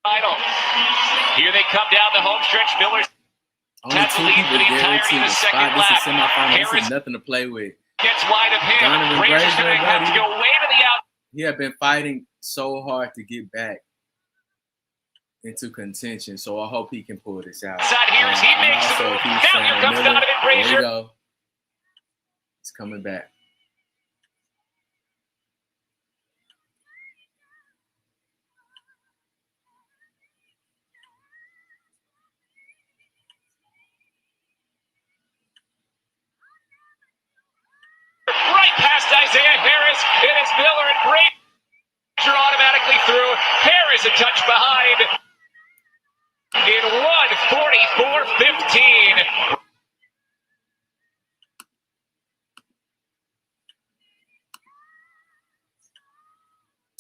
Final. Here they come down the home stretch. Miller's only two people guaranteed a spot. This is semifinal. This is nothing to play with. Gets wide of him. Grazer's going to have to go way to the out. He had been fighting so hard to get back into contention, so I hope he can pull this out. Side here as he makes the move. Now here comes Donovan Grazer. There we go. It's coming back. Isaiah Harris, it is Miller and Grazer automatically through. Harris a touch behind in 1:44.15.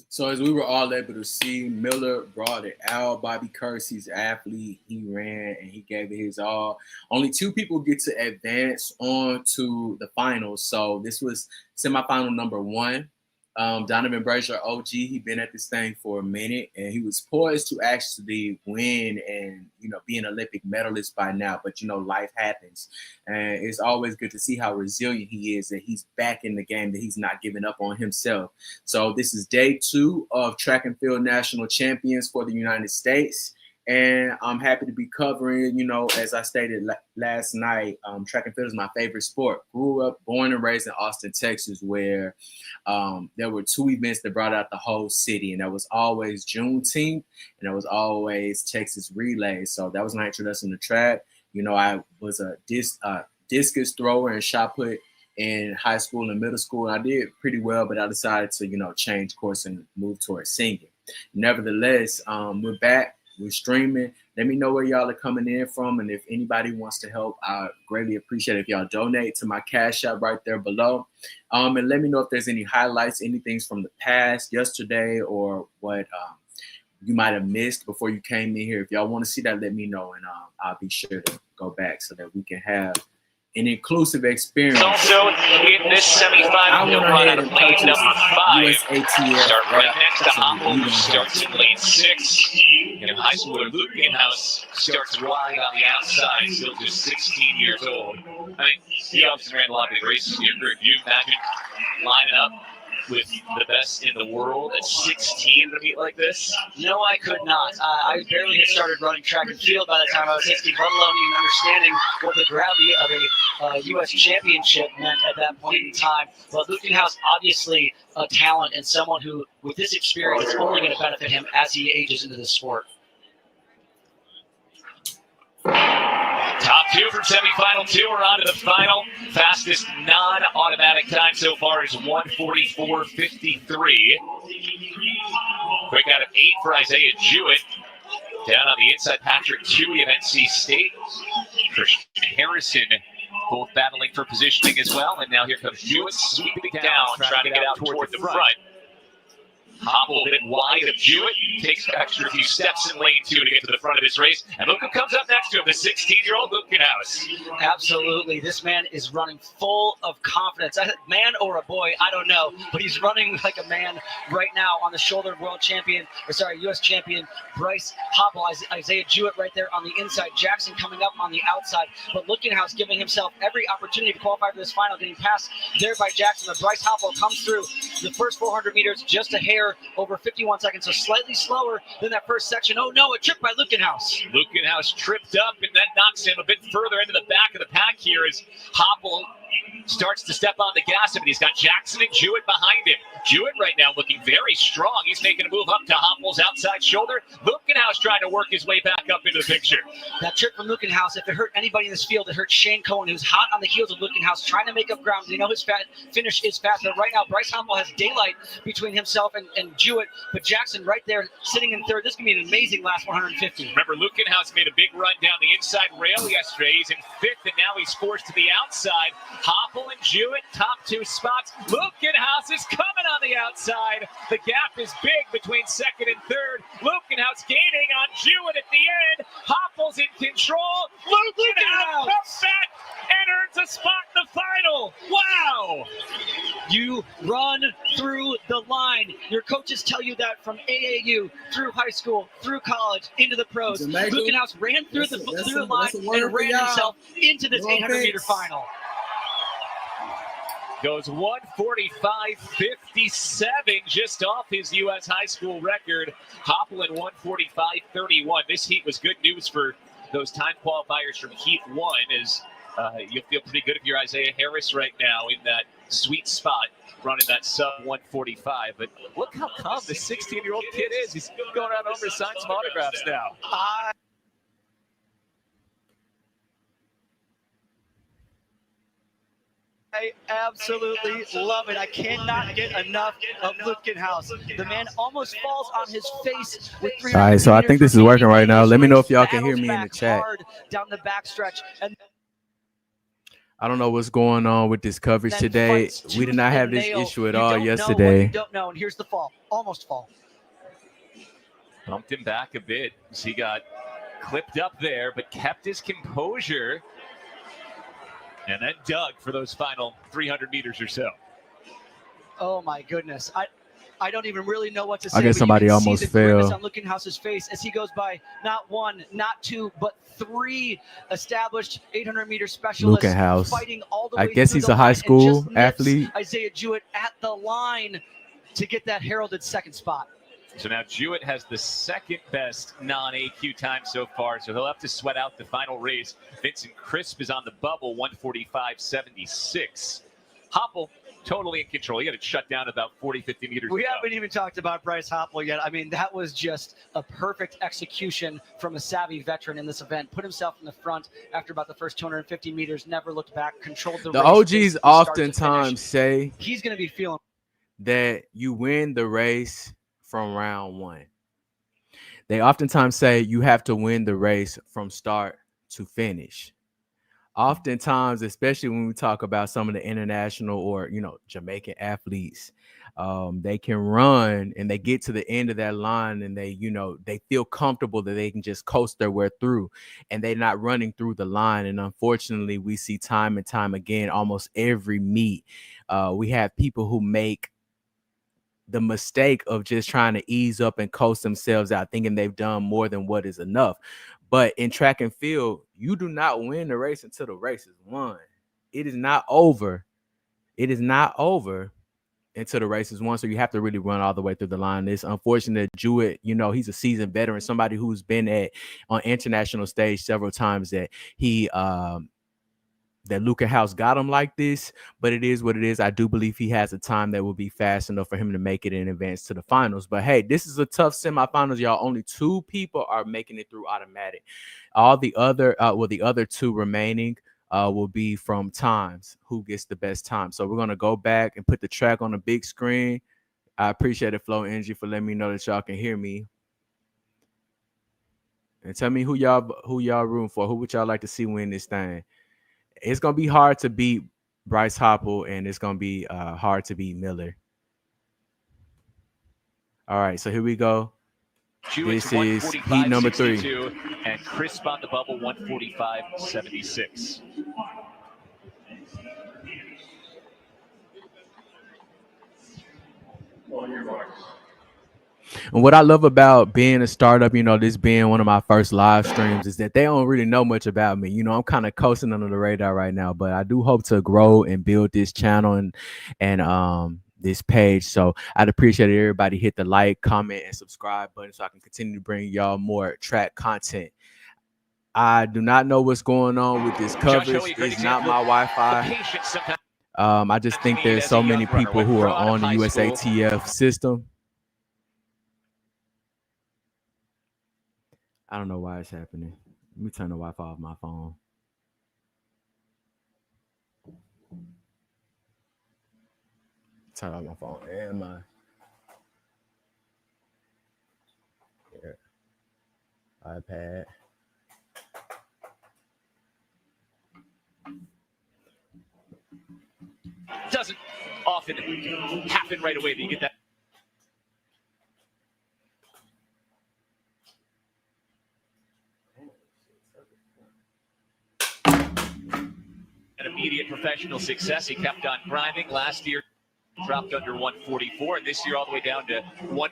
So as we were all able to see, Miller brought it out. Bobby Kersey's athlete. He ran and he gave it his all. Only two people get to advance on to the finals. So this was semifinal number one. Donovan Grazer, OG, he'd been at this thing for a minute, and he was poised to actually win and, be an Olympic medalist by now. But, life happens. And it's always good to see how resilient he is, that he's back in the game, that he's not giving up on himself. So this is day 2 of track and field national champions for the United States. And I'm happy to be covering, as I stated last night, track and field is my favorite sport. Grew up, born and raised in Austin, Texas, where there were 2 events that brought out the whole city. And that was always Juneteenth, and that was always Texas Relay. So that was my introduction to track. I was a discus thrower and shot put in high school and middle school. I did pretty well, but I decided to, change course and move towards singing. Nevertheless, we're back. We're streaming. Let me know where y'all are coming in from. And if anybody wants to help, I greatly appreciate it if y'all donate to my Cash App right there below. And let me know if there's any highlights, anything from the past, yesterday, or what you might have missed before you came in here. If y'all want to see that, let me know. And I'll be sure to go back so that we can have an inclusive experience. Also in this semifinal, he'll run out of lane number 5. USATF. Start right next to Hommel, who starts in lane 6. In high school, Lukenhouse starts wide on the outside, still just 16 years old. He obviously ran a lot of big races. You imagine lining up with the best in the world at 16 to meet like this? No, I could not. I barely had started running track and field by the time I was 16, let alone even understanding what the gravity of a U.S. championship meant at that point in time. But Lukenhouse, obviously a talent and someone who, with this experience, is only going to benefit him as he ages into the sport. Top 2 from semifinal 2. We're on to the final. Fastest non-automatic time so far is 1:44.53. Quick out of 8 for Isaiah Jewett. Down on the inside, Patrick Tuohy of NC State. Christian Harrison both battling for positioning as well. And now here comes Jewett sweeping down, trying to get out toward the front. Hommel a bit wide of Jewett. Takes an extra few steps in lane 2 to get to the front of his race. And look who comes up next to him, the 16-year-old Lukenhouse. Absolutely. This man is running full of confidence. Man or a boy, I don't know. But he's running like a man right now on the shoulder of U.S. champion Bryce Hommel. Isaiah Jewett right there on the inside. Jackson coming up on the outside. But Lukenhouse giving himself every opportunity to qualify for this final, getting passed there by Jackson. But Bryce Hommel comes through the first 400 meters just a hair over 51 seconds, so slightly slower than that first section. Oh no, a trip by Lukenhouse. Lukenhouse tripped up, and that knocks him a bit further into the back of the pack here as Hommel starts to step on the gas, but he's got Jackson and Jewett behind him. Jewett right now looking very strong. He's making a move up to Hommel's outside shoulder. Lukenhouse trying to work his way back up into the picture. That trip from Lukenhouse, if it hurt anybody in this field, it hurt Shane Cohen, who's hot on the heels of Lukenhouse, trying to make up ground. You know his finish is fast, but right now Bryce Hommel has daylight between himself and Jewett, but Jackson right there sitting in third. This can be an amazing last 150. Remember, Lukenhouse made a big run down the inside rail yesterday. He's in 5th, and now he's forced to the outside. Hommel and Jewett, top 2 spots. Lukenhouse is coming on the outside. The gap is big between 2nd and 3rd. Lukenhouse gaining on Jewett at the end. Hommel's in control. Lukenhouse comes back and earns a spot in the final. Wow! You run through the line. Your coaches tell you that from AAU, through high school, through college, into the pros. Lukenhouse ran through the line and ran himself into this 800-meter final. Goes 145.57, just off his U.S. high school record. Hopple in 145.31. This heat was good news for those time qualifiers from Heat 1, as you'll feel pretty good if you're Isaiah Harris right now in that sweet spot, running that sub 145. But look how calm this 16-year-old kid is. He's going around over to sign some autographs now. I absolutely love it. I cannot get enough of Lukenhouse. The man almost falls on his face with 300 All right, so I think this is working right now. Let me know if y'all can hear me in the chat. Down the backstretch. And I don't know what's going on with this coverage today. We did not have this issue at all yesterday. You don't know, and here's the fall. Almost fall. Bumped him back a bit as he got clipped up there, but kept his composure. And then dug for those final 300 meters or so. Oh my goodness. I don't even really know what to say. I guess somebody almost fell. On Lukenhouse's face as he goes by not one, not two, but three established 800-meter specialists. Lukenhouse. Fighting all the way I guess he's a high school athlete. Isaiah Jewett at the line to get that heralded second spot. So now Jewett has the second best non-AQ time so far, so he'll have to sweat out the final race. Vincent Crisp is on the bubble, 145.76. Hopple totally in control. He had it shut down about 40, 50 meters We ago. haven't even talked about Bryce Hopple yet. I mean, that was just a perfect execution from a savvy veteran in this event. Put himself in the front after about the first 250 meters, never looked back, controlled the race. The OGs oftentimes say he's going to be feeling that you win the race from round one. They oftentimes say you have to win the race from start to finish. Oftentimes, especially when we talk about some of the international or, Jamaican athletes, they can run and they get to the end of that line and they feel comfortable that they can just coast their way through and they're not running through the line. And unfortunately, we see time and time again, almost every meet, we have people who make the mistake of just trying to ease up and coast themselves out, thinking they've done more than what is enough. But in track and field, you do not win the race until the race is won. It is not over. It is not over until the race is won. So you have to really run all the way through the line. It's unfortunate that Jewett, he's a seasoned veteran, somebody who's been on international stage several times, that that Lukenhouse got him like this, but it is what it is. I do believe he has a time that will be fast enough for him to make it in advance to the finals. But hey, this is a tough semifinals, y'all. Only 2 people are making it through automatic. All the other, the other 2 remaining will be from times, who gets the best time. So we're gonna go back and put the track on the big screen. I appreciate it, Flow Energy, for letting me know that y'all can hear me. And tell me who y'all rooting for. Who would y'all like to see win this thing? It's going to be hard to beat Bryce Hopple, and it's going to be hard to beat Miller. All right, so here we go. This is heat number 3. And Crisp on the bubble, 145.76. And what I love about being a startup, this being one of my first live streams, is that they don't really know much about me. I'm kind of coasting under the radar right now, but I do hope to grow and build this channel and this page. So I'd appreciate it. Everybody hit the like, comment, and subscribe button so I can continue to bring y'all more track content. I do not know what's going on with this coverage. It's not my Wi-Fi. I just think there's so many people who are on the USATF system. I don't know why it's happening. Let me turn the Wi-Fi off my phone. Turn off my phone and my iPad. Doesn't often happen right away that you get that. An immediate professional success. He kept on grinding last year. dropped under 144, and this year all the way down to 1.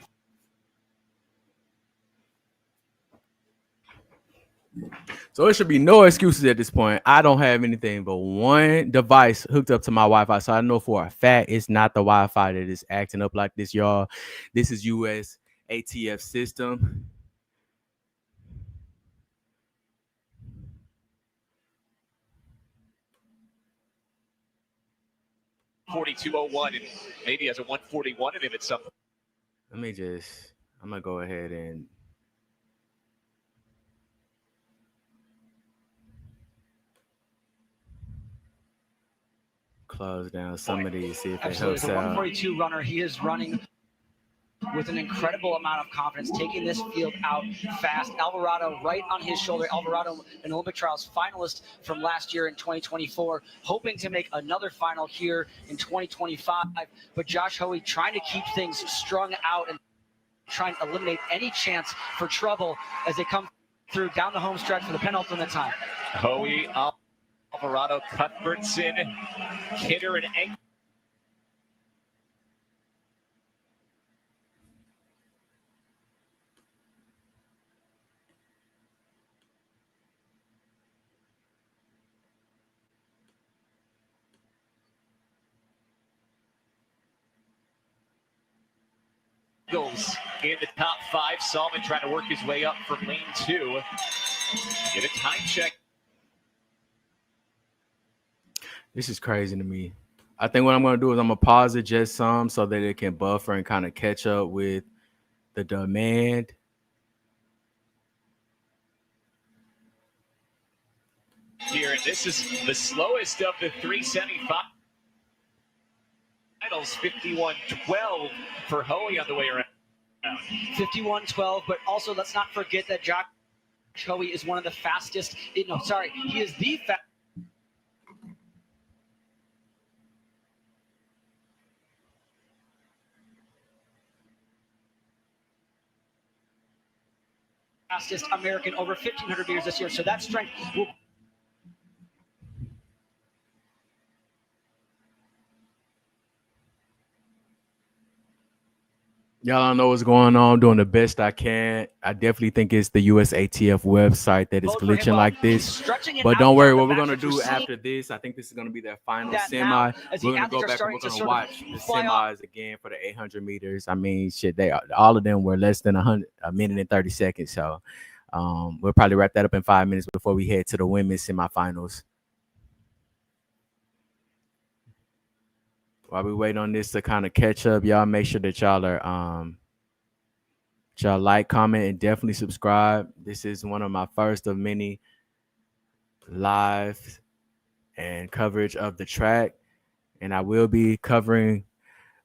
So it should be no excuses at this point. I don't have anything but one device hooked up to my Wi-Fi. So I know for a fact it's not the Wi-Fi that is acting up like this, y'all. This is USATF system. .4201 and maybe has a 141 in him at some. I'm gonna go ahead and close down some of these, see if it Absolutely. helps The out. 142 runner, he is running with an incredible amount of confidence, taking this field out fast. Alvarado right on his shoulder. Alvarado, an Olympic trials finalist from last year in 2024, hoping to make another final here in 2025. But Josh Hoey trying to keep things strung out and trying to eliminate any chance for trouble as they come through down the home stretch for the penultimate time. Hoey, Alvarado, Cuthbertson, Kidder, and Engel. In the top 5, Salmon trying to work his way up from lane 2. Get a time check. This is crazy to me. I think what I'm going to do is I'm going to pause it just some so that it can buffer and kind of catch up with the demand. Here, and this is the slowest of the 375. 51-12 for Hoey on the way around. 51-12, but also let's not forget that Josh Hoey is one of the fastest. He is the fastest American over 1,500 meters this year. So that strength will. Y'all don't know what's going on. I'm doing the best I can. I definitely think it's the USATF website that is glitching like this. But don't worry, what we're going to do after this, I think this is going to be their final semi. We're going to go back and we're going to watch the semis again for the 800 meters. I mean, shit, all of them were less than a minute and 30 seconds. So we'll probably wrap that up in 5 minutes before we head to the women's semifinals. While we wait on this to kind of catch up, y'all make sure that y'all are y'all like, comment, and definitely subscribe. This is one of my first of many live and coverage of the track, and I will be covering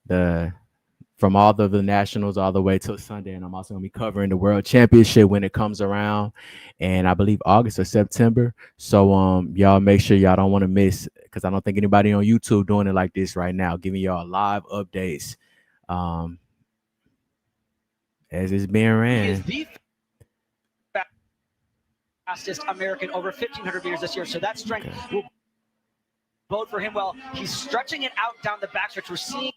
from all of the nationals all the way till Sunday, and I'm also going to be covering the World Championship when it comes around, and I believe August or September. So y'all make sure y'all don't want to miss, because I don't think anybody on YouTube doing it like this right now, giving y'all live updates as it's being ran. He is the fastest American over 1,500 meters this year, so that strength will bode for him well. He's stretching it out down the backstretch. We're seeing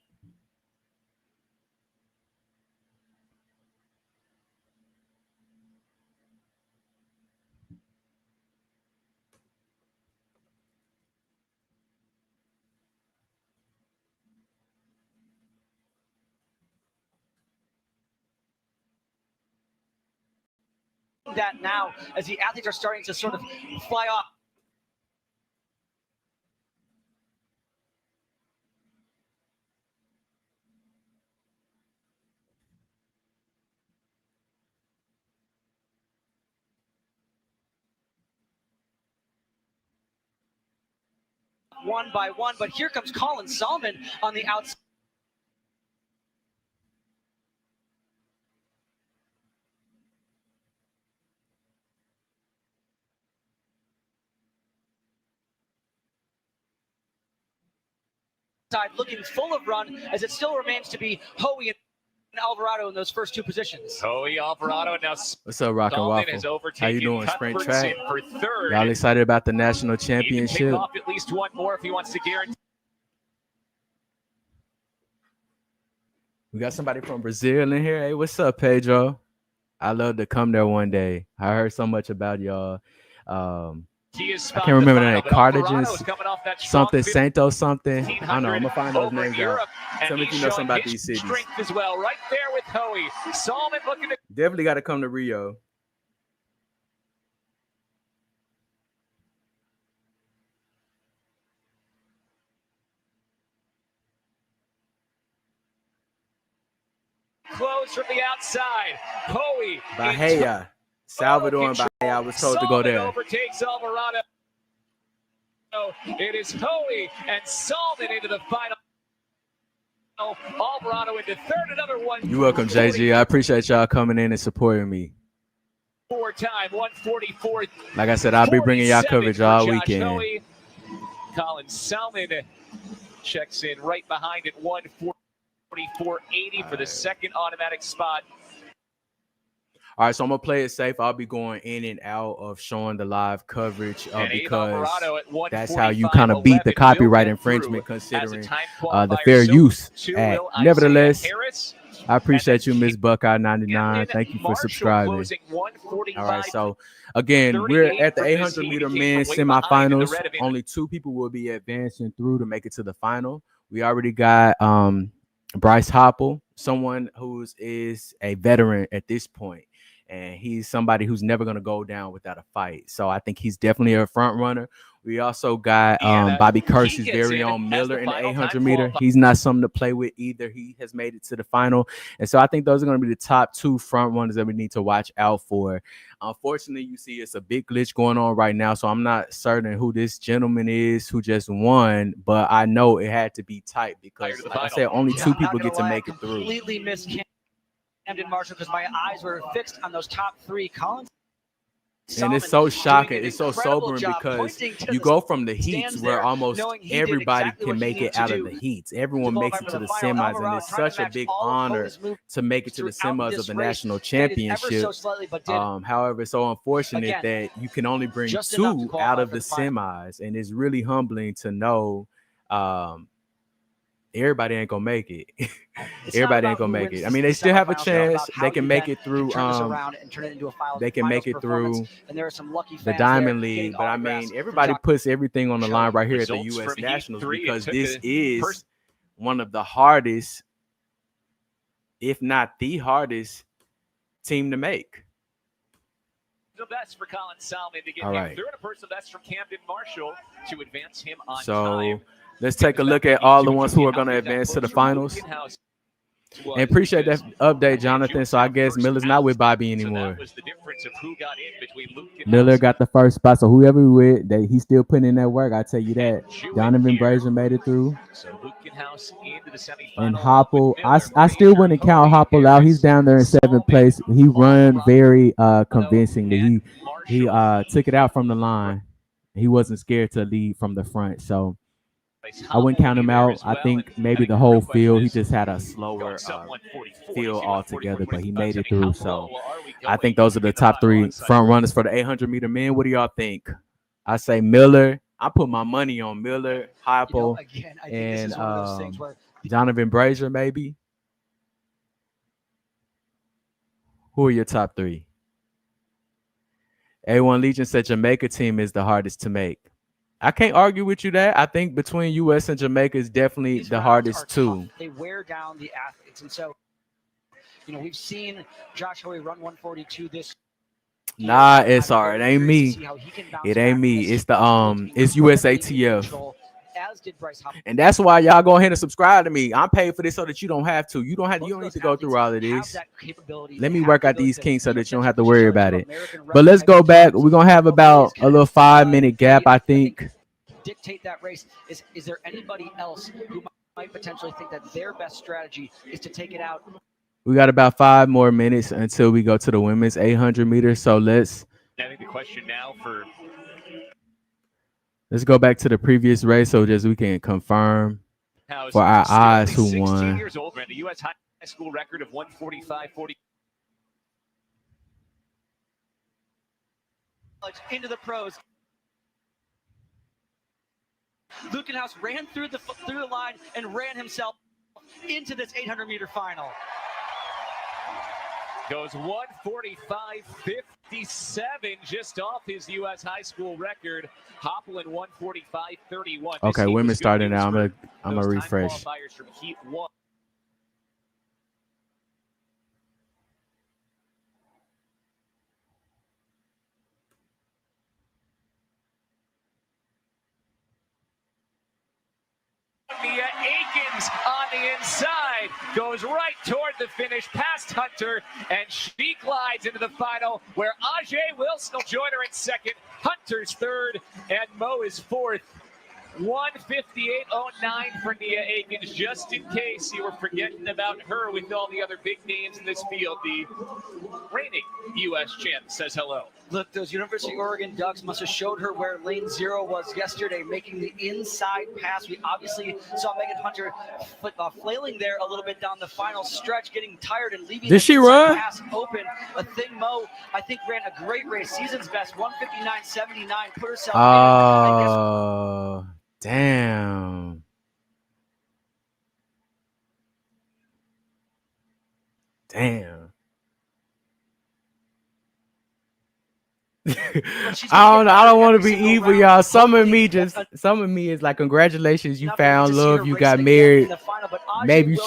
that now as the athletes are starting to sort of fly off. One by one, but here comes Colin Salmon on the outside. Looking full of run as it still remains to be Hoey and Alvarado in those first two positions. Hoey, Alvarado, now what's up, Rock and Waffle? How you doing, Sprint Track? For third. Y'all excited about the national He can championship? pick off at least one more if he wants to guarantee. We got somebody from Brazil in here. Hey, what's up, Pedro? I love to come there one day. I heard so much about y'all. I can't remember the name. Cartagens, something, Santos, something. I don't know. I'm gonna find those names out. Tell me if you know something about these cities. As well, right there with Hoey. Solomon looking to Definitely got to come to Rio. close from the outside. Hoey. Bahia. Salvador and Bahia. I was told to go there. Overtakes Alvarado. It is Hoey and Solomon into the final. Alvarado into third, another one. You're welcome, JG. I appreciate y'all coming in and supporting me. Time 144. Like I said, I'll be bringing y'all coverage all weekend. Hoey. Colin Salmon checks in right behind at 144.80 for the second automatic spot. All right, so I'm going to play it safe. I'll be going in and out of showing the live coverage because that's how you kind of beat the copyright infringement considering the Fair Use Act. Nevertheless, I appreciate you, Ms. Buckeye99. Thank you for subscribing. All right, so again, we're at the 800-meter men's semifinals. Only 2 people will be advancing through to make it to the final. We already got Bryce Hopple, someone who is a veteran at this point. And he's somebody who's never going to go down without a fight. So I think he's definitely a front runner. We also got Bobby Kersey's very own Miller in the 800-meter. He's not something to play with either. He has made it to the final. And so I think those are going to be the top 2 front runners that we need to watch out for. Unfortunately, you see it's a big glitch going on right now. So I'm not certain who this gentleman is who just won. But I know it had to be tight because, like I said, only 2 people get to make it through. Completely missed Camden Marshall because my eyes were fixed on those top 3. Collins. And it's so shocking. It's so sobering because you go from the heats where almost everybody can make it out of the heats. Everyone makes it to the semis, and it's such a big honor to make it to the semis of the national championship. However, it's so unfortunate that you can only bring 2 out of the semis, and it's really humbling to know everybody ain't gonna make it. Everybody ain't gonna make it. I mean, they still have a chance. They can make it through. They can make it through the Diamond League. But I mean, everybody puts everything on the line right here at the U.S. Nationals because this is one of the hardest, if not the hardest, team to make. The best for Colin Salmon to get him third, and a personal best from Camden Marshall to advance him on time. Let's take a look at all the ones who are going to advance to the finals. And appreciate that update, Jonathan. So I guess Miller's not with Bobby anymore. Miller got the first spot. So whoever we with, he's still putting in that work. I tell you that. Donovan Brazier made it through. And Hopple, I still wouldn't count Hopple out. He's down there in 7th place. He run very convincingly. He took it out from the line. He wasn't scared to lead from the front. So I wouldn't count him out. I think maybe the whole field, he just had a slower field altogether, but he made it through. So I think those are the top 3 front runners for the 800-meter men. What do y'all think? I say Miller. I put my money on Miller, Hopple, and Donovan Brazier, maybe. Who are your top 3? A1 Legion said Jamaica team is the hardest to make. I can't argue with you that. I think between U.S. and Jamaica is definitely the hardest too. They wear down the athletes. And so, we've seen Josh Hoey run 142 this. Nah, SR. It ain't me. It ain't me. It's the it's USATF. And that's why y'all go ahead and subscribe to me. I'm paid for this so that you don't have to. You don't need to go through all of this. Let me work out these kinks so that you don't have to worry about it. But let's go back. We're gonna have about a little 5-minute gap, I think. Dictate that race. Is there anybody else who might potentially think that their best strategy is to take it out? We got about 5 more minutes until we go to the women's 800 meters. So let's. I think the question now for. Let's go back to the previous race so just we can confirm for our eyes who won. 16 years old, ran a U.S. high school record of 145.40. Into the pros. Lukenhouse ran through the line and ran himself into this 800-meter final. Goes 145.57, just off his U.S. high school record. Hopland 145.31. Okay, women starting now. I'm gonna refresh. Qualifiers from Heat 1. Nia Akins on the inside goes right toward the finish, past Hunter, and she glides into the final where Ajay Wilson will join her in second, Hunter's third, and Mo is fourth. 158.09 for Nia Akins, just in case you were forgetting about her with all the other big names in this field. The reigning U.S. champ says hello. Look, those University of Oregon Ducks must have showed her where lane 0 was yesterday, making the inside pass. We obviously saw Megan Hunter flailing there a little bit down the final stretch, getting tired and leaving. Did she run? Pass open. A thing Mo, I think, ran a great race, season's best, 159.79. Put herself Oh, damn. Damn. I don't know. I don't want to be evil, y'all. Some of me is like, congratulations, you found love, you got married. Maybe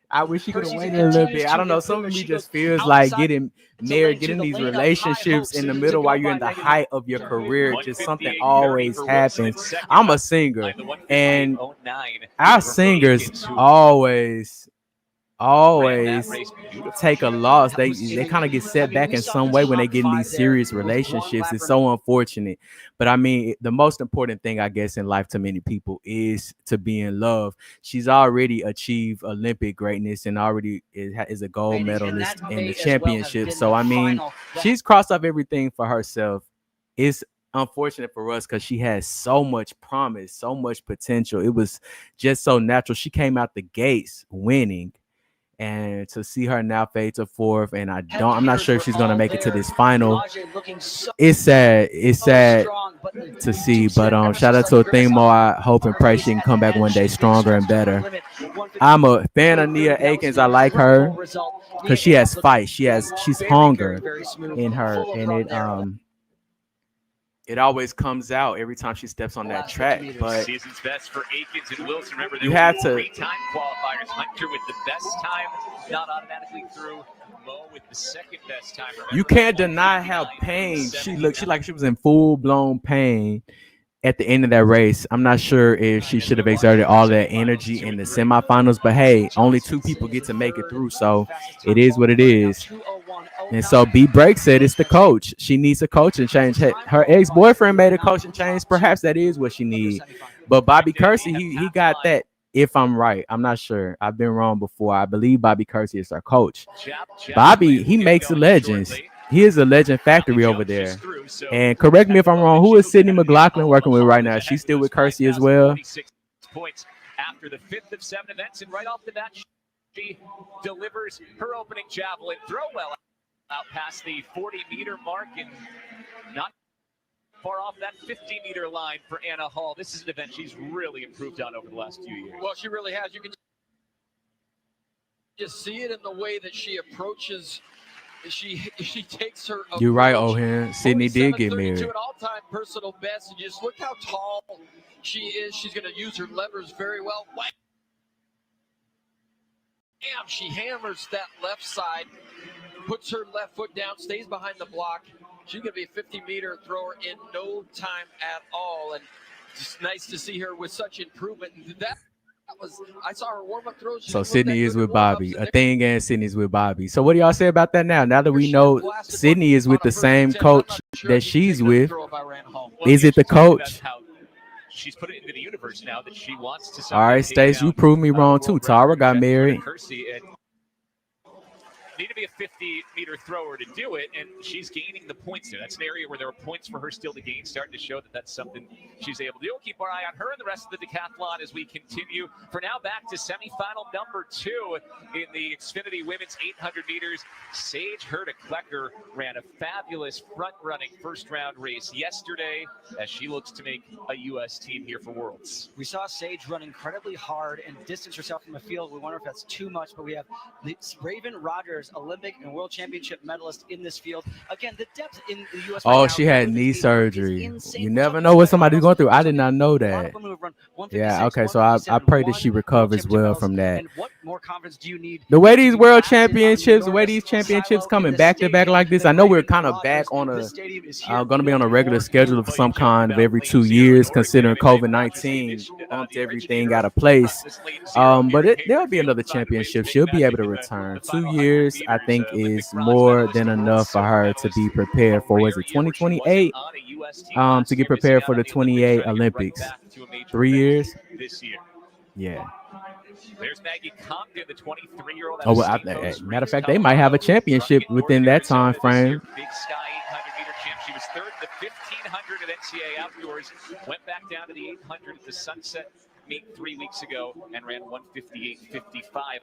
I wish she could have waited a little bit. I don't know. Some of me just feels like getting married, getting these relationships in the middle while you're in the height of your career. Just something always happens. I'm a singer, and our singers always take a loss. They kind of get set back in some way when they get in these serious relationships. It's so unfortunate. But I mean, the most important thing, I guess, in life to many people is to be in love. She's already achieved Olympic greatness and already is a gold medalist in the championship. So, I mean, she's crossed off everything for herself. It's unfortunate for us because she has so much promise, so much potential. It was just so natural. She came out the gates winning. And to see her now fade to fourth, and I'm not sure if she's gonna make it to this final. It's sad. It's sad to see. But shout out to Athemo. I hope and pray she can come back one day stronger and better. I'm a fan of Nia Akins. I like her because she has fight. She's hunger in her, and it always comes out every time she steps on that track. But season's best for Akins and Wilson. Remember, you have to 3-time qualifiers. Hunter with the best time, not automatically through. Mo with the second best time. Remember, you can't deny how pain she looked. She like she was in full blown pain at the end of that race. I'm not sure if she should have exerted all that energy in the semifinals, but hey, only 2 people get to make it through, so it is what it is. And so B Break said it's the coach. She needs a coaching change. Her ex-boyfriend made a coaching change. Perhaps that is what she needs. But Bobby Kersey, he got that, if I'm right. I'm not sure. I've been wrong before. I believe Bobby Kersey is her coach. Bobby, he makes legends. He is a legend factory over there. And correct me if I'm wrong, who is Sydney McLaughlin working with right now? She's still with Kersey as well. Points after the 5th of 7 events, and right off the bat, she delivers her opening javelin throw well out past the 40-meter mark and not far off that 50-meter line for Anna Hall. This is an event she's really improved on over the last few years. Well, she really has. You can just see it in the way that she approaches. She takes her. You're right, Ohen. Sydney did get married. An all-time personal best, and just look how tall she is. She's going to use her levers very well. Bam! She hammers that left side, puts her left foot down, stays behind the block. She's going to be a 50-meter thrower in no time at all, and it's nice to see her with such improvement. I saw her warm-up throws. So Sydney is with Bobby. A thing, and Sydney's with Bobby. So what do y'all say about that now? Now that we know Sydney is with the same coach that she's with, is it the coach? She's put it into the universe now that she wants to. All right, Stace, you proved me wrong too. Tara got married. need to be a 50-meter thrower to do it, and she's gaining the points there. That's an area where there are points for her still to gain, starting to show that that's something she's able to do. We'll keep our eye on her and the rest of the decathlon as we continue. For now, back to semifinal number 2 in the Xfinity Women's 800 meters. Sage Hurta-Klecker ran a fabulous front-running first-round race yesterday as she looks to make a U.S. team here for Worlds. We saw Sage run incredibly hard and distance herself from the field. We wonder if that's too much, but we have Raven Rogers, Olympic and World Championship medalist in this field. Again, the depth in the U.S. Oh, she had knee surgery. You never know what somebody's going through. I did not know that. Yeah, okay, so I pray that she recovers well from that. And what more confidence do you need? The way these world championships, the way these championships coming back to back like this, I know we're kind of back on going to be on a regular schedule of some kind of every 2 years, considering COVID-19 bumped everything out of place. But there'll be another championship. She'll be able to return. 2 years, I think, is more than enough for her to be prepared for. Was it 2028? To get prepared for the 28 Olympics. 3 years? This year. Yeah. There's Maggie Compton, the 23-year-old. Oh, well, matter of fact, they might have a championship within that time frame. Big Sky 800-meter champ. She was third in the 1500 at NCAA Outdoors. Went back down to the 800 at the Sunset meet 3 weeks ago and ran 158.55,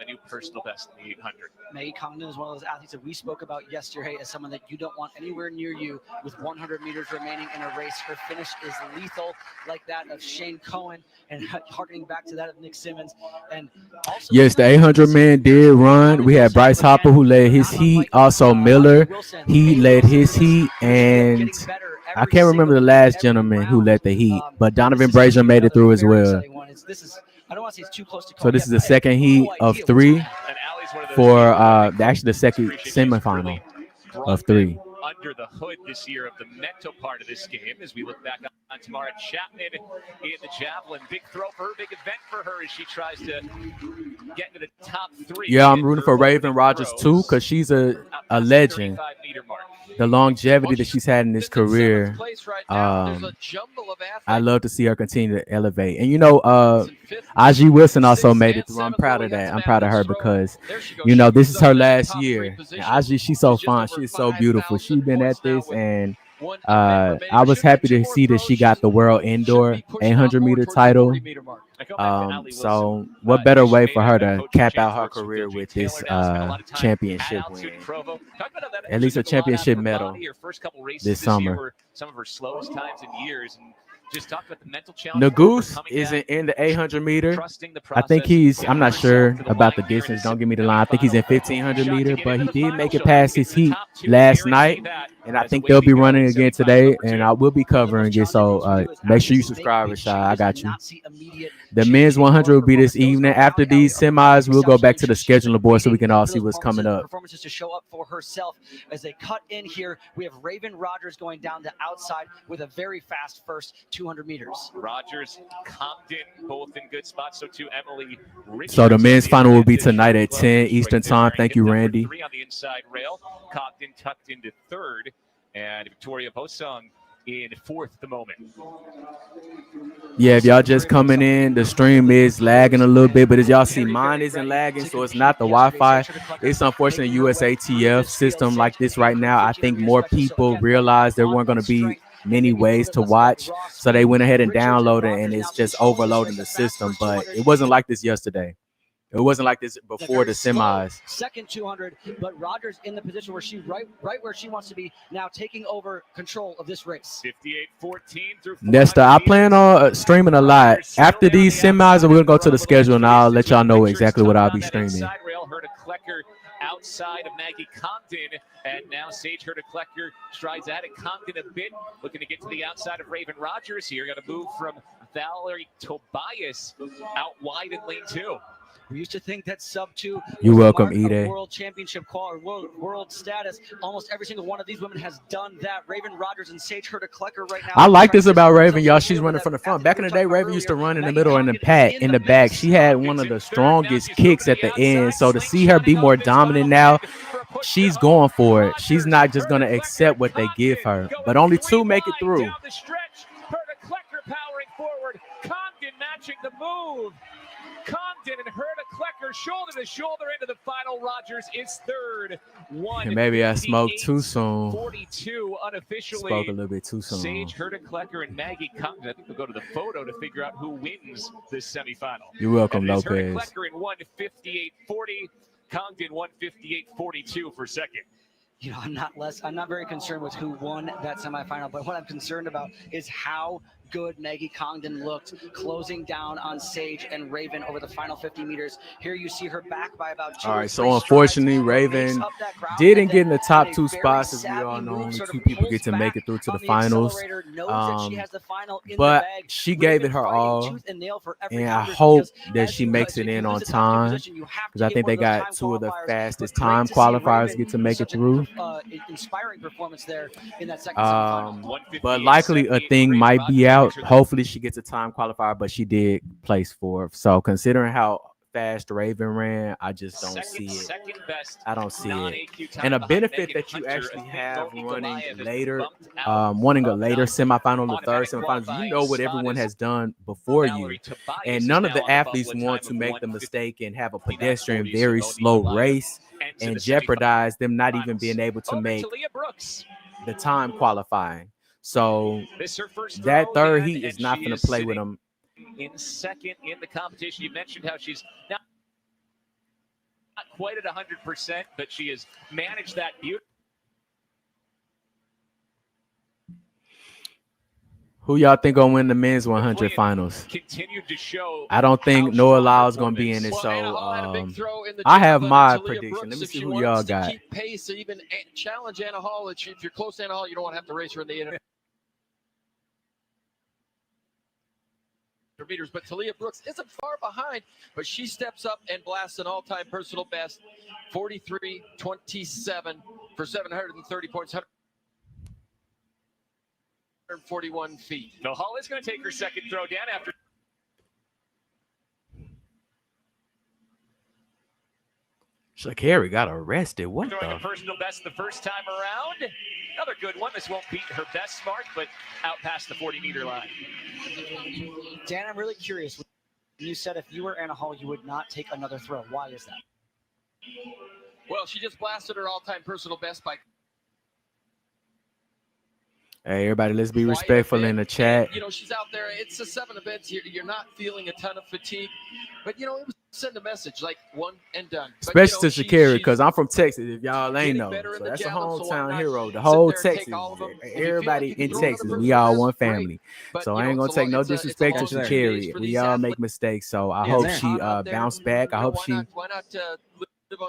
a new personal best in the 800. Maggie Compton is one of those athletes that we spoke about yesterday as someone that you don't want anywhere near you with 100 meters remaining in a race. Her finish is lethal, like that of Shane Cohen, and harkening back to that of Nick Simmons. And also, yes, the 800 man did run. We had Bryce Hopper who led his heat. Also Miller, he led his heat, and I can't remember the last gentleman who led the heat, but Donovan Brazier made it through as well. I don't want to say it's too close to so this is the second heat of 3 for actually the second semifinal of 3. Under the hood this year of the mental part of this game as we look back on Tamara Chapman in the Javelin. Big throw for her, big event for her as she tries to get into the top 3. Yeah, I'm rooting for Raven Rogers too because she's a legend. The longevity that she's had in this career, I love to see her continue to elevate. And, Aji Wilson also made it through. I'm proud of that. I'm proud of her because, this is her last year. And Aji, she's so fun. She's so beautiful. She's been at this, and I was happy to see that she got the world indoor 800-meter title. So what better way for her to cap out her career with this championship win? At least a championship medal this summer. Some of her slowest times in years. And just talk about the mental challenge. Nagoose isn't in the 800-meter. I think I'm not sure about the distance. Don't give me the line. I think he's in 1500-meter, but he did make it past his heat last night. And I think they'll be running again today, and I will be covering it. So make sure you subscribe, Rashad. I got you. The men's 100 will be this evening. After these semis, we'll go back to the scheduling board so we can all see what's coming up. Performances to show up for herself as they cut in here. We have Raven Rogers going down the outside with a very fast first 200 meters. Rogers, Compton, both in good spots. So too Emily Richards. So the men's final will be tonight at 10 Eastern time. Thank you, Randy. 3 on the inside rail. Compton tucked into third, and Victoria Bosung in fourth at the moment. Yeah, if y'all just coming in, the stream is lagging a little bit, but as y'all see, mine isn't lagging, so it's not the Wi-Fi. It's unfortunate USATF system like this right now. I think more people realized there weren't going to be many ways to watch, so they went ahead and downloaded, and it's just overloading the system. But it wasn't like this yesterday. It wasn't like this before the semis. Second 200, but Rogers in the position where she right where she wants to be now, taking over control of this race. 58-14 through. Nesta, I plan on streaming a lot. After these semis, we're gonna go to the schedule, and I'll let y'all know exactly what I'll be streaming. Hurta-Klecker outside of Maggie Compton, and now Sage Hurta-Klecker strides at it. Compton a bit, looking to get to the outside of Raven Rogers here. Got to move from Valerie Tobias out wide in lane 2. We used to think that sub 2. You're welcome, Ide. World championship world status. Almost every single one of these women has done that. Raven Rogers and Sage Hurta-Klecker right now. I like this about Raven, y'all. She's running from the front. Back in the day, Raven used to run in the middle and in the back. She had one of the strongest kicks at the end. So to see her be more dominant now, she's going for it. She's not just going to accept what they give her. But only 2 make it through. Hurta-Klecker powering forward. Compton matching the move. Congdon and Herta Klecker shoulder to shoulder into the final. Rogers is third. Maybe I smoked too soon. 42 unofficially. Spoke a little bit too soon. Sage, Herta Klecker, and Maggie Congdon. I think we'll go to the photo to figure out who wins this semifinal. You're welcome, Lopez. Lopez. Herta Klecker in 1:58.40. Congdon 1:58.42 for second. You know, I'm not very concerned with who won that semifinal, but what I'm concerned about is how good Maggie Congdon looked closing down on Sage and Raven over the final 50 meters. Here you see her back by about 2 All or right, 3 so unfortunately, strides, Raven makes up that ground, didn't and get in the then top on a 2 very spots, as we savvy all know. move, Only sort 2 of people pulls get to make it back through to the on finals. accelerator, knows that she has the final in But the bag. she gave it her Raven fighting all, tooth and nail for every and I 100 hope because that as she you makes cut, it if you in lose on a top 10 time, position, you have because I to think get they one of those got time 2 of the qualifiers. fastest But great time to see qualifiers Raven get to with make it such a through. inspiring performance there in that second semifinal. But likely a thing might be out. Hopefully she gets a time qualifier, but she did place 4th. So considering how fast Raven ran, I just don't see it. I don't see it. And a benefit that you actually have running later, wanting a later semifinal, the third semifinals, you know what everyone has done before you. And none of the athletes want to make the mistake and have a pedestrian, very slow race and jeopardize them not even being able to make the time qualifying. So that third heat is not going to play with them. In second in the competition. You mentioned how she's not quite at 100%, but she has managed that beautifully. Who y'all think gonna win the men's 100 finals? Continued to show. I don't think Noah Lyle's gonna be in it, so I have my prediction. Let me see who y'all got. Keep pace, even challenge Anna Hall. If you're close to Anna Hall, you don't want to have to race her in the end. Meters, but Talia Brooks isn't far behind, but she steps up and blasts an all-time personal best, 43.27 for 730 points, 141 feet. No, Hall is going to take her second throw down after. Sha'Carri got arrested. What throwing the? A personal best the first time around. Another good one. This won't beat her best mark, but out past the 40-meter line. Dan, I'm really curious. You said if you were Anna Hall, you would not take another throw. Why is that? Well, she just blasted her all-time personal best by. Hey, everybody, let's be respectful in the chat. And, you know, she's out there. It's a 7 events here. You're not feeling a ton of fatigue, but, you know, it was send a message like one and done. Especially but, to Sha'Carri, because I'm from Texas, if y'all ain't know. So that's a hometown hero. The whole Texas, everybody in Texas, we all one family. So I ain't going to take no disrespect to Sha'Carri. We all make mistakes. So I hope she bounced back. I hope she. Why not live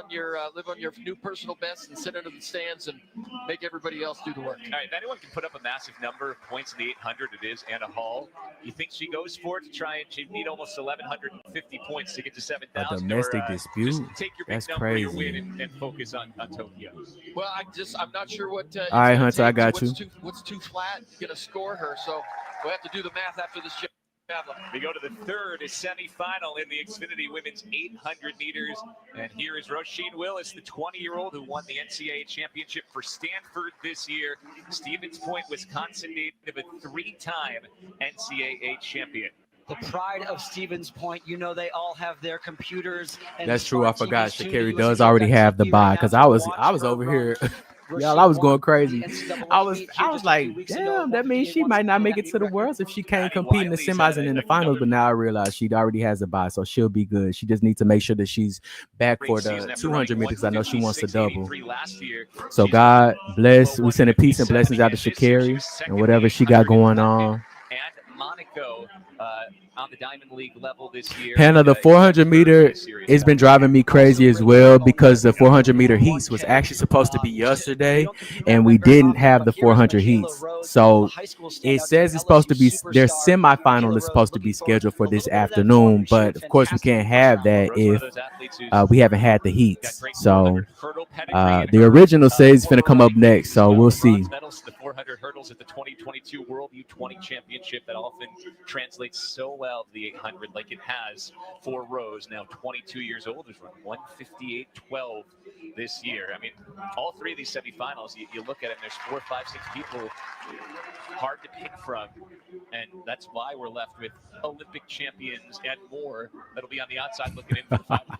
on your new personal best and sit under the stands and make everybody else do the work. All right, if anyone can put up a massive number of points in the 800, it is Anna Hall. You think she goes for it to try and she'd need almost 1,150 points to get to 7,000? A domestic dispute? Just take your big That's number, crazy. your win, and focus on Tokyo. Well, I'm not sure what. All right, Hunter, I got you. What's too flat? Going to score her, so we'll have to do the math after this. We go to the third semifinal in the Xfinity Women's 800 meters. And here is Roisin Willis, the 20-year-old who won the NCAA championship for Stanford this year. Stevens Point, Wisconsin native, a 3-time NCAA champion. The pride of Stevens Point, you know, they all have their computers. And that's true. I forgot Sha'Carri does already have the buy because I was over here. Y'all, I was going crazy. I was like, damn, that means she might not make it to the Worlds if she can't compete in the semis and in the finals. But now I realize she already has a bye, so she'll be good. She just needs to make sure that she's back for the 200 meters. I know she wants to double. So God bless. We send a peace and blessings out to Sha'Carri and whatever she got going on. And Monaco on the Diamond League level this year. Hannah, the 400 meter has been driving me crazy as well because the 400 meter heats was actually supposed to be yesterday and we didn't have the 400 heats. So it says it's supposed to be, their semifinal is supposed to be scheduled for this afternoon, but of course we can't have that if we haven't had the heats. So the original says it's going to come up next, so we'll see. The 400 hurdles at the 2022 World U20 Championship that often translates so well to the 800 like it has for Rose, now 22 years old, has run 1:58.12 this year. I mean, all three of these semifinals, you look at it, and there's 4, 5, 6 people hard to pick from, and that's why we're left with Olympic champions and more that'll be on the outside looking in for the final.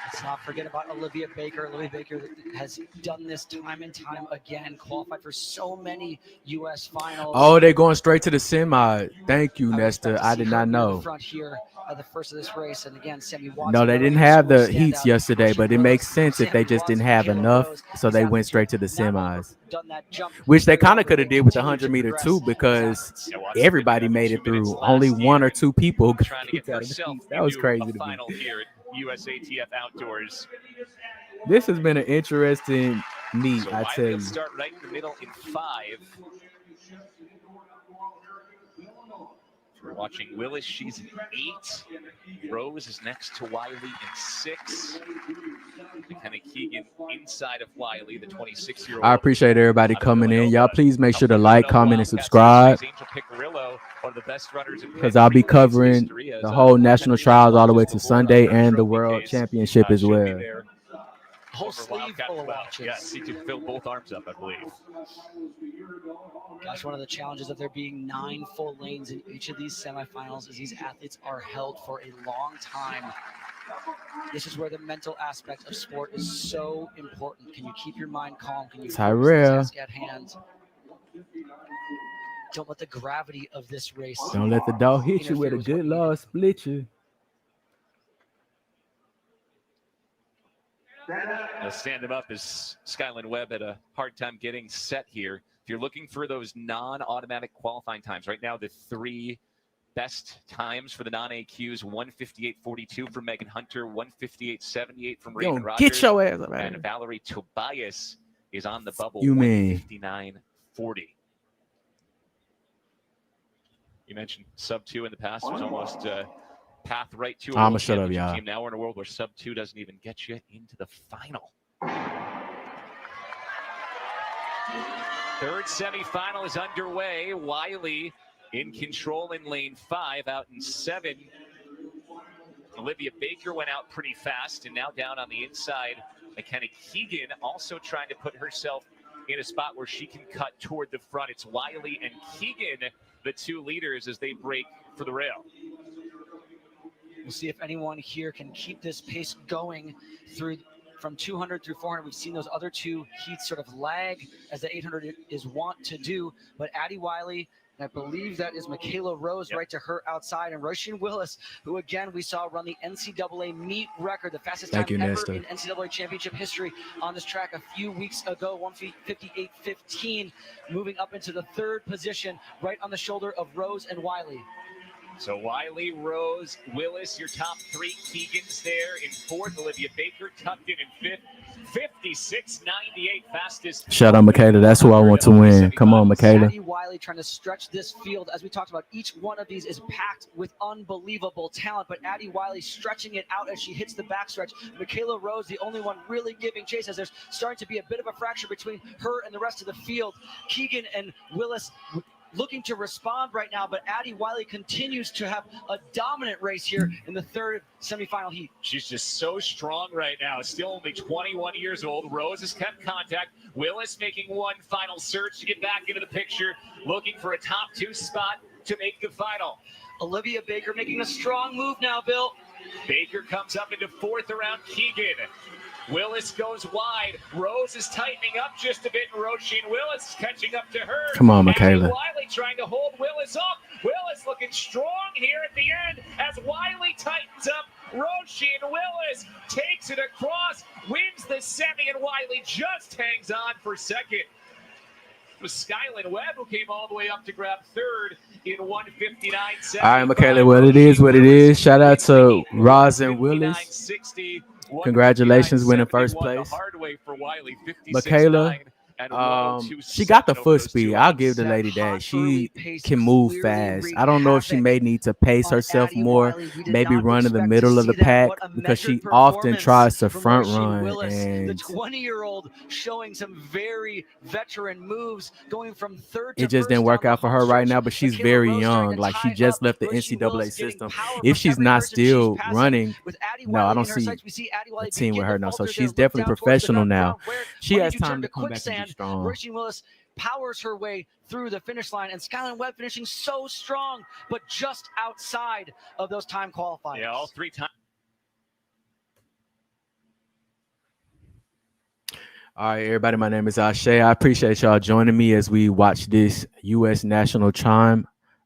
Let's not forget about Olivia Baker. Olivia Baker has done this time and time again, qualified for so many U.S. finals. Oh, they're going straight to the semi. Thank you, Nesta. I did not know. Front here at the first of this race, and again, Sammy Watson. No, they didn't have the heats yesterday, but it makes sense if they just didn't have enough, so they went straight to the semis. Which they kind of could have did with the 100-meter too, because everybody made it through. Only 1 or 2 people. That was crazy to me. USATF Outdoors. This has been an interesting meet, I tell you. Start right in the middle in 5. We're watching Willis. She's in 8. Rose is next to Wiley in 6. McKenna Keegan inside of Wiley, the 26-year-old. I appreciate everybody coming in. Y'all please make sure to like, comment, and subscribe, because I'll be covering the whole national trials all the way to Sunday and the World Championship as well. Whole sleeve full of watches. Yes, he can fill both arms up, I believe. Gosh, one of the challenges of there being 9 full lanes in each of these semifinals is these athletes are held for a long time. This is where the mental aspect of sport is so important. Can you keep your mind calm? Can you focus the task at hand? Don't let the gravity of this race. Don't let the dog hit you with a good Lord split you. Stand him up as Skylin Webb had a hard time getting set here. If you're looking for those non-automatic qualifying times, right now the 3 best times for the non-AQs: 1:58.42 for Megan Hunter, 1:58.78 from Raven Rogers. Get your ass up, man. And Valerie Tobias is on the bubble. You mean 1:59.40. You mentioned sub 2 in the past. It was almost path right to a I'm gonna shut up, y'all. team. Now we're in a world where sub 2 doesn't even get you into the final. Third semifinal is underway. Wiley in control in lane 5, out in 7. Olivia Baker went out pretty fast, and now down on the inside, McKenna Keegan also trying to put herself in a spot where she can cut toward the front. It's Wiley and Keegan, the 2 leaders, as they break for the rail. We'll see if anyone here can keep this pace going through from 200 through 400. We've seen those other 2 heats sort of lag as the 800 is wont to do. But Addie Wiley, and I believe that is Michaela Rose right to her outside, and Roisin Willis, who again we saw run the NCAA meet record, the fastest time ever in NCAA championship history on this track a few weeks ago, 1:58.15, moving up into the 3rd position right on the shoulder of Rose and Wiley. So Wiley, Rose, Willis, your top 3. Keegan's there in 4th. Olivia Baker tucked in 5th. 56.98 fastest. Shout out Michaela. That's who I want to win. Come on, Michaela. Addie Wiley trying to stretch this field. As we talked about, each one of these is packed with unbelievable talent, but Addie Wiley stretching it out as she hits the backstretch. Michaela Rose, the only one really giving chase, as there's starting to be a bit of a fracture between her and the rest of the field. Keegan and Willis looking to respond right now, but Addie Wiley continues to have a dominant race here in the 3rd semifinal heat. She's just so strong right now. Still only 21 years old. Rose has kept contact. Willis making one final search to get back into the picture, looking for a top 2 spot to make the final. Olivia Baker making a strong move now, Bill. Baker comes up into 4th around Keegan. Willis goes wide. Rose is tightening up just a bit. Roisin Willis is catching up to her. Come on, Michaela. Wiley trying to hold Willis up. Willis looking strong here at the end as Wiley tightens up. Roisin Willis takes it across, wins the semi, and Wiley just hangs on for 2nd. It was Skylin Webb who came all the way up to grab 3rd in 1:59.75. All right, Michaela, well, it is what it is. Shout out to Roz and Willis. Congratulations, winning 1st place. The hard way for Wiley, Michaela, And 102 She got the over foot those speed. 2 I'll give lanes. the That lady hot, that. early She pace can move clearly fast. wreaked I don't know if she havoc may need to pace on herself Addie more, Wiley. We did maybe not run in the expect middle to of the see that. pack What a because she measured often tries to performance front from Roisin run. Willis, the And 20-year-old showing some very veteran moves, going from third to it just first didn't work down the out for home her right stretch. now, but she's Michaela very Rose starting young. to Like, she tie just up. left the Roisin NCAA Willis getting system. power If from she's every not person she's still passing. running, With Addie no, I Wiley don't in her see sights, we see Addie a Wiley team with begin her to now. So falter she's there, look definitely down towards the professional nut now. brown, where She when has you turn time to to come back and be quicksand, strong. Roisin Willis powers her way through the finish line, and Skyline Webb finishing so strong, but just outside of those time qualifiers. Yeah, all 3 times. All right, everybody, my name is Ashe. I appreciate y'all joining me as we watch this U.S. National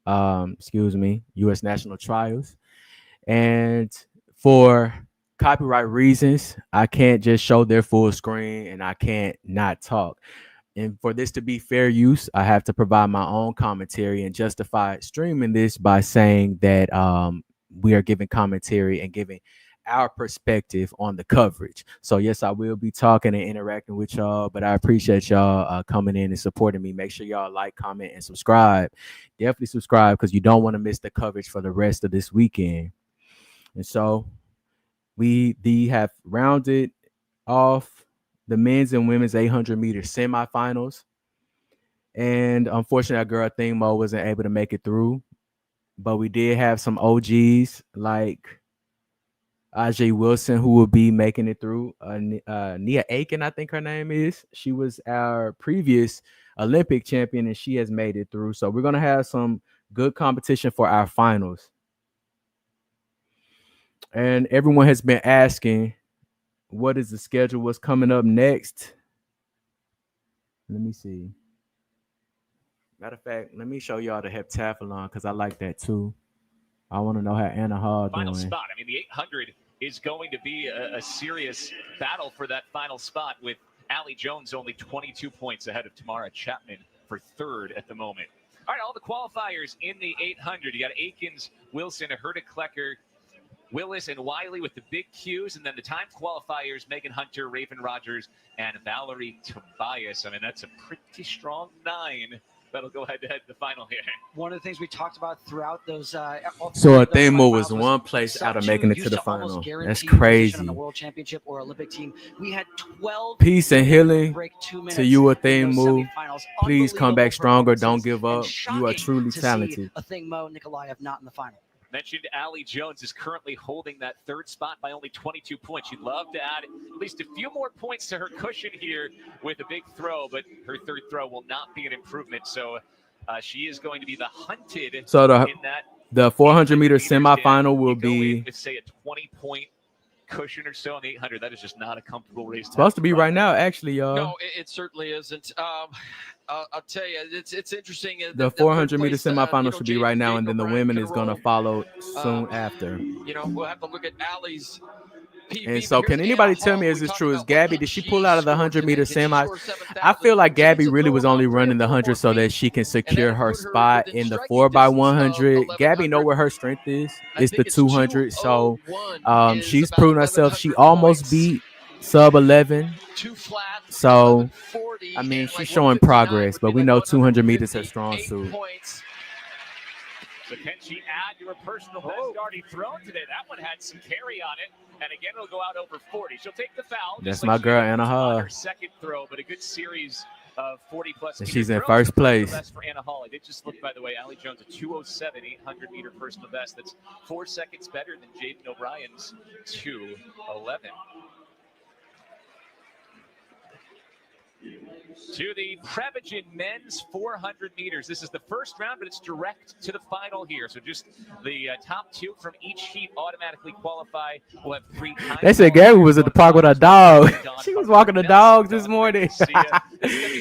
U.S. National Trials. And for copyright reasons, I can't just show their full screen and I can't not talk. And for this to be fair use, I have to provide my own commentary and justify streaming this by saying that we are giving commentary and giving our perspective on the coverage. So yes, I will be talking and interacting with y'all, but I appreciate y'all coming in and supporting me. Make sure y'all like, comment, and subscribe. Definitely subscribe because you don't want to miss the coverage for the rest of this weekend. And so we have rounded off the men's and women's 800-meter semifinals. And unfortunately, our girl Thingmo wasn't able to make it through. But we did have some OGs like Ajay Wilson, who will be making it through. Nia Aiken, I think her name is. She was our previous Olympic champion, and she has made it through. So we're going to have some good competition for our finals. And everyone has been asking, what is the schedule? What's coming up next? Let me see. Matter of fact, let me show y'all the heptathlon because I like that too. I want to know how Anna Hall Final doing. spot. I mean, the 800 is going to be a serious battle for that final spot, with Allie Jones only 22 points ahead of Tamara Chapman for third at the moment. All right, all the qualifiers in the 800. You got Aikens, Wilson, Herta Klecker, Willis, and Wiley with the big Qs, and then the time qualifiers, Megan Hunter, Raven Rogers, and Valerie Tobias. I mean, that's a pretty strong 9 that'll go head-to-head to the final here. One of the things we talked about throughout those. So Athemo was one place out of making it to the final. That's crazy. On the World Championship or Olympic team, we had 12. Peace and healing to you, Athemo. Please come back stronger. Don't give up. You are truly talented. Athemo Nikolaev not in the final. Mentioned Allie Jones is currently holding that third spot by only 22 points. You'd love to add at least a few more points to her cushion here with a big throw, but her third throw will not be an improvement. So she is going to be the hunted. So in that the 400-meter semifinal will be with, say, a 20-point cushion or so on the 800. That is just not a comfortable race. Supposed to be right now, actually, y'all. No, it certainly isn't. I'll tell you, it's interesting. The 400-meter semifinal should be right now, and then the women is going to follow soon after. We'll have to look at Allie's PB. And so, can anybody tell me, is this true? Is Gabby, did she pull out of the 100-meter semis? I feel like Gabby really was only running the 100 so that she can secure her spot in the 4x100. Gabby know where her strength is. It's the 200. So she's proven herself. She almost beat sub 11. So, I mean, she's showing progress, but we know 200 meters her strong suit. So can she add to her personal best already thrown today? That one had some carry on it, and again it'll go out over 40. She'll take the foul. That's my girl, Anna Hall. Her second throw, but a good series of 40-plus. And she's in first place. Best for Anna Hall. I did just look, by the way, Allie Jones, a 2:07 800-meter personal best. That's 4 seconds better than Jaden O'Brien's 2:11. To the Prevagen men's 400 meters. This is the first round, but it's direct to the final here. So just the top 2 from each heat automatically qualify. We'll have 3 times. They said Gabby was at the park with her dog. She was walking the dogs this morning.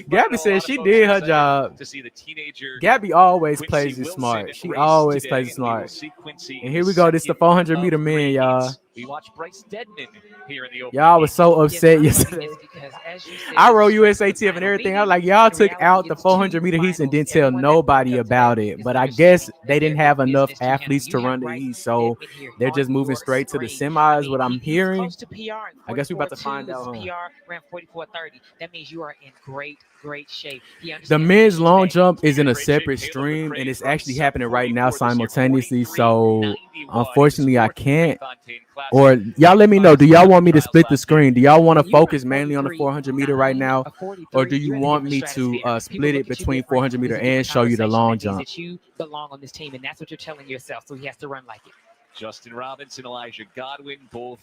Gabby said she did her job. To see the teenager. Gabby always plays it smart. She always plays it smart. And here we go. This is the 400-meter men, y'all. We watched Bryce Deadman here in the open. Y'all was so upset yesterday. I wrote USATF and everything. I was like, y'all took out the 400-meter heats and didn't tell nobody about it. But I guess they didn't have enough athletes to run the heat, so they're just moving straight to the semis. What I'm hearing, I guess we're about to find out. PR ran 44:30. That means you are in great shape. The men's long jump is in a separate stream, and it's actually happening right now simultaneously. So unfortunately, I can't. Or y'all let me know. Do y'all want me to split the screen? Do y'all want to focus mainly on the 400 meter right now, or do you want me to split it between 400 meter and show you the long jump? That you belong on this team, and that's what you're telling yourself. So he has to run like it. Justin Robinson, Elijah Godwin, both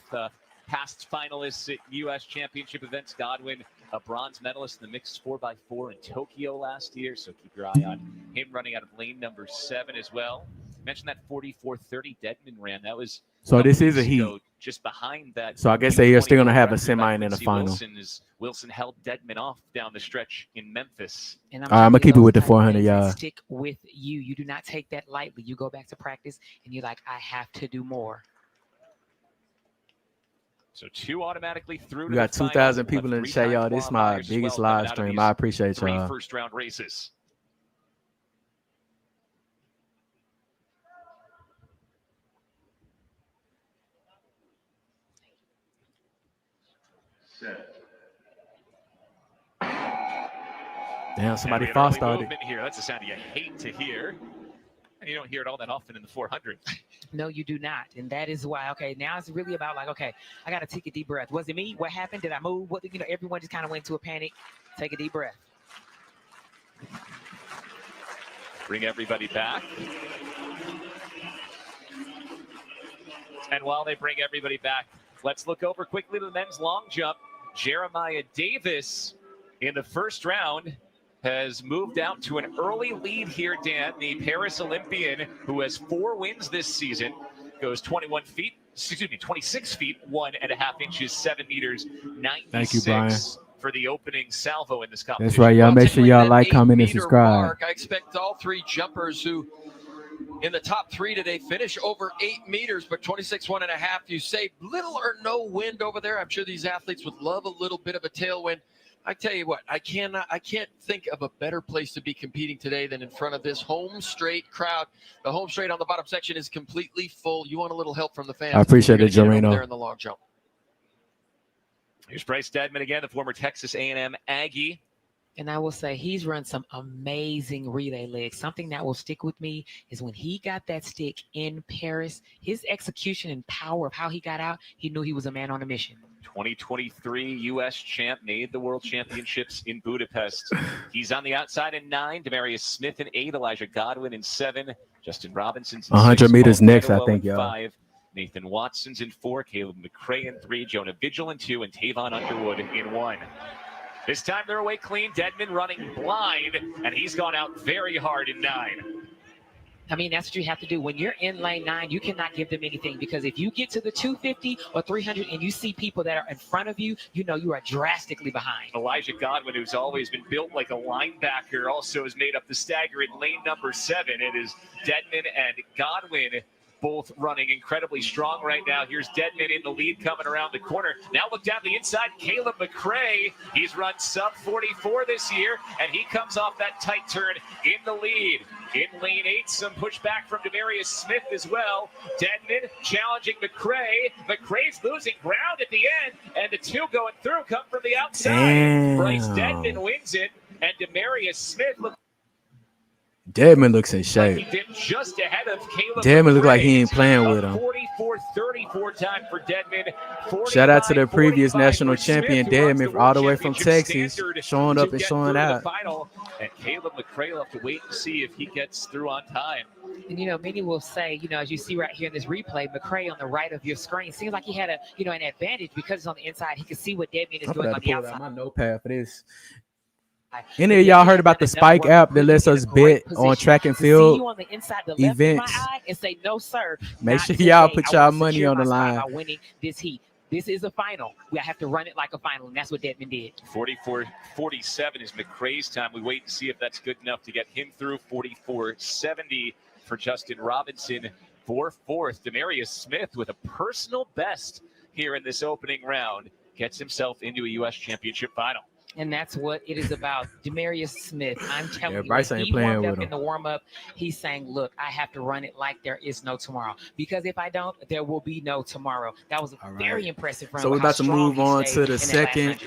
past finalists at U.S. Championship events. Godwin, a bronze medalist in the mixed 4x4 in Tokyo last year, so keep your eye on him running out of lane number 7 as well. Mentioned that 44:30 Deadman ran. That was so this is a heat. Just behind that. So I guess they are still going to have a semi and then a final. Wilson held Deadman off down the stretch in Memphis. And I'm going to keep it with the 400 yard. Stick with you. You do not take that lightly. You go back to practice and you're like, I have to do more. So 2 automatically through. We got 2,000 people in the chat, y'all. This is my biggest live stream. I appreciate y'all. 3 first-round races. Damn, somebody false started. Here. That's a sound you hate to hear. And you don't hear it all that often in the 400. No, you do not. And that is why, okay, now it's really about like, okay, I got to take a deep breath. Was it me? What happened? Did I move? What, everyone just kind of went into a panic. Take a deep breath. Bring everybody back. And while they bring everybody back, let's look over quickly to the men's long jump. Jeremiah Davis in the first round has moved out to an early lead here, Dan. The Paris Olympian, who has 4 wins this season, goes 26 feet, 1.5 inches, 7 meters, 96. Thank you, Brian. For the opening salvo in this competition. That's right, y'all. Make sure y'all like, comment, and subscribe. I expect all 3 jumpers who in the top 3 today finish over 8 meters, but 26, 1.5. You say little or no wind over there. I'm sure these athletes would love a little bit of a tailwind. I tell you what, I can't think of a better place to be competing today than in front of this home straight crowd. The home straight on the bottom section is completely full. You want a little help from the fans. I appreciate it, Jorino. There in the long jump. Here's Bryce Deadman again, the former Texas A&M Aggie. And I will say he's run some amazing relay legs. Something that will stick with me is when he got that stick in Paris, his execution and power of how he got out, he knew he was a man on a mission. 2023 U.S. champ, made the World Championships in Budapest. He's on the outside in 9. Demarius Smith in 8. Elijah Godwin in 7. Justin Robinson's in 100 6. meters next, I Meadow think, in y'all. 5. Nathan Watson's in 4. Caleb McRae in 3. Jonah Vigil in 2. And Tavon Underwood in 1. This time they're away clean. Deadman running blind, and he's gone out very hard in 9. I mean, that's what you have to do. When you're in lane 9, you cannot give them anything, because if you get to the 250 or 300 and you see people that are in front of you, you know you are drastically behind. Elijah Godwin, who's always been built like a linebacker, also has made up the stagger in lane number 7. It is Deadman and Godwin both running incredibly strong right now. Here's Deadman in the lead coming around the corner. Now look down the inside, Caleb McRae. He's run sub 44 this year, and he comes off that tight turn in the lead. In lane 8, some pushback from Demarius Smith as well. Deadman challenging McRae. McRae's losing ground at the end, and the 2 going through come from the outside. Damn. Bryce Deadman wins it, and Demarius Smith Deadman looks in shape. he did just ahead of Caleb. Deadman look like he ain't playing with him. 44-34 time for Deadman. Shout out to the previous 45 national for Smith, champion, who runs Deadman, the all the way World from Championship Texas, standard showing to up and get showing through to the out. final. And Caleb McRae will have to wait and see if he gets through on time. And, many will say, as you see right here in this replay, McRae on the right of your screen seems like he had an advantage because it's on the inside. He can see what Deadman is doing on the outside. My notepad for this. Any of y'all heard about the Spike app that lets us bet on track and field events? And say, no, sir. Make sure y'all put y'all money on the line. By winning this heat. This is a final. We have to run it like a final, and that's what Deadman did. 44-47 is McRae's time. We wait and see if that's good enough to get him through. 44-70 for Justin Robinson for 4th. Demarius Smith with a personal best here in this opening round gets himself into a U.S. championship final. And that's what it is about. Demarius Smith, I'm telling you, Bryce ain't he playing warmed with up him. in the warm-up. He's saying, look, I have to run it like there is no tomorrow. Because if I don't, there will be no tomorrow. That was a very impressive run. So we're about to move on to the second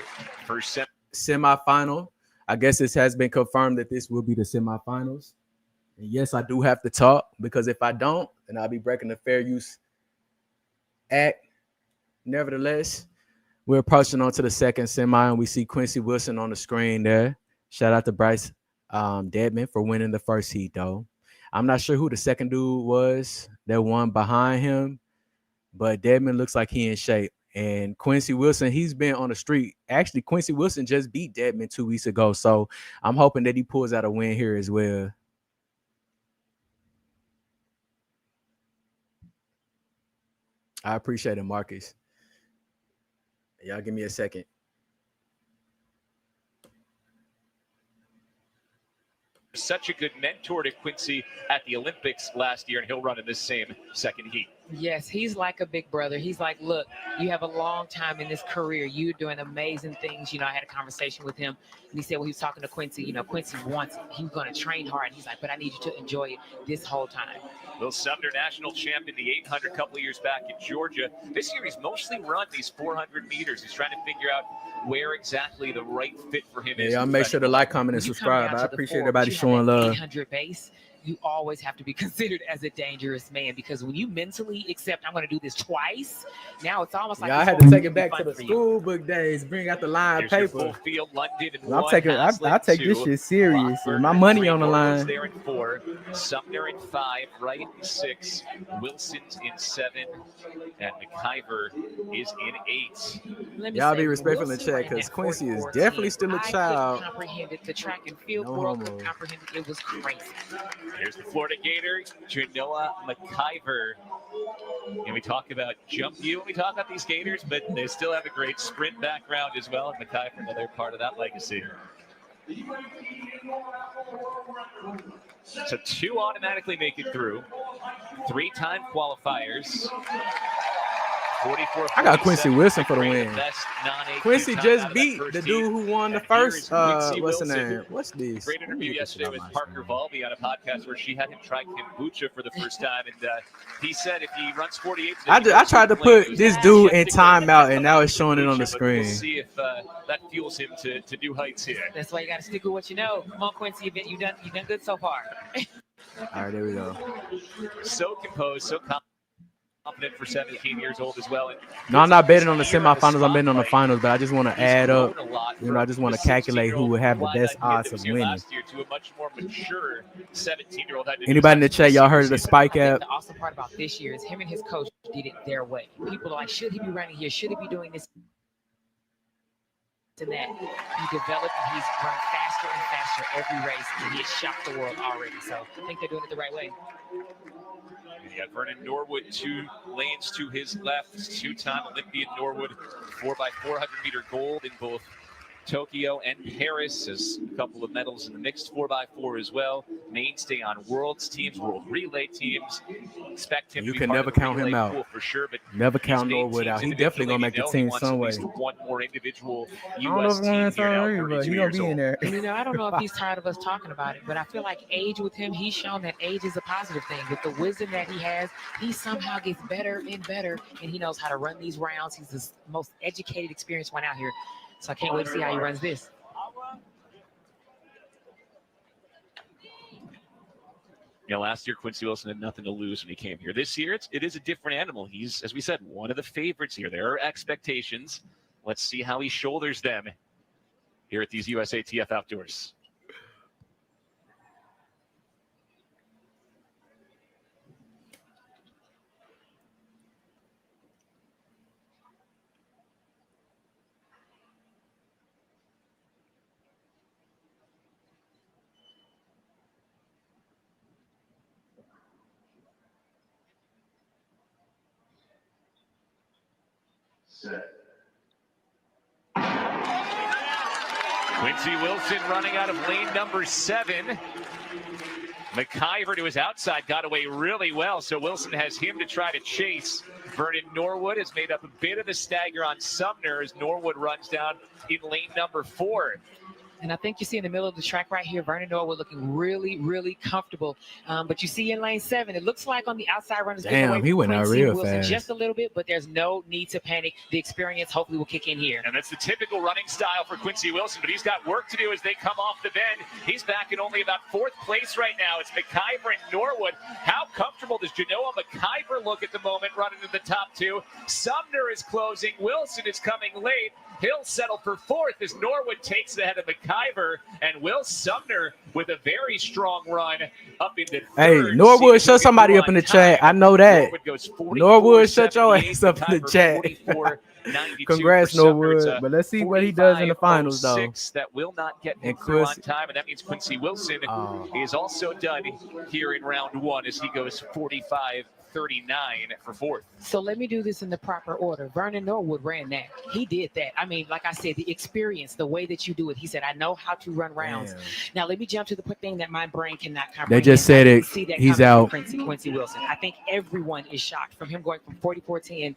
First semifinal. I guess this has been confirmed that this will be the semifinals. And yes, I do have to talk because if I don't, then I'll be breaking the Fair Use Act. Nevertheless, we're approaching on to the second semi, and we see Quincy Wilson on the screen there. Shout out to Bryce Deadman for winning the first heat, though. I'm not sure who the second dude was that won behind him, but Deadman looks like he in shape. And Quincy Wilson, he's been on the street. Actually, Quincy Wilson just beat Deadman 2 weeks ago, so I'm hoping that he pulls out a win here as well. I appreciate it, Marcus. Y'all give me a second. Such a good mentor to Quincy at the Olympics last year, and he'll run in this same second heat. Yes, he's like a big brother. He's like, look, you have a long time in this career. You're doing amazing things. You know, I had a conversation with him, and he said when he was talking to Quincy, you know, Quincy wants it. He was going to train hard. He's like, but I need you to enjoy it this whole time. Will Sumner, national champ in the 800 a couple of years back in Georgia. This year he's mostly run these 400 meters. He's trying to figure out where exactly the right fit for him is. Y'all make sure to like, comment, and subscribe. I appreciate everybody showing love. 800 base, you always have to be considered as a dangerous man because when you mentally accept I'm going to do this twice, now it's almost like I had to take it back to the school book days, bring out the line There's paper. Field, London, and I take this shit serious. My money on the line. There in 4, Sumner in 5, Wright in 6, Wilson's in 7, and McIver is in 8. Y'all be respectful in the chat because Quincy is definitely still a child. I comprehended the track and field world. Comprehended it was crazy. Here's the Florida Gator, Genoa McIver. And we talk about jump view when we talk about these Gators, but they still have a great sprint background as well. And McIver, another part of that legacy. So 2 automatically make it through. 3-time qualifiers. 44. I got Quincy Wilson for the win. Quincy just beat the dude who won the first. What's the name? What's this? Great interview yesterday with Parker Valby on a podcast where she had him try kombucha for the first time, and he said if he runs 48, I tried to put this dude in timeout, and now it's showing it on the screen. We'll see if that fuels him to new heights here. That's why you got to stick with what you know. Come on, Quincy, you done good so far. All right, there we go. So composed, so confident for 17 years old as well. No, I'm not betting on the semifinals. I'm betting on the finals, but I just want to add up. You know, I just want to calculate who would have the best odds of winning. To a much more mature 17-year-old. Anybody in the chat, y'all heard of the Spike app? The awesome part about this year is him and his coach did it their way. People are like, should he be running here? Should he be doing this and that? He developed and he's run faster and faster every race, and he has shocked the world already. So I think they're doing it the right way. You got Vernon Norwood 2 lanes to his left. 2-time Olympian Norwood, 4x400 meter gold in both Tokyo and Paris. Has a couple of medals in the mixed 4x4 as well. Mainstay on world's teams, world relay teams. Expect him you to be can part never of the count him relay out. pool for sure, but never count Norwood out. He definitely gonna make the team some way. One more individual US team here now, but he gonna be in there. You know, I don't know if he's tired of us talking about it, but I feel like age with him, he's shown that age is a positive thing. With the wisdom that he has, he somehow gets better and better, and he knows how to run these rounds. He's the most educated, experienced one out here. So I can't wait to see how he runs this. You know, last year Quincy Wilson had nothing to lose when he came here. This year, it is a different animal. He's, as we said, one of the favorites here. There are expectations. Let's see how he shoulders them here at these USATF Outdoors. Quincy Wilson running out of lane number 7. McIver to his outside got away really well, so Wilson has him to try to chase. Vernon Norwood has made up a bit of the stagger on Sumner as Norwood runs down in lane number 4. And I think you see in the middle of the track right here, Vernon Norwood looking really, really comfortable. But you see in lane 7, it looks like on the outside runners getting Damn, away he from went out Quincy real Wilson fast. just a little bit, but there's no need to panic. The experience hopefully will kick in here. And that's the typical running style for Quincy Wilson, but he's got work to do as they come off the bend. He's back in only about 4th place right now. It's McIver and Norwood. How comfortable does Genoa McIver look at the moment running in the top 2? Sumner is closing. Wilson is coming late. He'll settle for 4th as Norwood takes the head of McIver, and Will Sumner with a very strong run up into 3rd. Hey, Norwood, shut somebody up in the chat. I know that. Norwood, shut your ass up in the chat. Congrats, Norwood. But let's see what he does in the finals, though. That will not get him through on time, and that means Quincy Wilson is also done here in round 1 as he goes 45-39 for 4th. So let me do this in the proper order. Vernon Norwood ran that. He did that. I mean, like I said, the experience, the way that you do it. He said, I know how to run rounds. Damn. Now, let me jump to the thing that my brain cannot comprehend. They just said it. He's out. Quincy Wilson. I think everyone is shocked from him going from 44.10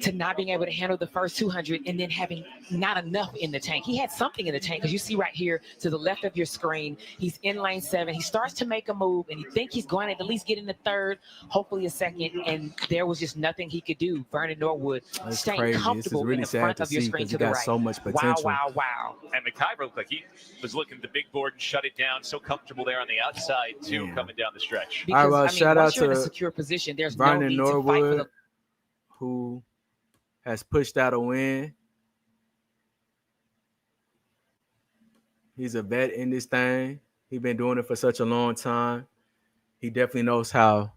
to not being able to handle the first 200 and then having not enough in the tank. He had something in the tank because you see right here to the left of your screen, he's in lane 7. He starts to make a move and you think he's going to at least get in the 3rd, hopefully a 2nd, and there was just nothing he could do. Vernon Norwood staying comfortable really in the front of your screen to the right. So much potential. Wow. And McIver looked like he was looking at the big board and shut it down. So comfortable there on the outside too, coming down the stretch. Because, all right, well, shout out you're in a to secure position, there's Vernon no need Norwood, to fight for the who has pushed out a win. He's a vet in this thing. He's been doing it for such a long time. He definitely knows how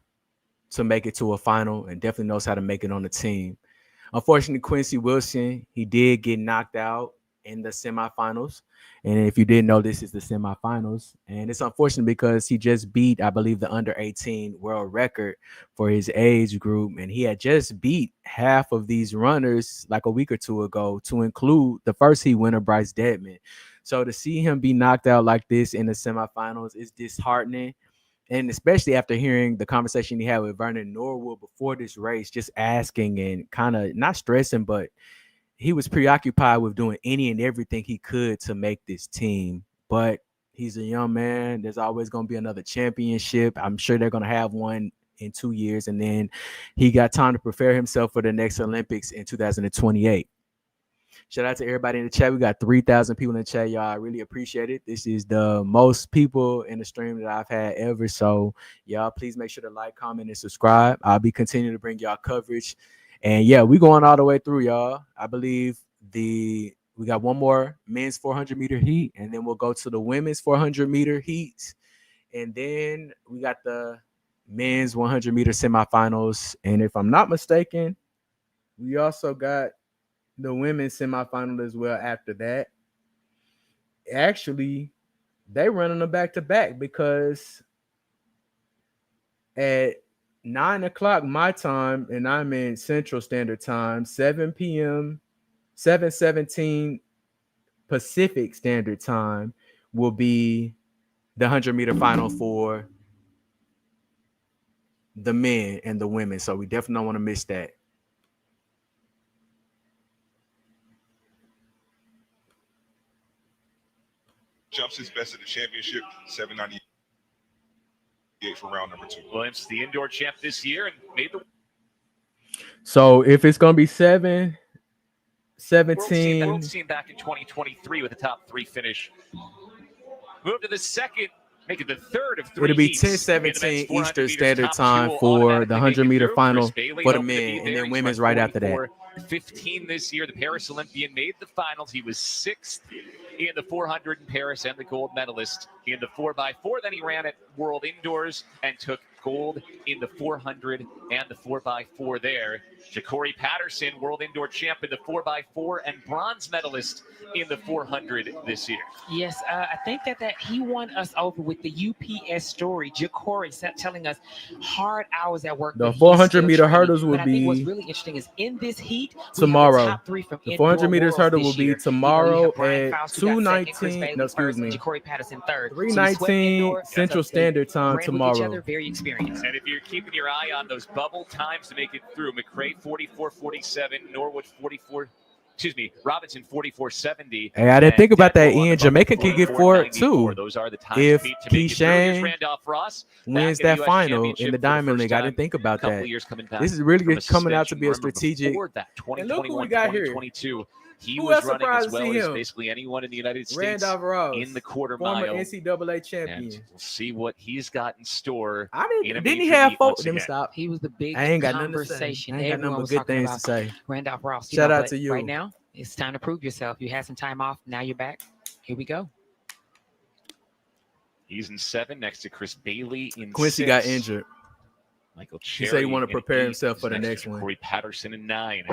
to make it to a final and definitely knows how to make it on the team. Unfortunately, Quincy Wilson, he did get knocked out in the semifinals. And if you didn't know, this is the semifinals. And it's unfortunate because he just beat, I believe, the under 18 world record for his age group. And he had just beat half of these runners like a week or two ago, to include the first heat winner, Bryce Dedman. So to see him be knocked out like this in the semifinals is disheartening. And especially after hearing the conversation he had with Vernon Norwood before this race, just asking and kind of not stressing, but he was preoccupied with doing any and everything he could to make this team. But he's a young man. There's always going to be another championship. I'm sure they're going to have one in 2 years. And then he got time to prepare himself for the next Olympics in 2028. Shout out to everybody in the chat. We got 3,000 people in the chat, y'all. I really appreciate it. This is the most people in the stream that I've had ever. So, y'all, please make sure to like, comment, and subscribe. I'll be continuing to bring y'all coverage. And, yeah, we going all the way through, y'all. I believe we got one more men's 400-meter heat, and then we'll go to the women's 400-meter heats. And then we got the men's 100-meter semifinals. And if I'm not mistaken, we also got the women's semifinal as well after that. Actually, they running them back-to-back because at 9 o'clock my time, and I'm in Central Standard Time, 7 p.m., 7:17 Pacific Standard Time will be the 100-meter final for the men and the women. So we definitely don't want to miss that. Jumps his best at the championship, 798 for round number 2. Williams, the indoor champ this year, and made the. So if it's gonna be 17, World team back in 2023 with a top 3 finish. Move to the second, make it the third of 3. It'll be 10:17 Eastern Standard Time for the 100-meter final for the men, and then women's right after that. 15 this year. The Paris Olympian made the finals. He was 6th in the 400 in Paris and the gold medalist in the 4x4. Then he ran at World Indoors and took gold in the 400 and the 4x4 there. Ja'Cory Patterson, world indoor champ in the 4x4 and bronze medalist in the 400 this year. Yes, I think that he won us over with the UPS story. Ja'Cory telling us hard hours at work. The 400-meter hurdles will be. I think what's really interesting is in this heat tomorrow. Top 3 from the 400 meters hurdle will be tomorrow at 2:19. No, excuse me. Ja'Cory Patterson third. 3:19 Central Standard Time tomorrow. Very experienced. And if you're keeping your eye on those bubble times to make it through, McRae 44:47, Norwood 44. Robinson 44.70. Hey, I didn't think about that. Deadwell on Ian, the Jamaica bumper, can get 4 too. Those are the times If to beat to make it through. Here's Keyshawn Randolph Ross wins back in that the US final in Championship the for the Diamond first League. I time didn't think about couple that. years coming back This is really from a coming out to suspension. be a Remember, strategic. before that, And look who we 2021, got here. 2022, he Who was else running surprised as to well see as him? basically anyone in the United States Randolph Ross, in the quarter former mile. NCAA And champion. we'll see what he's got in store. I in a didn't he major have meet four? once Let me again. stop. He was the big I ain't got nothing to say. conversation. I ain't got Everyone nothing was but good talking things about to say. Randolph Ross. Shout out but to you. Right now, it's time to prove yourself. You had some time off. Now you're back. Here we go. He's in 7 next to Chris Bailey in Quincy 6. got injured. Michael He Cherry said he wanted to in prepare 8. himself for the He's next to one. Corey Patterson in 9.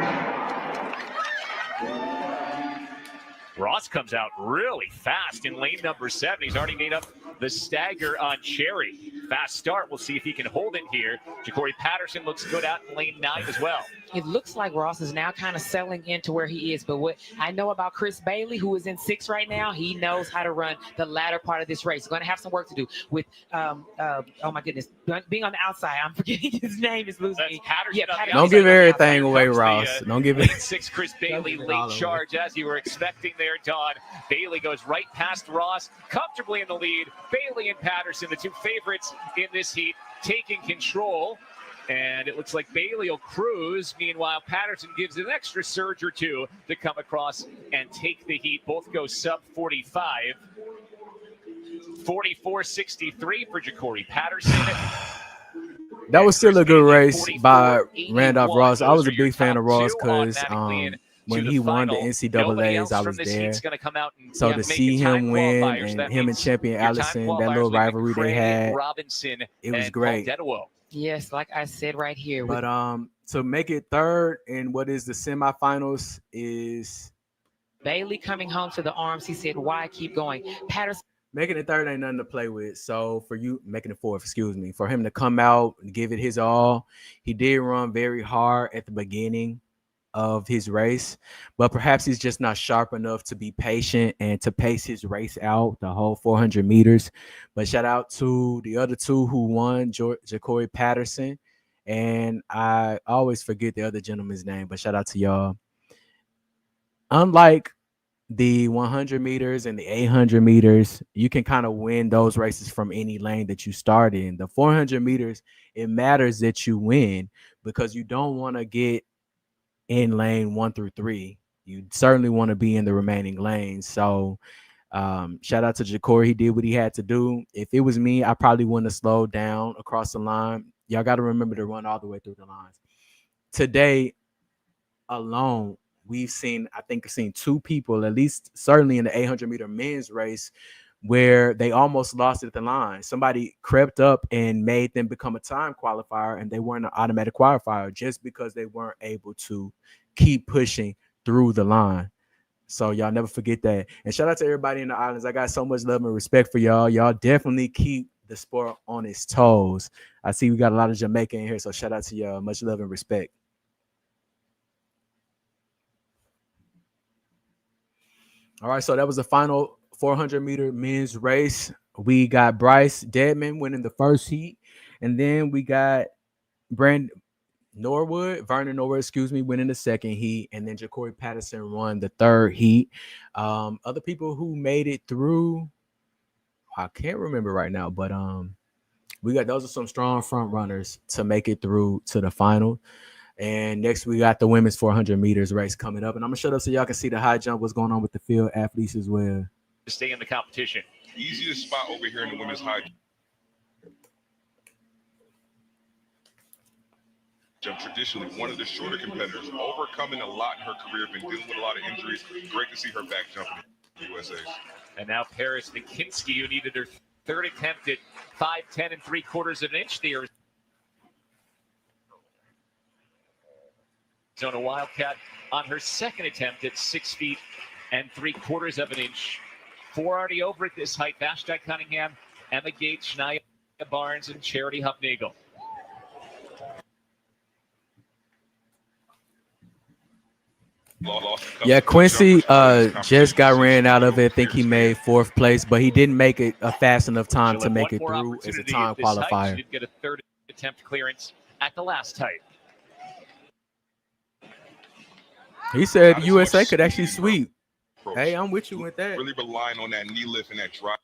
Ross comes out really fast in lane number 7. He's already made up the stagger on Cherry. Fast start. We'll see if he can hold it here. Corey Patterson looks good out in lane 9 as well. It looks like Ross is now kind of settling into where he is. But what I know about Chris Bailey, who is in 6 right now, he knows how to run the latter part of this race. He's going to have some work to do with, oh my goodness, being on the outside. I'm forgetting his name. Is losing That's me. Patterson on the Don't outside. give everything Here away, comes the, Ross. Don't give lane it. 6 Chris Bailey give it all late away. charge as you were expecting there, Don. Bailey goes right past Ross, comfortably in the lead. Bailey and Patterson, the 2 favorites in this heat, taking control. And it looks like Bailey will cruise. Meanwhile, Patterson gives an extra surge or 2 to come across and take the heat. Both go sub 45. 44.63 for Ja'Cory Patterson. That was still a good race by 44.81. Randolph Ross. I was a Those are your big fan top of Ross 2 because automatically in when to he the won the final. Nobody NCAAs, else I from was this there. heat's gonna come out and So to make see the time him win qualifiers, and that him and means Champion your time Allison, that qualifiers little looking at rivalry they Craig had, Robinson it was and great. Paul Dedewell. Yes, like I said right here. With But to make it third in what is the semifinals is Bailey coming home to the arms, he said, why keep going? Patterson. making it third ain't nothing to play with. So for you making it fourth, excuse me, for him to come out and give it his all, he did run very hard at the beginning of his race, but perhaps he's just not sharp enough to be patient and to pace his race out the whole 400 meters. But shout out to the other 2 who won, Ja'Cory Patterson, and I always forget the other gentleman's name, but shout out to y'all. Unlike the 100 meters and the 800 meters, you can kind of win those races from any lane that you start in. The 400 meters, it matters that you win because you don't want to get in lane 1 through 3. You certainly want to be in the remaining lanes. So shout out to Ja'Cory. He did what he had to do. If it was me, I probably wouldn't have slowed down across the line. Y'all got to remember to run all the way through the lines. Today alone, we've seen 2 people, at least certainly in the 800-meter men's race, where they almost lost it at the line. Somebody crept up and made them become a time qualifier, and they weren't an automatic qualifier just because they weren't able to keep pushing through the line. So y'all never forget that. And shout out to everybody in the islands. I got so much love and respect for y'all. Y'all definitely keep the sport on its toes. I see we got a lot of Jamaica in here, so shout out to y'all. Much love and respect. All right, so that was the final 400-meter men's race. We got Bryce Deadman winning the first heat, and then we got Vernon Norwood, winning the second heat, and then Ja'Cory Patterson won the third heat. Other people who made it through, I can't remember right now, but we got those are some strong front runners to make it through to the final. And next we got the women's 400 meters race coming up, and I'm gonna shut up so y'all can see the high jump, what's going on with the field athletes as well. To stay in the competition. Easiest spot over here in the women's high jump. Traditionally, one of the shorter competitors, overcoming a lot in her career, been dealing with a lot of injuries. Great to see her back jumping in the USA. And now Paris McKinsky, who needed her third attempt at 5'10" and 3/4 of an inch. The Arizona Wildcat on her second attempt at 6 feet and 3/4 of an inch. 4 already over at this height. Vashti Cunningham, Emma Gates, Shania Barnes, and Charity Hupnagel. Yeah, Quincy just got ran out of it. I think he made 4th place, but he didn't make it a fast enough time to make it through as a time qualifier. She did get a third attempt clearance at the last height. He said Not as USA much could actually speed, bro. sweep. Approach. Hey, I'm with you with that. Really relying on that knee lift and that drive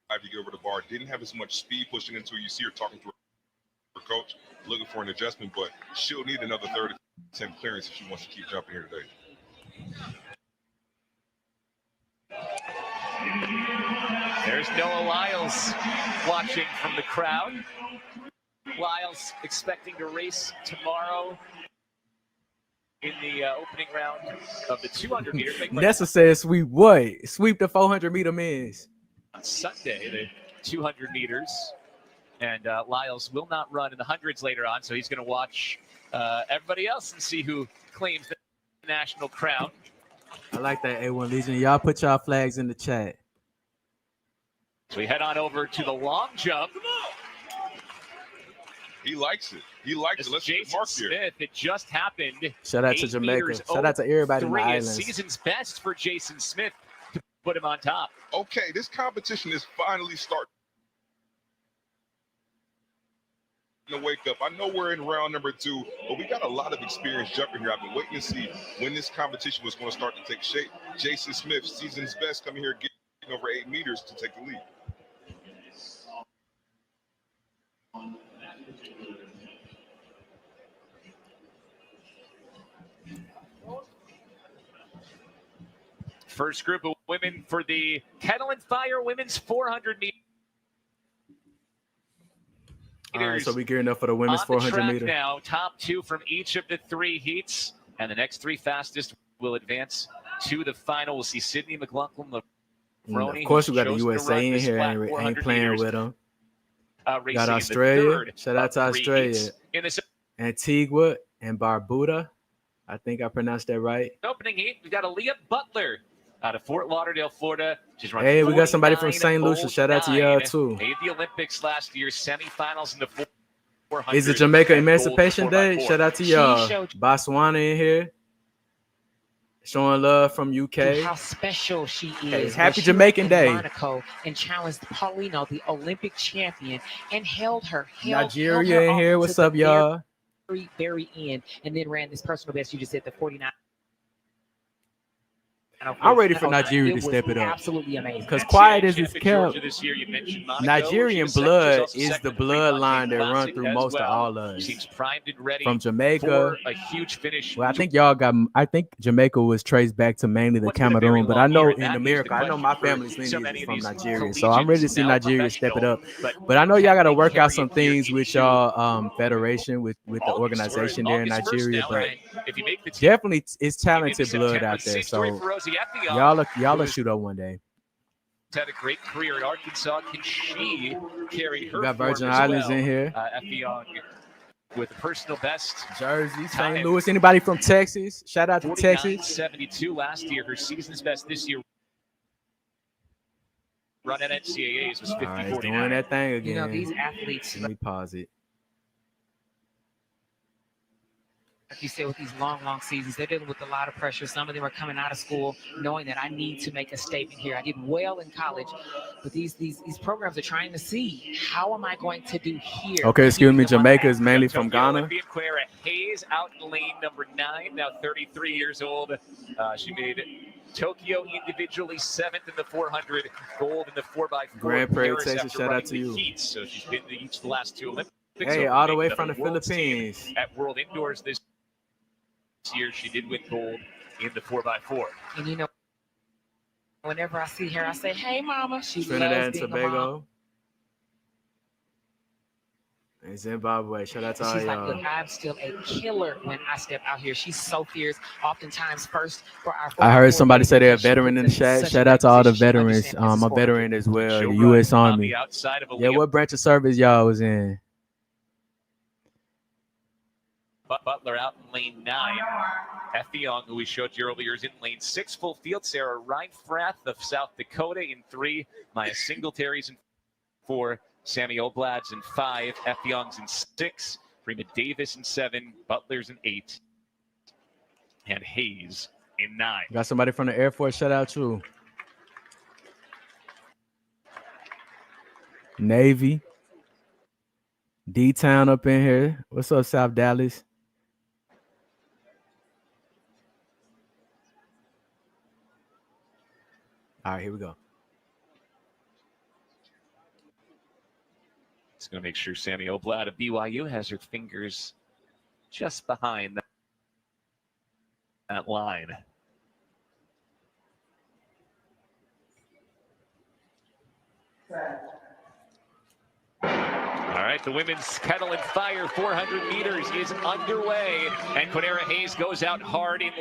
to get over the bar. Didn't have as much speed pushing into it. You see her talking to her coach, looking for an adjustment, but she'll need another 30 to 10 clearance if she wants to keep jumping here today. There's Noah Lyles watching from the crowd. Lyles expecting to race tomorrow in the opening round of the 200 meter. Nessa says sweep what? Sweep the 400 meter men's. On Sunday, the 200 meters. And Lyles will not run in the hundreds later on, so he's going to watch everybody else and see who claims the national crown. I like that, A1 Legion. Y'all put y'all flags in the chat. So we head on over to the long jump. He likes it. He likes it. Let's get Jason Mark here. Smith. It just happened. Shout out to 8 Jamaica. meters Shout out to everybody in the 03 is islands. season's best for Jason Smith to put him on top. Okay, this competition is finally starting to wake up. I know we're in round number 2, but we got a lot of experience jumping here. I've been waiting to see when this competition was going to start to take shape. Jason Smith, season's best, coming here getting over 8 meters to take the lead. First group of women for the Kettle and Fire women's 400 meters. All right, so we gearing up for the women's 400 meter. Now, top 2 from each of the 3 heats, and the next 3 fastest will advance to the final. We'll see Sydney McLaughlin. Of course, we got the USA in here. Ain't playing with them. Got Australia. Shout out to Australia. Antigua and Barbuda. I think I pronounced that right. Opening heat, we got Aaliyah Butler out of Fort Lauderdale, Florida. She's running. Hey, we got somebody from St. Lucia. Shout out to y'all too. Made the Olympics last year, semifinals in the 400. Is it Jamaica Emancipation Day? Shout out to y'all. Botswana in here. Showing love from UK. How special she is. Hey, happy Jamaican Day. Monaco and challenged Paulino, the Olympic champion, and held her. Nigeria in here. What's up, y'all? Very end, and then ran this personal best. You just said the 49. I'm ready for Nigeria to step it up. Absolutely amazing. Because quiet as it's kept, Nigerian blood is the bloodline that run through most of all of us. Seems primed and ready from Jamaica. For a huge finish. Well, I think Jamaica was traced back to mainly the Cameroon, but I know in America, I know my family's lineage is from Nigeria, so I'm ready to see Nigeria step it up. But I know y'all got to work out some things with y'all federation, with the organization there in Nigeria. But definitely, it's talented blood out there. So y'all will shoot up one day. Had a great career at Arkansas. Can she carry her? We got Virgin Islands in here. Effiong with a personal best. Jersey, St. Louis. Anybody from Texas? Shout out to Texas. 72 last year. Her season's best this year. Run at NCAAs was 50-49. All right, doing that thing again. You know, these athletes. Let me pause it. Like you said, with these long seasons, they're dealing with a lot of pressure. Some of them are coming out of school knowing that I need to make a statement here. I did well in college, but these programs are trying to see, how am I going to do here? Okay, excuse me. Jamaica is mainly from Ghana. Olympian Clara Hayes out in lane number 9, now 33 years old. She made Tokyo individually 7th in the 400, gold in the 4x4. Grand Prairie, Texas. Shout out to you. Heats, so she's been to each of the last 2 Olympics. Hey, all the way from the Philippines. At World Indoors this year, she did win gold in the 4x4. And you know, whenever I see her, I say, "Hey, Mama." She Trinidad and loves being Tobago. And Zimbabwe. Shout out to all She's like, y'all. "Look, I'm still a killer when I step out here." She's so fierce. Oftentimes, first for our. I heard somebody say they're a veteran in the chat. Shout out to all the veterans. I'm a veteran as well. The U.S. Army. Yeah, what branch of service y'all was in? Butler out in lane 9. Effiong, who we showed you earlier, is in lane 6. Full field. Sarah Reinfrath of South Dakota in 3. Maya Singletary's in 4. Sammy Oblad's in 5. Effiong's in 6. Rima Davis in 7. Butler's in 8. And Hayes in 9. Got somebody from the Air Force. Shout out to Navy. D-Town up in here. What's up, South Dallas? All right, here we go. Just going to make sure Sammy Oblad of BYU has her fingers just behind that line. All right, the women's kettle and fire 400 meters is underway, and Quinera Hayes goes out hard in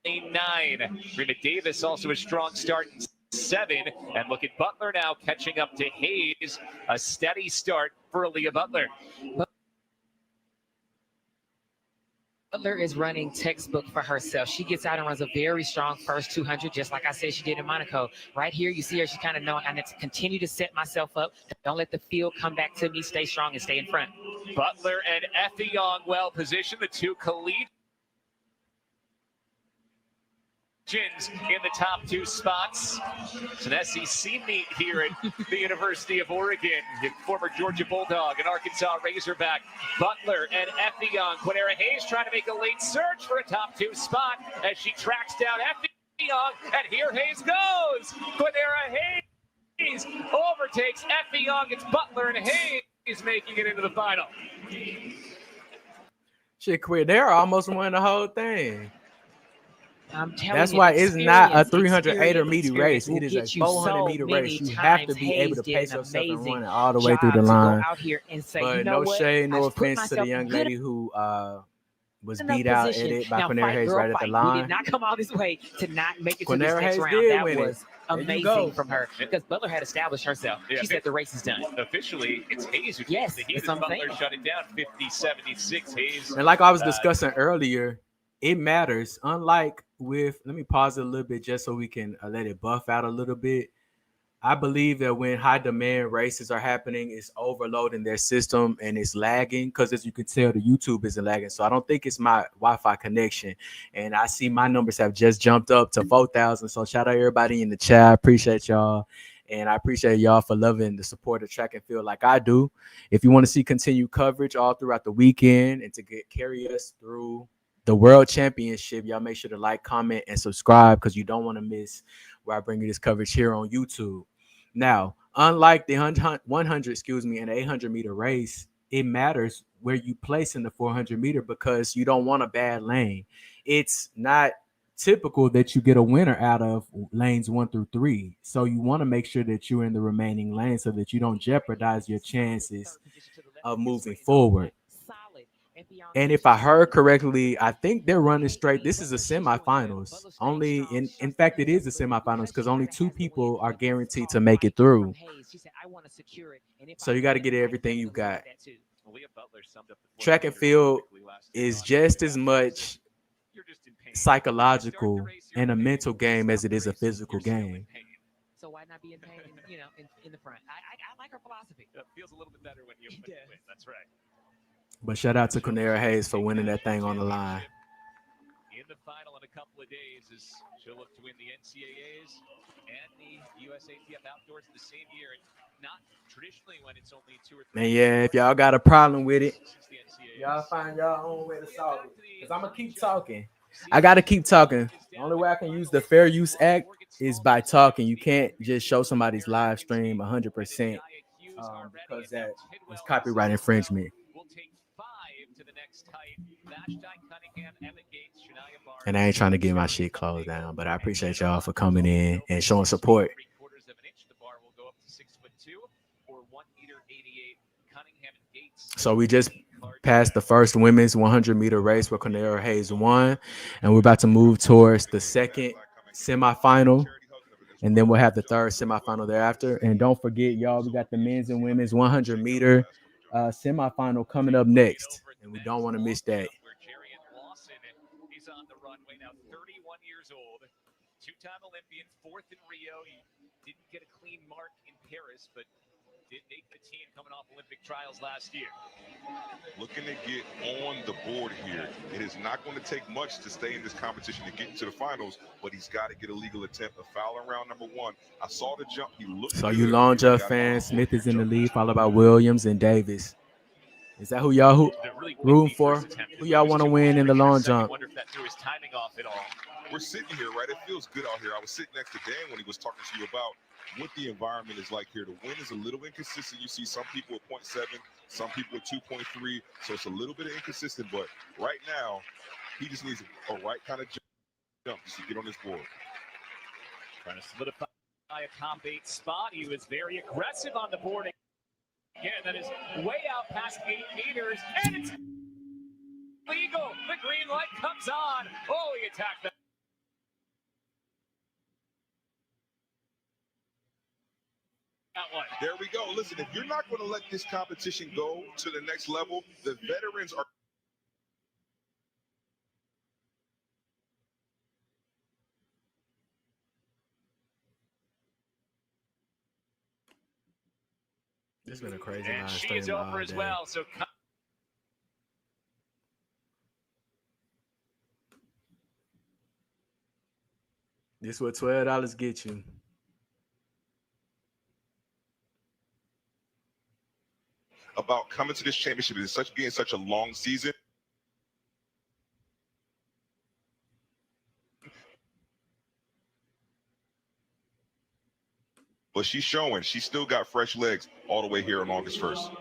lane 9. Rena Davis also a strong start in 7, and look at Butler now catching up to Hayes. A steady start for Aaliyah Butler. Butler is running textbook for herself. She gets out and runs a very strong first 200, just like I said she did in Monaco. Right here, you see her, she kind of knowing I need to continue to set myself up. Don't let the field come back to me. Stay strong and stay in front. Butler and Effie Young well positioned, the two collegians in the top 2 spots. It's an SEC meet here at the University of Oregon. The former Georgia Bulldog and Arkansas Razorback. Butler and Effie Young. Quinera Hayes trying to make a late surge for a top 2 spot as she tracks down Effie Young. And here Hayes goes. Quinera Hayes overtakes Effie Young. It's Butler and Hayes making it into the final. Shit, Quinera almost won the whole thing. I'm telling That's you, why it's not a experience, 300 meter race. will It is get a you 400 so meter many race. You have to times. be able to Hayes pace did an yourself and amazing run it all the way through the job to line. go out here and say, But you know no what? shade, no I've put offense to the myself young good lady who was enough beat out at position. it by Now, Quinera fight, Hayes girl, right at the fight. We line. did not come all this way to not make it to this Quinera next Hayes round. did That win was it. There you amazing go. from her because Butler had established herself. Yeah, She said the race is done. Officially, it's Hayes who Yes, takes the heat. that's what I'm Butler saying. shut it down 50-76. Hayes. And like I was discussing earlier, it matters. Unlike with, let me pause it a little bit just so we can let it buff out a little bit. I believe that when high demand races are happening, it's overloading their system and it's lagging because, as you can tell, the YouTube isn't lagging. So I don't think it's my Wi-Fi connection. And I see my numbers have just jumped up to 4,000. So shout out everybody in the chat. I appreciate y'all. And I appreciate y'all for loving the support of track and field like I do. If you want to see continued coverage all throughout the weekend and to carry us through the World Championship, y'all make sure to like, comment, and subscribe because you don't want to miss where I bring you this coverage here on YouTube. Now, unlike the 100, and 800 meter race, it matters where you place in the 400 meter because you don't want a bad lane. It's not typical that you get a winner out of lanes 1 through 3. So you want to make sure that you're in the remaining lanes so that you don't jeopardize your chances of moving forward. And if I heard correctly, I think they're running straight. This is a semifinals. Only in fact, it is a semifinals because only 2 people are guaranteed to make it through. So you got to get everything you got. Track and field is just as much psychological and a mental game as it is a physical game. So why not be in pain, in the front? I like her philosophy. It feels a little bit better when you win. That's right. But shout out to Quinera Hayes for winning that thing on the line. In the final in a couple of days, as she'll look to win the NCAAs and the USATF outdoors the same year. And not traditionally when it's only 2 or 3. And yeah, if y'all got a problem with it, y'all find y'all own way to solve it. Because I'm going to keep talking. I got to keep talking. The only way I can use the Fair Use Act is by talking. You can't just show somebody's live stream 100% because that was copyright infringement. And I ain't trying to get my shit closed down, but I appreciate y'all for coming in and showing support. So we just passed the first women's 100-meter race where Quinera Hayes won, and we're about to move towards the second semifinal, and then we'll have the third semifinal thereafter. And don't forget, y'all, we got the men's and women's 100-meter semifinal coming up next, and we don't want to miss that. He's on the runway now, 31 years old, 2-time Olympian, 4th in Rio. He didn't get a clean mark in Paris, but did make the team coming off Olympic trials last year. Looking to get on the board here. It is not going to take much to stay in this competition to get into the finals, but he's got to get a legal attempt, a foul in round number 1. I saw the jump. He looked so good. You long jump fans, Smith is in the lead, followed by Williams and Davis. Is that who y'all rooting for? Who y'all want to win in the long jump? I wonder if that threw his timing off at all. we're sitting here, right? It feels good out here. I was sitting next to Dan when he was talking to you about what the environment is like here. The wind is a little inconsistent. You see some people at 0.7, some people at 2.3, so it's a little bit inconsistent. But right now, he just needs a right kind of jump just to get on this board. Trying to solidify a comp 8 spot. He was very aggressive on the board. Again, that is way out past 8 meters, and it's legal. The green light comes on. Oh, he attacked that. One. There we go. Listen, if you're not going to let this competition go to the next level, the veterans are. This has been a crazy And line. she is over as well. So this is what $12 get you. About coming to this championship is being such a long season. But she's showing she's still got fresh legs all the way here on August 1st.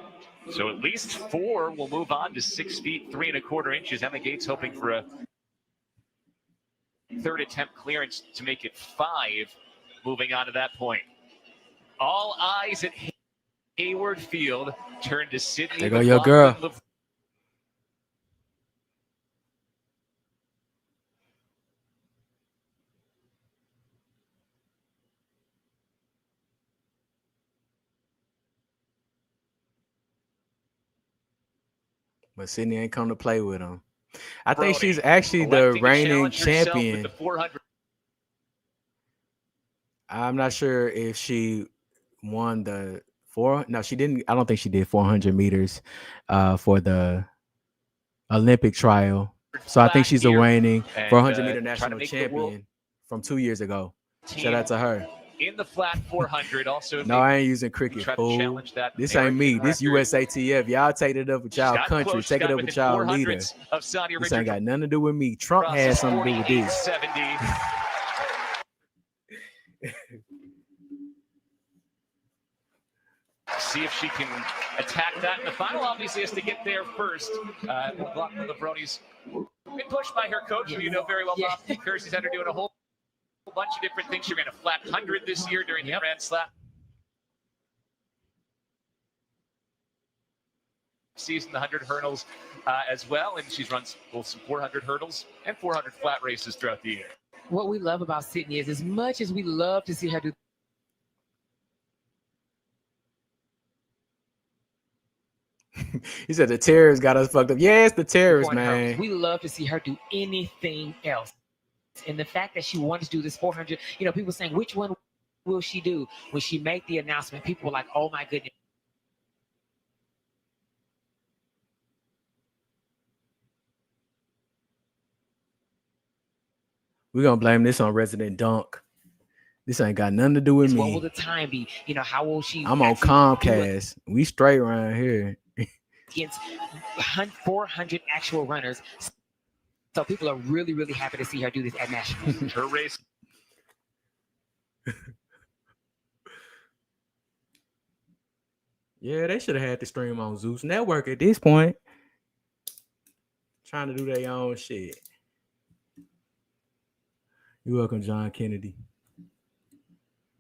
So at least 4 will move on to 6 feet 3 1/4 inches. Emma Gates hoping for a third attempt clearance to make it 5. Moving on to that point. All eyes at Hayward Field turn to Sydney. There go your girl. But Sydney ain't come to play with him. I think she's actually the reigning champion. The 400. I'm not sure if she won the 4. No, she didn't. I don't think she did 400 meters for the Olympic trial. So I think she's a reigning 400-meter national champion from 2 years ago. Shout out to her. In the flat 400, also. No, I ain't using cricket. Fool. This ain't me. This USATF. Y'all take it up with y'all country. Take it up with y'all leader. This ain't got nothing to do with me. Trump had something to do with this. 70. See if she can attack that in the final. Obviously has to get there first. The Bronies been pushed by her coach, who you know very well, Bob. Kersey's had her doing a whole bunch of different things. She ran a flat 100 this year during the Grand Slam season, the 100 hurdles as well, and she's run both some 400 hurdles and 400 flat races throughout the year. What we love about Sydney is, as much as we love to see her do he said the terrorists got us fucked up. Yes, the terrorists, man. We love to see her do anything else. And the fact that she wanted to do this 400, people saying, which one will she do? When she made the announcement, people were like, oh my goodness. We're going to blame this on Resident Dunk. This ain't got nothing to do with me. What will the time be? How will she? I'm on Comcast. We straight around here. Against 400 actual runners. So people are really, really happy to see her do this at nationals. Her race. Yeah, they should have had the stream on Zeus Network at this point. Trying to do their own shit. You're welcome, John Kennedy.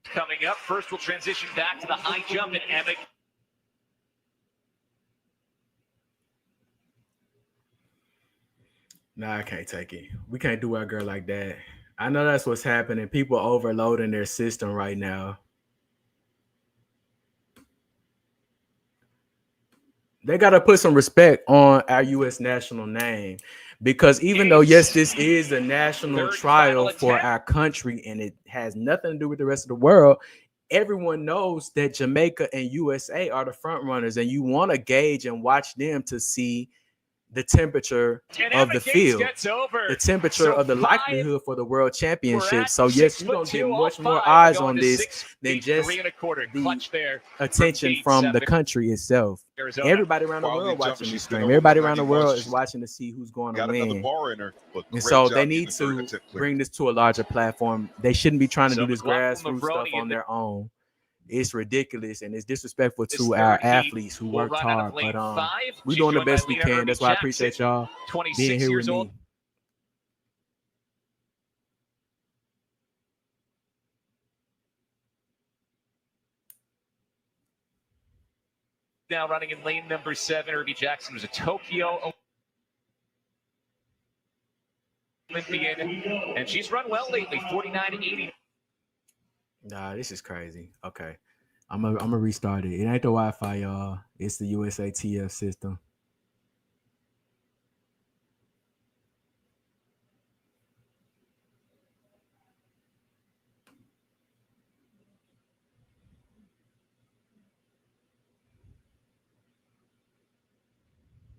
Coming up, first we'll transition back to the high jump and Emma. Nah, I can't take it. We can't do our girl like that. I know that's what's happening. People overloading their system right now. They got to put some respect on our U.S. national name, because even though, yes, this is a national trial for our country and it has nothing to do with the rest of the world, everyone knows that Jamaica and USA are the front runners, and you want to gauge and watch them to see the temperature And of the Emma Gates field, gets over. the temperature So of the 5 likelihood for the world we're championship. at So yes, you're gonna 6'2", get all much more 5 are eyes going on to this 6 than feet, just 3 1/4. the Clutch there attention Gates from out the of country itself. Arizona. Everybody around the Quality world jumper. watching this She's been stream. over Everybody around the 90 world bucks. is watching to see who's going to Got another win. bar in her, but And great so job they getting need the third to attempt clear. bring this to a larger platform. They shouldn't be trying to So do this McLaughlin grassroots stuff Maroney on in their own. It's ridiculous and it's disrespectful this to our third heat athletes who will worked run out hard. of lane But 5. we're She's doing the joined by best we Lena can. That's why I Irby appreciate Jackson, y'all 26 being here with years me. old. Now running in lane number 7. Irby Jackson was a Tokyo Olympian, and she's run well lately, 49-80. Nah, this is crazy. Okay. I'm gonna restart it. It ain't the Wi-Fi, y'all. It's the USATF system.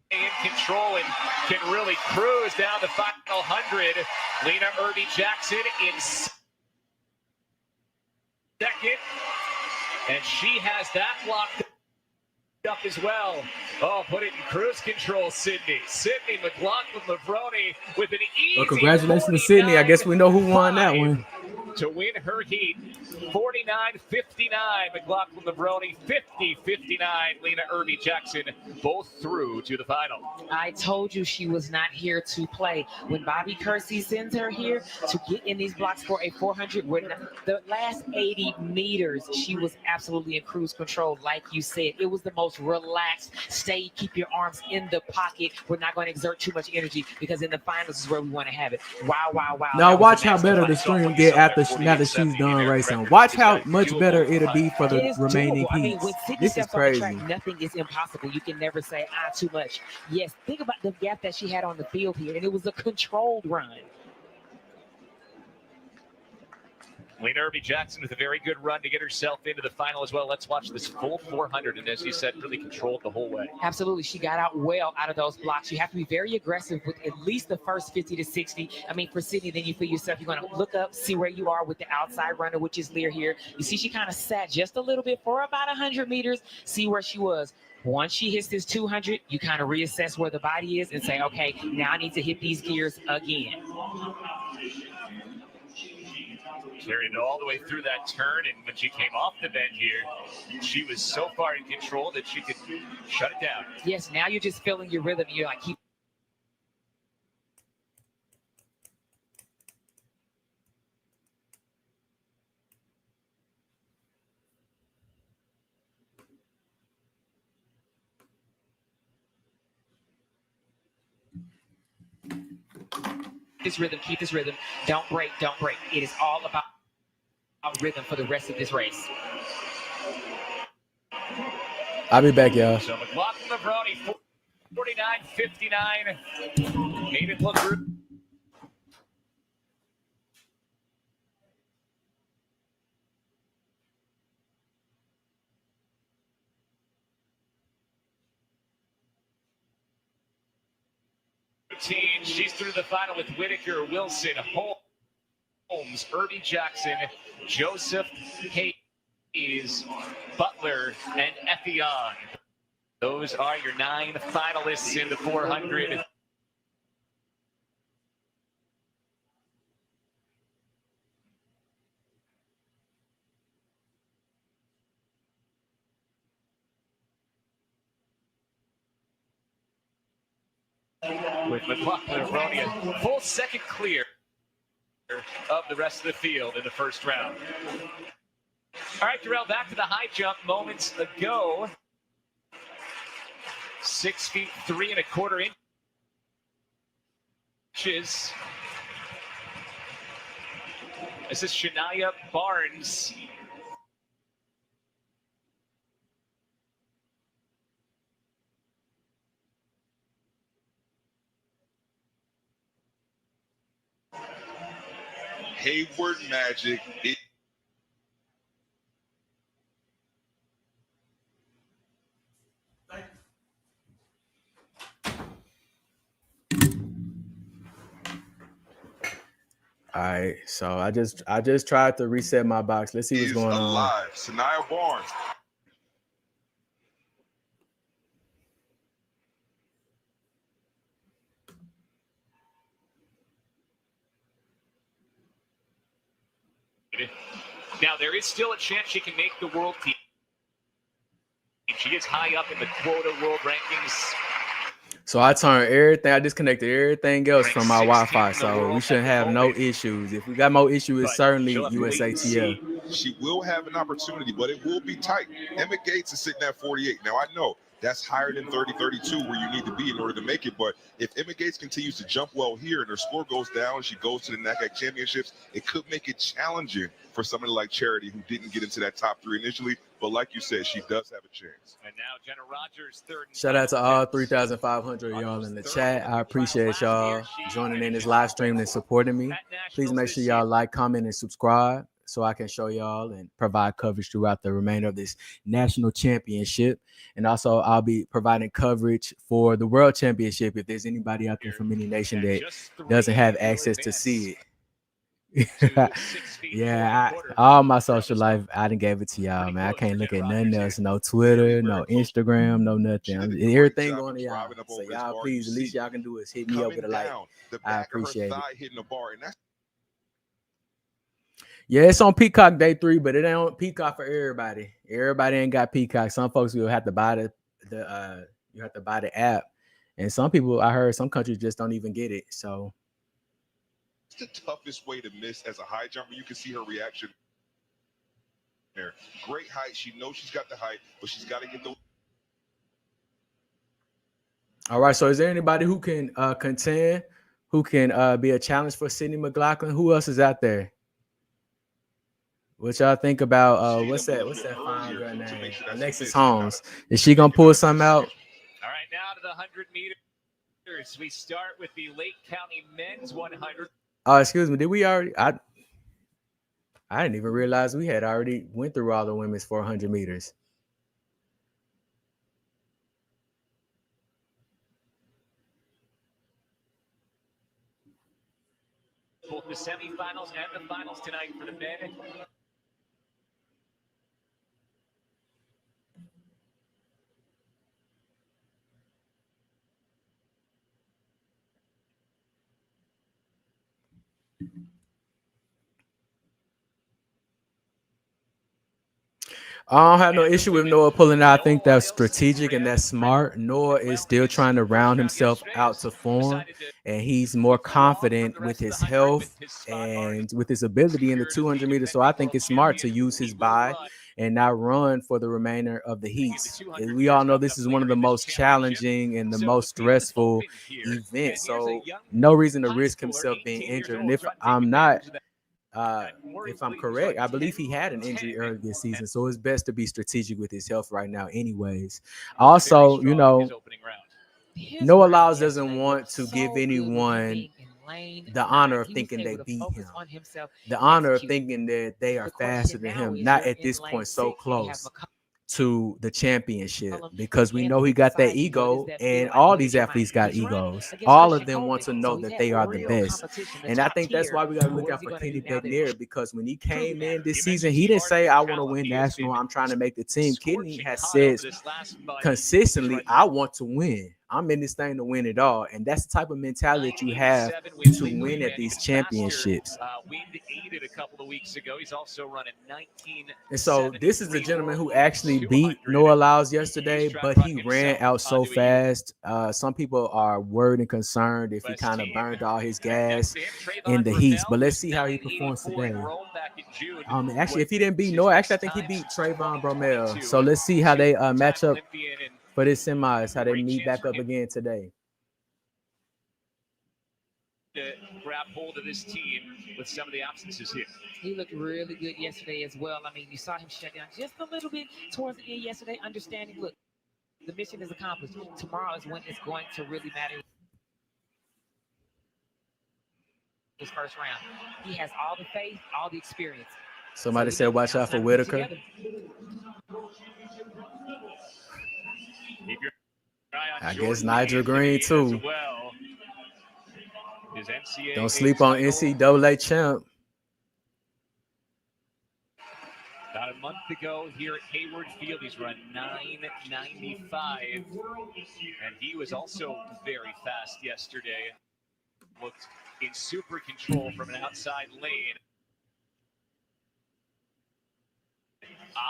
In control and can really cruise down the final 100. Lena Irby Jackson in second, and she has that locked up as well. Oh, put it in cruise control, Sydney. Sydney McLaughlin-Maroney with an easy. Well, congratulations to Sydney. I guess we know who won that one. To win her heat, 49-59. McLaughlin-Maroney, 50-59. Lena Irby Jackson, both through to the final. I told you she was not here to play. When Bobby Kersey sends her here to get in these blocks for a 400, the last 80 meters, she was absolutely in cruise control, like you said. It was the most relaxed. Stay, keep your arms in the pocket. We're not going to exert too much energy because in the finals is where we want to have it. Wow, wow, wow. Now That was watch a how better masterclass. the stream get after now that she's done racing. Watch how much better it'll be for It the is remaining doable. I mean, heats. when Sydney This is steps on the crazy. track, nothing is impossible. You can never say, too much. Yes, think about the gap that she had on the field here, and it was a controlled run. Lena Irby Jackson with a very good run to get herself into the final as well. Let's watch this full 400, and as you said, really controlled the whole way. Absolutely. She got out well out of those blocks. You have to be very aggressive with at least the first 50 to 60. I mean, for Sydney, then you feel yourself, you're going to look up, see where you are with the outside runner, which is Lear here. You see she kind of sat just a little bit for about 100 meters, see where she was. Once she hits this 200, you kind of reassess where the body is and say, okay, now I need to hit these gears again. Carried it all the way through that turn, and when she came off the bend here, she was so far in control that she could shut it down. Yes, now you're just feeling your rhythm. You're like, keep. This rhythm, keep this rhythm. Don't break, don't break. It is all about rhythm for the rest of this race. I'll be back, y'all. So McLaughlin-Maroney, 49-59. Made it look good. She's through the final with Whitaker, Wilson, Holmes, Irby Jackson, Joseph Hayes, Butler, and Effion. Those are your 9 finalists in the 400. With McLaughlin-Maroney a full second clear of the rest of the field in the first round. All right, Darrell, back to the high jump moments ago. 6 feet 3 1/4 inches. This is Shania Barnes. Hayward Magic. All right, so I just tried to reset my box. Let's see what's Is going on. alive. Sanaya Barnes. Now, there is still a chance she can make the world team. She is high up in the quota world rankings. So I turned everything. I disconnected everything else from my Ranked 16th Wi-Fi, in the so we world shouldn't at the have no moment. issues. If we got more issues, it's But certainly she'll have to wait and USATF. see. She will have an opportunity, but it will be tight. Emma Gates is sitting at 48. Now, I know that's higher than 30, 32 where you need to be in order to make it. But if Emma Gates continues to jump well here and her score goes down, she goes to the NACAC championships, it could make it challenging for somebody like Charity who didn't get into that top 3 initially. But like you said, she does have a chance. And now Jenna Rogers, third. Shout out to all 3,500 of y'all in the chat. I appreciate y'all joining in this live stream and supporting me. Please make sure y'all like, comment, and subscribe so I can show y'all and provide coverage throughout the remainder of this national championship. And also, I'll be providing coverage for the world championship if there's anybody out there from any nation that doesn't have access to see it. Yeah, all my social life, I done gave it to y'all, man. I can't look at nothing else. No Twitter, no Instagram, no nothing. Everything going to y'all. So y'all, please, the least y'all can do is hit me up with a like. I appreciate it. Yeah, it's on Peacock Day 3, but it ain't on Peacock for everybody. Everybody ain't got Peacock. Some folks will have to buy the app, and some people, I heard, some countries just don't even get it. So it's the toughest way to miss as a high jumper. You can see her reaction there. Great height. She knows she's got the height, but she's got to get the. All right. So is there anybody who can contend, who can be a challenge for Sydney McLaughlin? Who else is out there? What y'all think about what's that fine girl name? Alexis Holmes. Is she gonna pull something out? All right, now to the 100 meters. We start with the Lake County men's 100. Oh, excuse me. Did we already? I didn't even realize we had already went through all the women's 400 meters. Both the semifinals and the finals tonight for the men. I don't have no issue with Noah pulling out. I think that's strategic and that's smart. Noah is still trying to round himself out to form, and he's more confident with his health and with his ability in the 200 meters. So I think it's smart to use his bye and not run for the remainder of the heats. We all know this is one of the most challenging and the most stressful events. So no reason to risk himself being injured. And if I'm correct, I believe he had an injury early this season, so it's best to be strategic with his health right now anyways. Also, Noah Lyles doesn't want to give anyone the honor of thinking they beat him, the honor of thinking that they are faster than him, not at this point so close to the championship, because we know he got that ego, and all these athletes got egos. All of them want to know that they are the best, and I think that's why we got to look out for Kenny Bednair, because when he came in this season, he didn't say, I want to win national, I'm trying to make the team. Kenny has said consistently, I want to win. I'm in this thing to win it all, and that's the type of mentality that you have to win at these championships. A couple of weeks ago. He's also running 19. And so this is the gentleman who actually beat Noah Lyles yesterday, but he ran out so fast. Some people are worried and concerned if he kind of burned all his gas in the heats. But let's see how he performs today. Actually, if he didn't beat Noah, actually I think he beat Trayvon Bromell. So let's see how they match up for this semis, how they meet back up again today. To grab hold of this team with some of the absences here. He looked really good yesterday as well. I mean, you saw him shut down just a little bit towards the end yesterday, understanding, look, the mission is accomplished. Tomorrow is when it's going to really matter. His first round. He has all the faith, all the experience. Somebody said, watch out for Whitaker. I guess Nigel Green too. his NCAA. Don't sleep on NCAA champ. About a month ago here at Hayward Field, he's run 9:95, and he was also very fast yesterday. Looked in super control from an outside lane.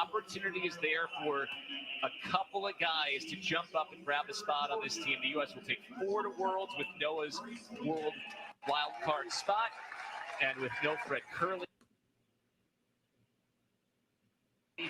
Opportunity is there for a couple of guys to jump up and grab a spot on this team. The U.S. will take 4 to Worlds with Noah's World wildcard spot, and with no Fred Curley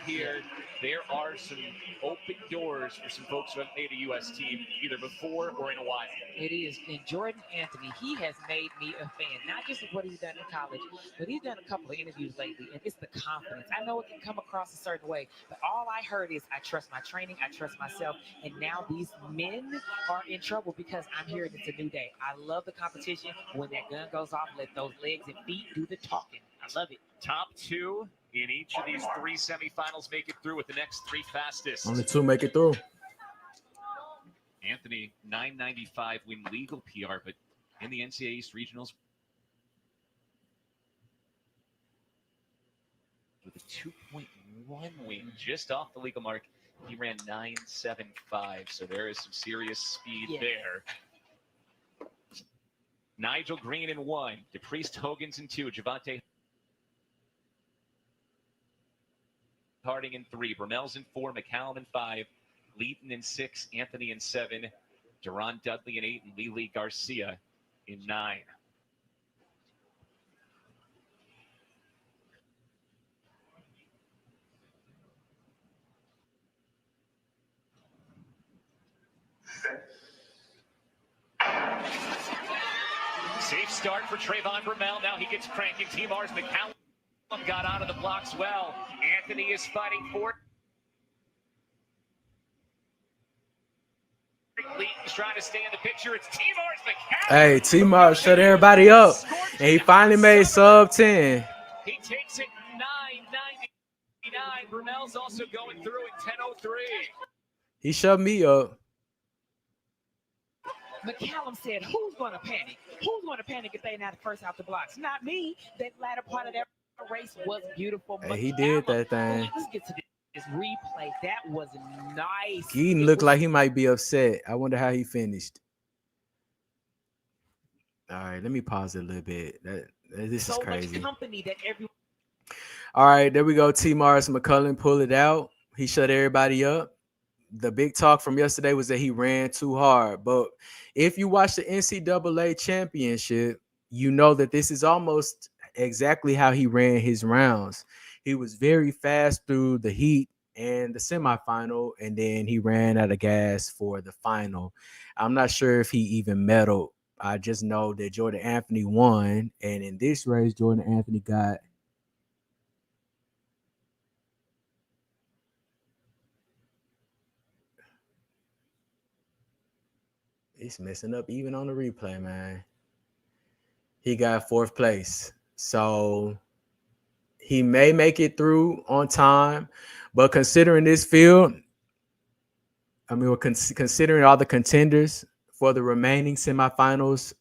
here, there are some open doors for some folks who have made a U.S. team either before or in a while. It is. And Jordan Anthony, he has made me a fan, not just of what he's done in college, but he's done a couple of interviews lately, and it's the confidence. I know it can come across a certain way, but all I heard is, I trust my training, I trust myself, and now these men are in trouble because I'm hearing it's a new day. I love the competition. When that gun goes off, let those legs and feet do the talking. I love it. Top 2 in each of these 3 semifinals make it through with the next 3 fastest. Only 2 make it through. Anthony, 9:95 win legal PR, but in the NCAA East Regionals with a 2.1 win, just off the legal mark, he ran 9:75, so there is some serious speed there. Nigel Green in 1, DePriest Hogans in 2, Javante Harding in 3, Brunels in 4, McCallum in 5, Leeton in 6, Anthony in 7, Duran Dudley in 8, and Lily Garcia in 9. Safe start for Trayvon Brumell. Now he gets cranking. T-Mars McCallum got out of the blocks well. Anthony is fighting for it. Leeton's trying to stay in the picture. It's T-Mars McCallum. Hey, T-Mars shut everybody up. And he finally made sub 10. He takes it 9:99. Brunell's also going through at 10:03. He shut me up. McCallum said, who's going to panic? Who's going to panic if they're not first out the blocks? Not me. That latter part of that race was beautiful. Hey, he did that thing. Let's get to this replay. That was nice. Keaton looked like he might be upset. I wonder how he finished. All right, let me pause it a little bit. This is crazy. Much company that everyone. All right, there we go. T-Mars McCullen pull it out. He shut everybody up. The big talk from yesterday was that he ran too hard. But if you watch the NCAA championship, you know that this is almost exactly how he ran his rounds. He was very fast through the heat and the semifinal, and then he ran out of gas for the final. I'm not sure if he even medaled. I just know that Jordan Anthony won, and in this race, Jordan Anthony got he's messing up even on the replay, man. He got 4th place. So he may make it through on time, but considering this field, I mean, considering all the contenders for the remaining semifinals,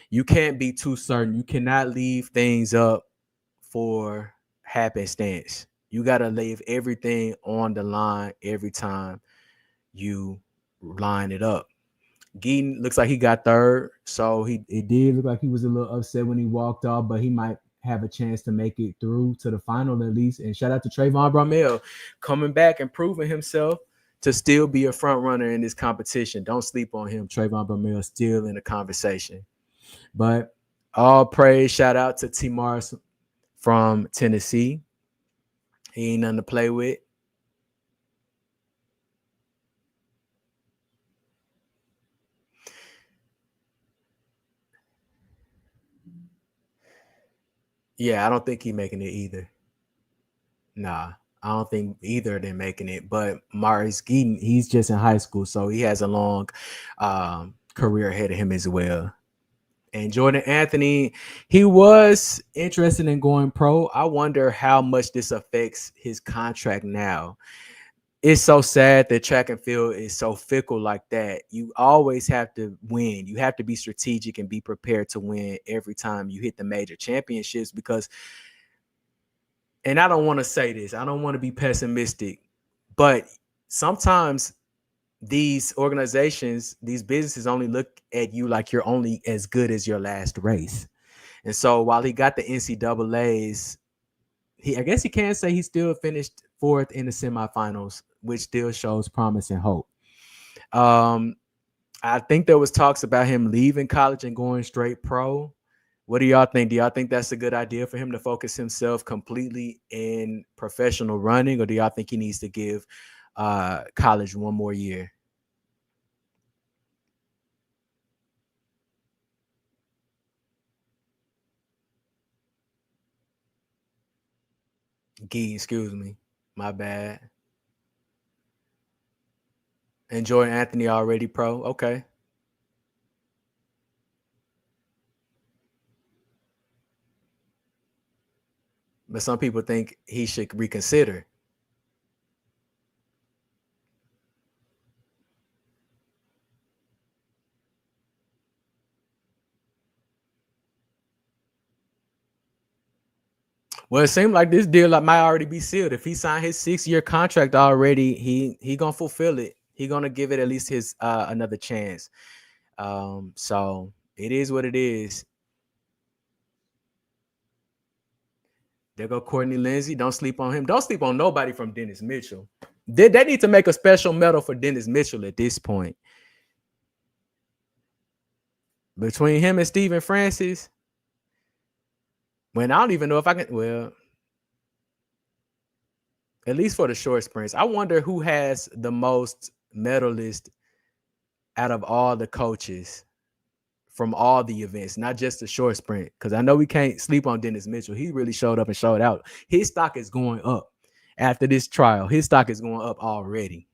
you can't be too certain. You cannot leave things up for happenstance. You got to leave everything on the line every time you line it up. Geaton looks like he got 3rd, so it did look like he was a little upset when he walked off, but he might have a chance to make it through to the final at least. And shout out to Trayvon Brumell coming back and proving himself to still be a front runner in this competition. Don't sleep on him. Trayvon Brumell still in the conversation. But all praise, shout out to T-Mars from Tennessee. He ain't nothing to play with. Yeah, I don't think he's making it either. Nah, I don't think either of them making it. But Maurice Geaton, he's just in high school, so he has a long career ahead of him as well. And Jordan Anthony, he was interested in going pro. I wonder how much this affects his contract now. it's so sad that track and field is so fickle like that. You always have to win. You have to be strategic and be prepared to win every time you hit the major championships because, and I don't want to say this, I don't want to be pessimistic, but sometimes these organizations, these businesses only look at you like you're only as good as your last race. And so while he got the NCAAs, I guess he can say he still finished fourth in the semifinals, which still shows promise and hope. I think there was talks about him leaving college and going straight pro. What do y'all think? Do y'all think that's a good idea for him to focus himself completely in professional running, or do y'all think he needs to give college one more year? Excuse me. My bad. And Jordan Anthony already pro. Okay. But some people think he should reconsider. Well, it seemed like this deal might already be sealed. If he signed his 6-year contract already, he gonna fulfill it. He gonna give it at least his another chance. So it is what it is. There go Courtney Lindsay. Don't sleep on him. Don't sleep on nobody from Dennis Mitchell. They need to make a special medal for Dennis Mitchell at this point. Between him and Stephen Francis, when I don't even know if I can, well, at least for the short sprints, I wonder who has the most medalists out of all the coaches from all the events, not just the short sprint. Because I know we can't sleep on Dennis Mitchell. He really showed up and showed out. His stock is going up after this trial. His stock is going up already.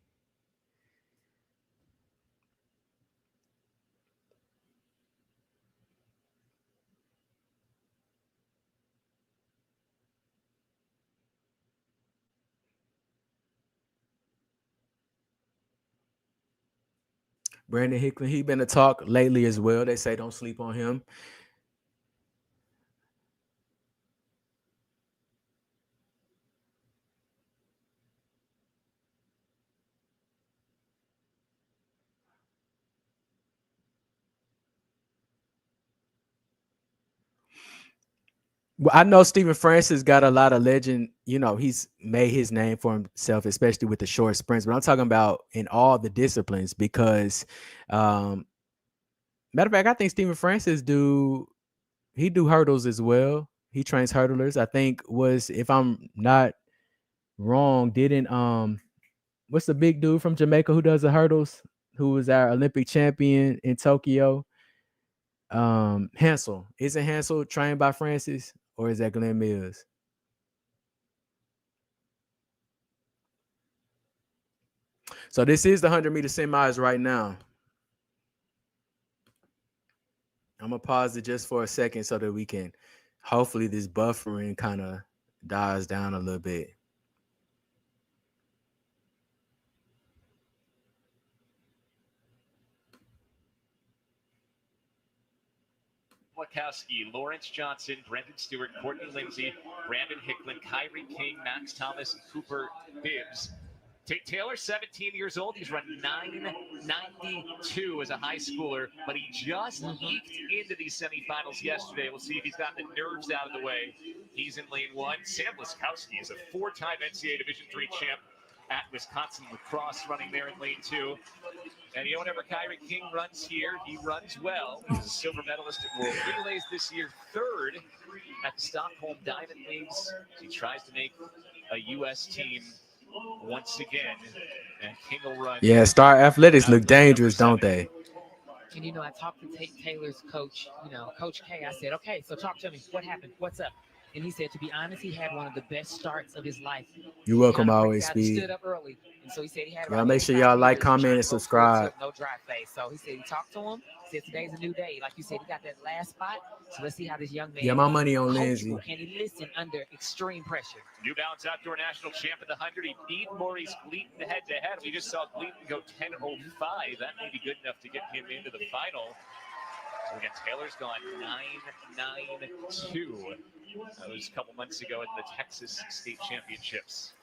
Brandon Hickman, he been a talk lately as well. They say don't sleep on him. Well, I know Stephen Francis got a lot of legend. You know, he's made his name for himself, especially with the short sprints. But I'm talking about in all the disciplines because, matter of fact, I think Stephen Francis do hurdles as well. He trains hurdlers. I think if I'm not wrong, what's the big dude from Jamaica who does the hurdles? Who was our Olympic champion in Tokyo? Hansel. Isn't Hansel trained by Francis? Or is that Glenn Mills? So this is the 100-meter semis right now. I'm going to pause it just for a second so that we can, hopefully this buffering kind of dies down a little bit. Wachowski, Lawrence Johnson, Brendan Stewart, Courtney Lindsay, Brandon Hicklin, Kyrie King, Max Thomas, and Cooper Bibbs. Taylor, 17 years old. He's run 9:92 as a high schooler, but he just eked into these semifinals yesterday. We'll see if he's got the nerves out of the way. He's in lane 1. Sam Laskowski is a 4-time NCAA Division III champ at Wisconsin Lacrosse, running there in lane 2. And you know, whenever Kyrie King runs here, he runs well. He's a silver medalist at World Relays this year, 3rd at the Stockholm Diamond Leagues. He tries to make a U.S. team once again, and King will run. Yeah, Star Athletics look dangerous, don't they? And, you know, I talked to Taylor's coach, Coach K. I said, okay, so talk to me. What happened? What's up? And he said, to be honest, he had one of the best starts of his life. You're welcome, Kinda always, got Speed. stood up early. And so he said he had Y'all about make sure 85 y'all like, meters trying comment, to and go full subscribe. tilt, no dry face. So he said he talked to him. He said today's a new day. Like you said, he got that last spot. So let's see how this young man Yeah, my money on coachable. Lindsay. Can he listen under extreme pressure? New Balance Outdoor National Champ in the 100. He beat Maurice Gleaton head-to-head. We just saw Gleaton go 10:05. That may be good enough to get him into the final. So again, Taylor's gone 9-9-2. That was a couple months ago at the Texas State Championships.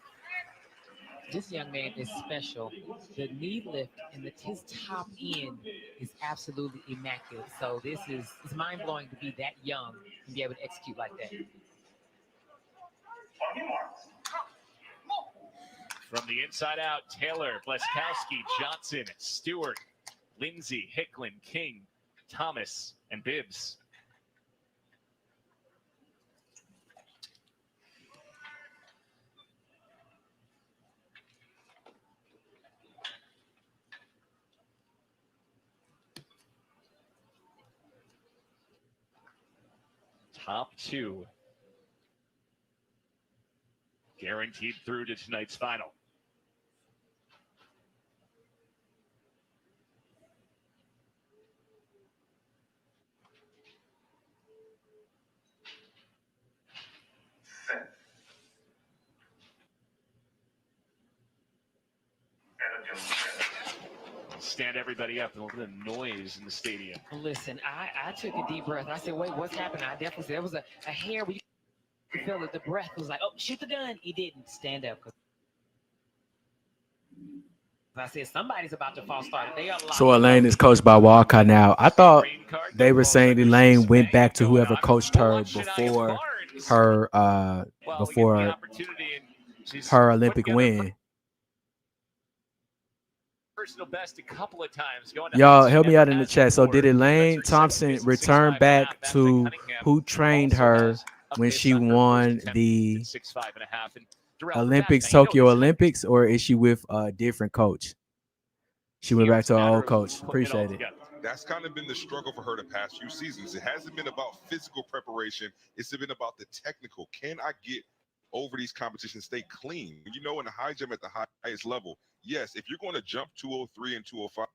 This young man is special. The knee lift and his top end is absolutely immaculate. So it's mind blowing to be that young and be able to execute like that. From the inside out, Taylor, Bleskowski, Johnson, Stewart, Lindsay, Hicklin, King, Thomas, and Bibbs. Top two guaranteed through to tonight's final. Stand everybody up and look at the noise in the stadium. Listen, I took a deep breath. I said, wait, what's happening? I definitely said there was a hair where you feel that the breath was like, oh, shoot the gun. He didn't stand up. I said, somebody's about to fall started. They are locked. So Elaine is coached by Walcott now. I thought they were saying Elaine went back to whoever coached her before her her Olympic win. Personal best a couple of times. Y'all help me out in the chat. So did Elaine Thompson return back to who trained her when she won the Olympics, Tokyo Olympics, or is she with a different coach? She went back to her old coach. Appreciate it. That's kind of been the struggle for her the past few seasons. It hasn't been about physical preparation. It's been about the technical. Can I get over these competitions, stay clean? You know, in the high jump at the highest level, yes, if you're going to jump 203 and 205,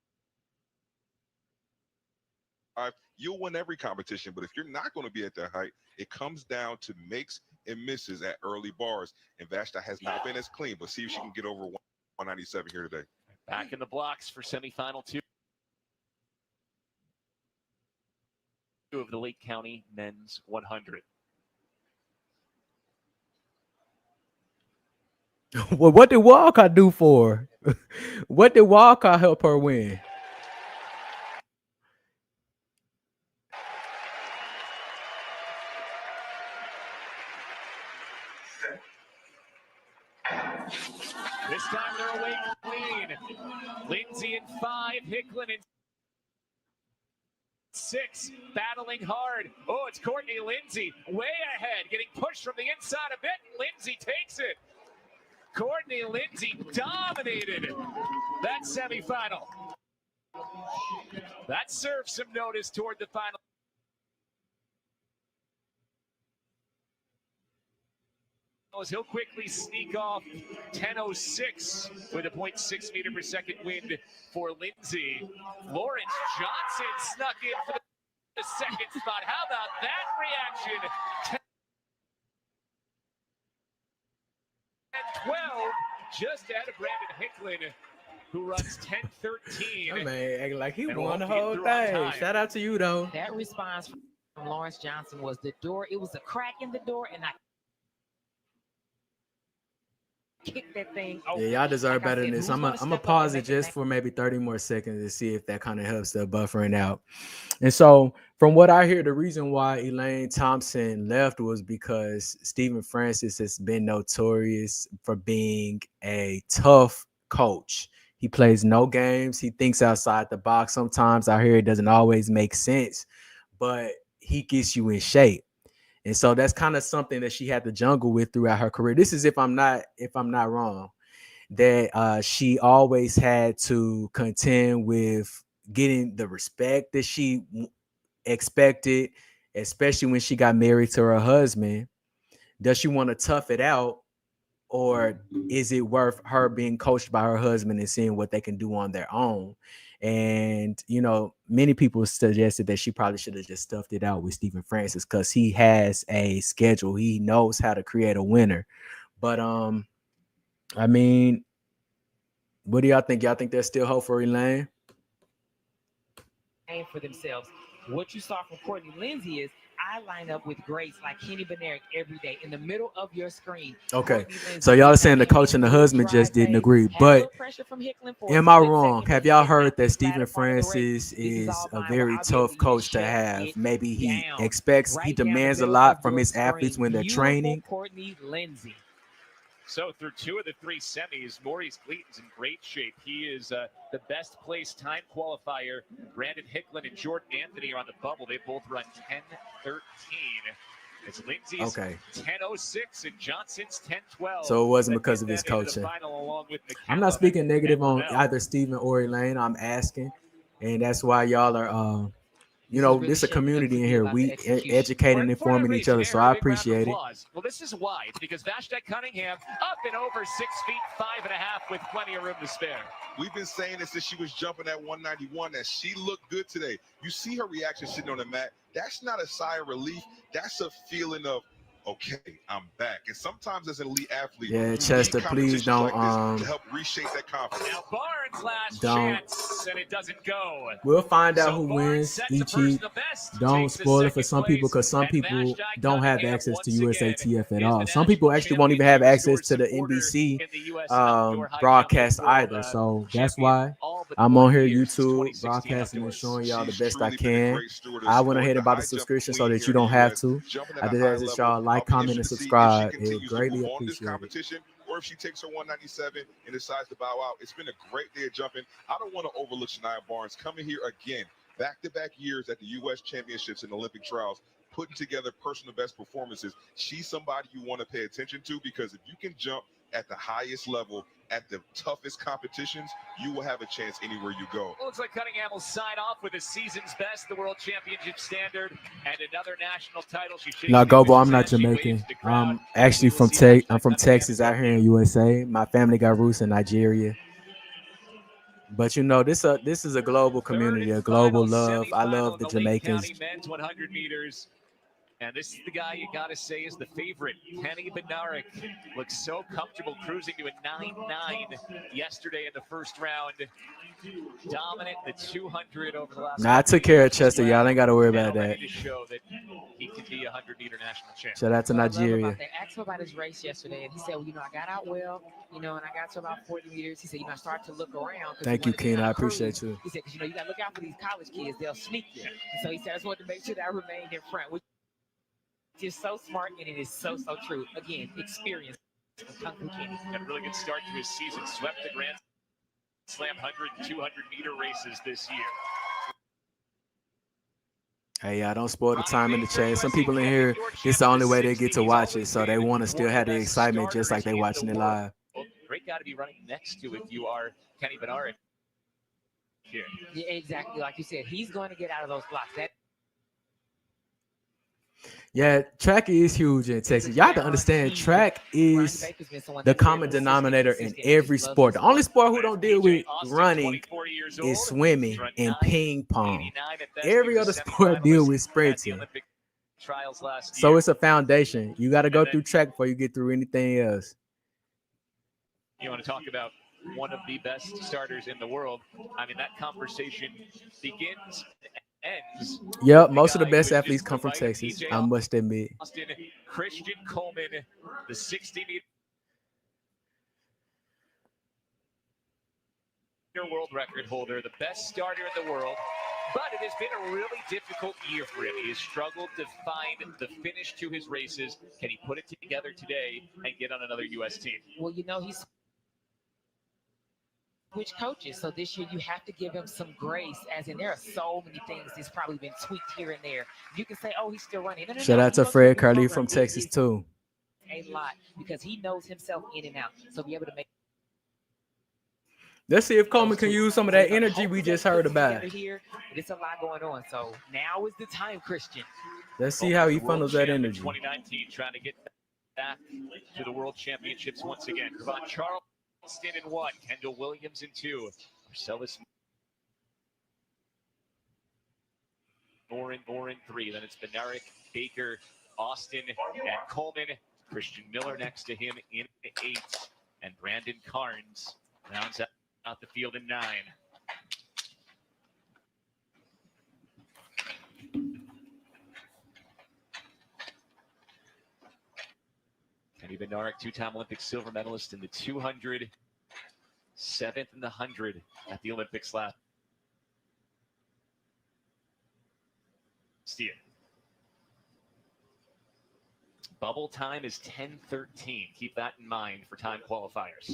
you'll win every competition. But if you're not going to be at that height, it comes down to makes and misses at early bars. And Vashta has not been as clean, but see if she can get over 197 here today. Back in the blocks for semifinal two of the Lake County Men's 100. Well, what did Walcott do for her? What did Walcott help her win? This time they're away clean. Lindsay in 5, Hicklin in 6, battling hard. Oh, it's Courtney Lindsay way ahead, getting pushed from the inside a bit. Lindsay takes it. Courtney Lindsay dominated that semifinal. That serves some notice toward the final. He'll quickly sneak off 10:06 with a 0.6 meter per second wind for Lindsay. Lawrence Johnson snuck in for the second spot. How about that reaction? 10-12, just ahead of Brandon Hicklin, who runs 10:13. That man acting like he And won the won't be whole through on thing. time. Shout out to you, though. That response from Lawrence Johnson was the door. It was a crack in the door, and I kicked that thing open. Yeah, y'all deserve Like I better said, than this. who's I'm gonna gonna step up pause and it make just that for maybe 30 more seconds to see if that kind of helps the buffering out. And so, from what I hear, the reason why Elaine Thompson left was because Stephen Francis has been notorious for being a tough coach. He plays no games. He thinks outside the box. Sometimes I hear it doesn't always make sense, but he gets you in shape. And so that's kind of something that she had to jungle with throughout her career. This is if I'm not wrong, that she always had to contend with getting the respect that she expected, especially when she got married to her husband. does she want to tough it out, or is it worth her being coached by her husband and seeing what they can do on their own? And many people suggested that she probably should have just stuffed it out with Stephen Francis because he has a schedule. He knows how to create a winner. But I mean, what do y'all think? Y'all think there's still hope for Elaine? For themselves. What you saw from Courtney Lindsay is I line up with greats like Kenny Benerick every day in the middle of your screen. Okay, so y'all are saying the coach and the husband just didn't agree, but am I wrong? Have y'all heard that Stephen Francis is a very tough coach to have? Maybe he demands a lot from his athletes when they're training. Courtney Lindsay. So through 2 of the 3 semis, Maurice Gleaton's in great shape. He is the best placed time qualifier. Brandon Hicklin and Jordan Anthony are on the bubble. They both run 10:13. It's Lindsay's 10:06 and Johnson's 10:12. So it wasn't because of his coaching. I'm not speaking negative on either Stephen or Elaine. I'm asking, and that's why y'all are this is a community in here. We educating and informing each other, so I appreciate it. Well, this is why. It's because Vashta Cunningham up and over 6 feet 5.5 with plenty of room to spare. We've been saying this since she was jumping at 191, that she looked good today. You see her reaction sitting on the mat. That's not a sigh of relief. That's a feeling of, okay, I'm back. And sometimes as an elite athlete, Chester, please don't to help reshape that confidence. Now Barnes last chance, and it doesn't go. We'll find out who wins each heat. Don't spoil it for some people because some people don't have access to USATF at all. Some people actually won't even have access to the NBC broadcast either. So that's why I'm on here YouTube broadcasting and showing y'all the best I can. I went ahead and bought a subscription so that you don't have to. I did ask that y'all like, comment, and subscribe. It's greatly appreciated. Or if she takes her 197 and decides to bow out, it's been a great day of jumping. I don't want to overlook Shania Barnes coming here again, back-to-back years at the U.S. Championships and Olympic trials, putting together personal best performances. She's somebody you want to pay attention to because if you can jump at the highest level, at the toughest competitions, you will have a chance anywhere you go. Looks like Cunningham will sign off with a season's best, the World Championship standard, and another national title. No, Gobo, I'm not Jamaican. I'm actually from Texas out here in USA. My family got roots in Nigeria. But this is a global community, a global love. I love the Jamaicans. Men's 100 meters. And this is the guy you got to say is the favorite. Kenny Bednarek looks so comfortable cruising to a 9.9 yesterday in the first round. Dominant the 200 over the last. I took care of Chester. Y'all ain't got to worry about that. To show that he can be a 100-meter national champ. Shout out to Nigeria. They asked him about his race yesterday, and he said, well, I got out well, and I got to about 40 meters. He said, I started to look around. Thank you, Keen. I appreciate you. He said, because, you got to look out for these college kids. They'll sneak you. And so he said, I just wanted to make sure that I remained in front, which is so smart, and it is so true. Again, experience. Had a really good start to his season. Swept the Grand Slam 100 and 200-meter races this year. Hey, y'all, don't spoil the time in the chat. Some people in here, it's the only way they get to watch it, so they want to still have the excitement just like they watching it live. Well, great guy to be running next to if you are Kenny Bednarek here. Yeah, exactly. Like you said, he's going to get out of those blocks. Yeah, track is huge in Texas. Y'all have to understand, track is the common denominator in every sport. The only sport who don't deal with running is swimming and ping pong. Every other sport deal with sprinting. So it's a foundation. You got to go through track before you get through anything else. You want to talk about one of the best starters in the world? I mean, that conversation begins. Yep, most of the best athletes come from Texas. I must admit. Christian Coleman, the 60-meter world record holder, the best starter in the world. But it has been a really difficult year for him. He has struggled to find the finish to his races. Can he put it together today and get on another U.S. team? Well, he's which coaches. So this year you have to give him some grace, as in there are so many things that's probably been tweaked here and there. You can say, oh, he's still running. No, shout out to Fred Carly from Texas too. A lot because he knows himself in and out. So be able to make. Let's see if Coleman can use some of that energy we just heard about. Here, it's a lot going on. So now is the time, Christian. Let's see how he funnels that energy. 2019, trying to get back to the World Championships once again. Ravon Charleston in 1, Kendall Williams in 2, Marcellus Moore in 3. Then it's Bednarik, Baker, Austin, and Coleman. Christian Miller next to him in 8, and Brandon Carnes rounds out the field in 9. Kenny Bednarik, 2-time Olympic silver medalist in the 200, 7th in the 100 at the Olympics last year. Bubble time is 10:13. Keep that in mind for time qualifiers.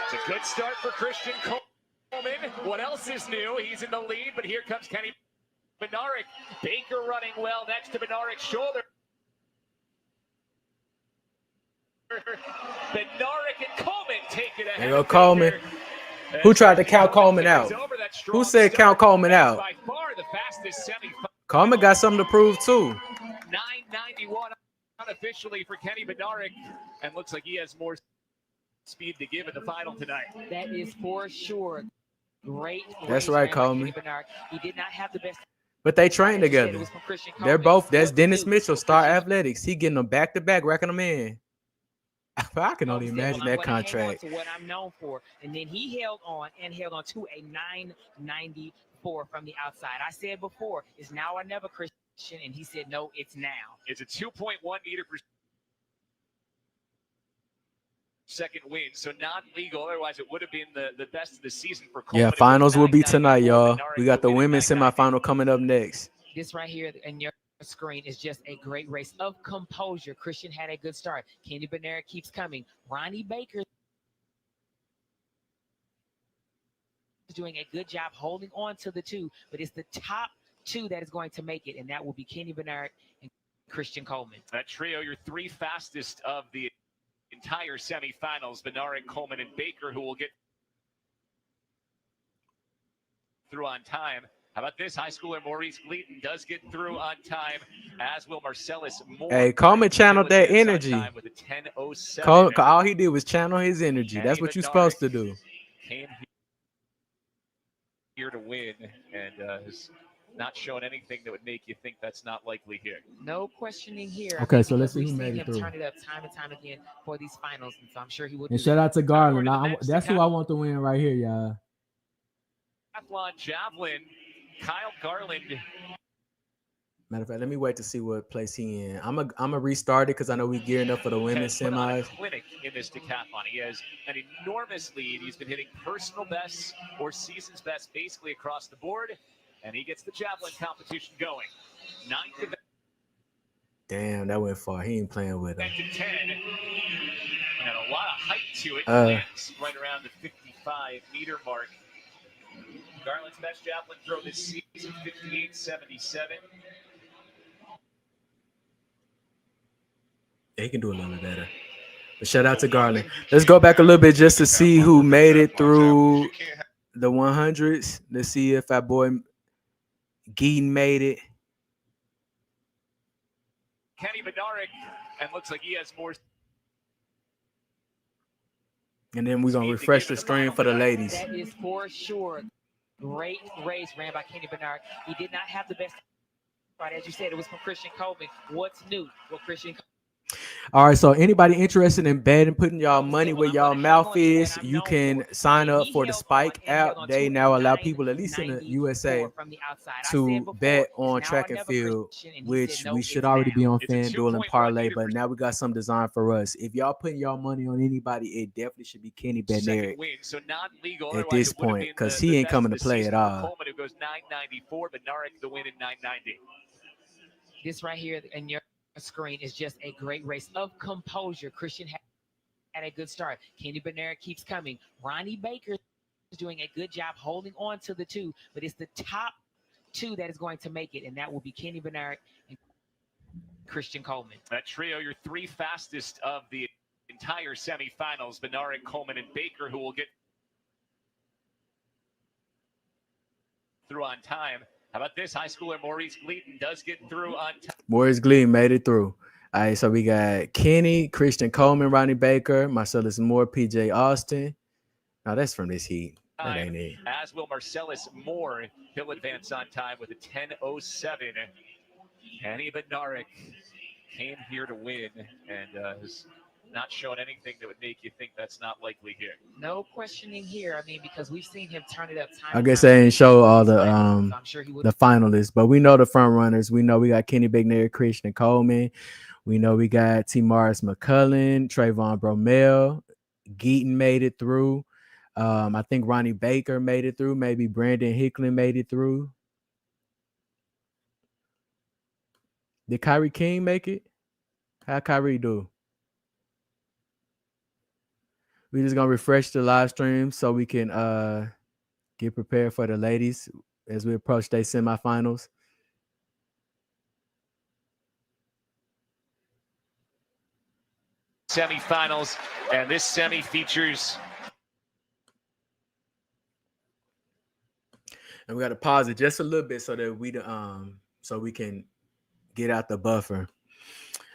It's a good start for Christian Coleman. What else is new? He's in the lead, but here comes Kenny Bednarik. Baker running well next to Bednarik's shoulder. Bednarik and Coleman take it ahead. There go Coleman. Who tried to count Coleman out? Who said count Coleman out? By far the fastest Coleman got something to prove too. 9:91 unofficially for Kenny Bednarik, and looks like he has more speed to give in the final tonight. That is for sure. Great. That's right, Coleman. He did not have the best. But they train together. They're both. That's Dennis Mitchell, Star Athletics. He getting them back to back, racking them in. I can only imagine that contract. What I'm known for, and then he held on to a 994 from the outside. I said before, it's now or never, Christian, and he said no, it's now. It's a 2.1 meter per second win, so non-legal. Otherwise, it would have been the best of the season for Coleman. Yeah, finals will be tonight, y'all. We got the women's semifinal coming up next. This right here in your screen is just a great race of composure. Christian had a good start. Kenny Bednarik keeps coming. Ronnie Baker is doing a good job holding on to the 2, but it's the top 2 that is going to make it, and that will be Kenny Bednarik and Christian Coleman. That trio, your 3 fastest of the entire semifinals: Bednarik, Coleman, and Baker, who will get through on time. How about this? High schooler Maurice Gleaton does get through on time, as will Marcellus Moore. Hey, Coleman channeled that energy. With a 10:07. All he did was channel his energy. That's what you're supposed to do. Came here to win, and has not shown anything that would make you think that's not likely here. No questioning here. Okay, so let's see who We've made seen it through. him turn it up time and time again for these finals, and so I'm sure he will. And shout out to Garland. That's who I want to win right here, y'all. Heptathlon Javelin, Kyle Garland. Matter of fact, let me wait to see what place he in. I'm a restart it because I know we're gearing up for the women's Put on a semis. clinic in this decathlon. He has an enormous lead. He's been hitting personal bests or season's best basically across the board, and he gets the javelin competition going. 9th event Damn, that went far. He ain't playing with him. to 10, and a lot of height to it. Lands right around the 55-meter mark. Garland's best javelin throw this season, 58.77. He can do a little bit better. But shout out to Garland. Let's go back a little bit just to see who made it through the 100s. Let's see if our boy Geaton made it. Kenny Bednarik, and looks like he has more. And then we're going to refresh the screen for the ladies. That is for sure. Great race ran by Kenny Bednarik. He did not have the best. Right, as you said, it was from Christian Coleman. What's new? Well, Christian. All right, so anybody interested in betting, putting y'all money where y'all mouth is, you can sign up for the Spike app. They now allow people, at least in the USA, to bet on track and field, which we should already be on FanDuel and Parlay, but now we got some designed for us. If y'all putting y'all money on anybody, it definitely should be Kenny Bednarik at this point, because he ain't coming to play at all. Coleman, who goes 994, Bednarik the win in 990. This right here in your screen is just a great race of composure. Christian had a good start. Kenny Bednarik keeps coming. Ronnie Baker is doing a good job holding on to the 2, but it's the top 2 that is going to make it, and that will be Kenny Bednarik and Christian Coleman. That trio, your three fastest of the entire semifinals, Bednarik, Coleman, and Baker, who will get through on time. How about this? High schooler Maurice Gleaton does get through on time. Maurice Gleaton made it through. All right, so we got Kenny, Christian Coleman, Ronnie Baker, Marcellus Moore, PJ Austin. Now that's from this heat. That ain't it. As will Marcellus Moore. He'll advance on time with a 10:07. Kenny Bednarik came here to win and has not shown anything that would make you think that's not likely here. No questioning here. I mean, because we've seen him turn it up time. I guess they didn't show all the I'm sure he would. the finalists, but we know the front runners. We know we got Kenny Bednarik, Christian Coleman. We know we got T. Morris McCullen, Trayvon Bromell. Geaton made it through. I think Ronnie Baker made it through. Maybe Brandon Hicklin made it through. Did Kyrie King make it? How Kyrie do? We're just gonna refresh the live stream so we can get prepared for the ladies as we approach their semifinals. Semifinals, and this semi features. And we got to pause it just a little bit so that we can get out the buffer.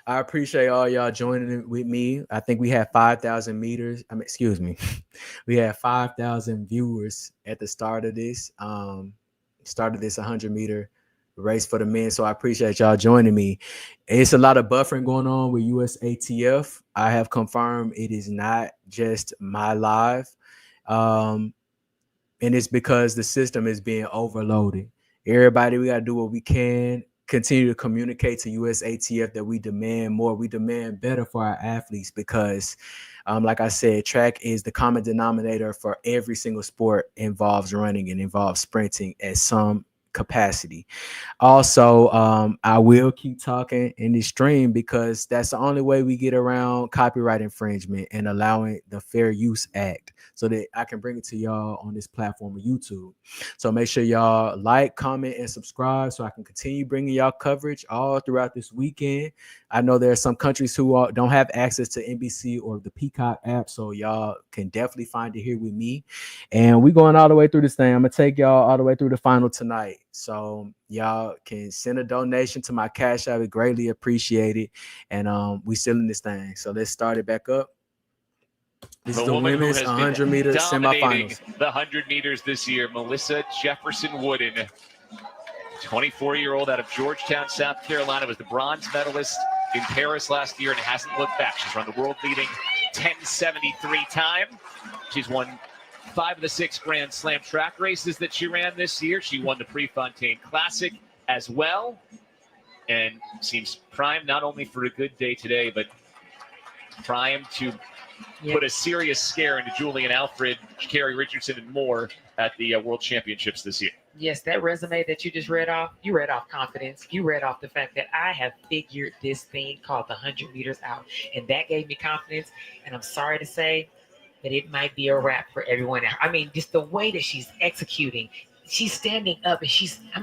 I appreciate all y'all joining with me. I think we had 5,000 meters. We had 5,000 viewers at the start of this. Started this 100-meter race for the men. So I appreciate y'all joining me. It's a lot of buffering going on with USATF. I have confirmed it is not just my live. And it's because the system is being overloaded. Everybody, we got to do what we can. Continue to communicate to USATF that we demand more. We demand better for our athletes because, like I said, track is the common denominator for every single sport involves running and involves sprinting at some capacity. Also, I will keep talking in this stream because that's the only way we get around copyright infringement and allowing the Fair Use Act so that I can bring it to y'all on this platform of YouTube. So make sure y'all like, comment, and subscribe so I can continue bringing y'all coverage all throughout this weekend. I know there are some countries who don't have access to NBC or the Peacock app, so y'all can definitely find it here with me. And we're going all the way through this thing. I'm going to take y'all all the way through the final tonight. So y'all can send a donation to my Cash App. I would greatly appreciate it. And we still in this thing. So let's start it back up. This is the women's 100 meter semifinals. The 100 meters this year, Melissa Jefferson Wooden, 24-year-old out of Georgetown, South Carolina, was the bronze medalist in Paris last year and hasn't looked back. She's run the world-leading 10:73 time. She's won 5 of the 6 Grand Slam track races that she ran this year. She won the Prefontaine Classic as well and seems primed not only for a good day today, but primed to put a serious scare into Julian Alfred, Carrie Richardson, and more at the World Championships this year. Yes, that resume that you just read off, you read off confidence. You read off the fact that I have figured this thing called the 100 meters out, and that gave me confidence. And I'm sorry to say that it might be a wrap for everyone. I mean, just the way that she's executing. She's standing up and she's not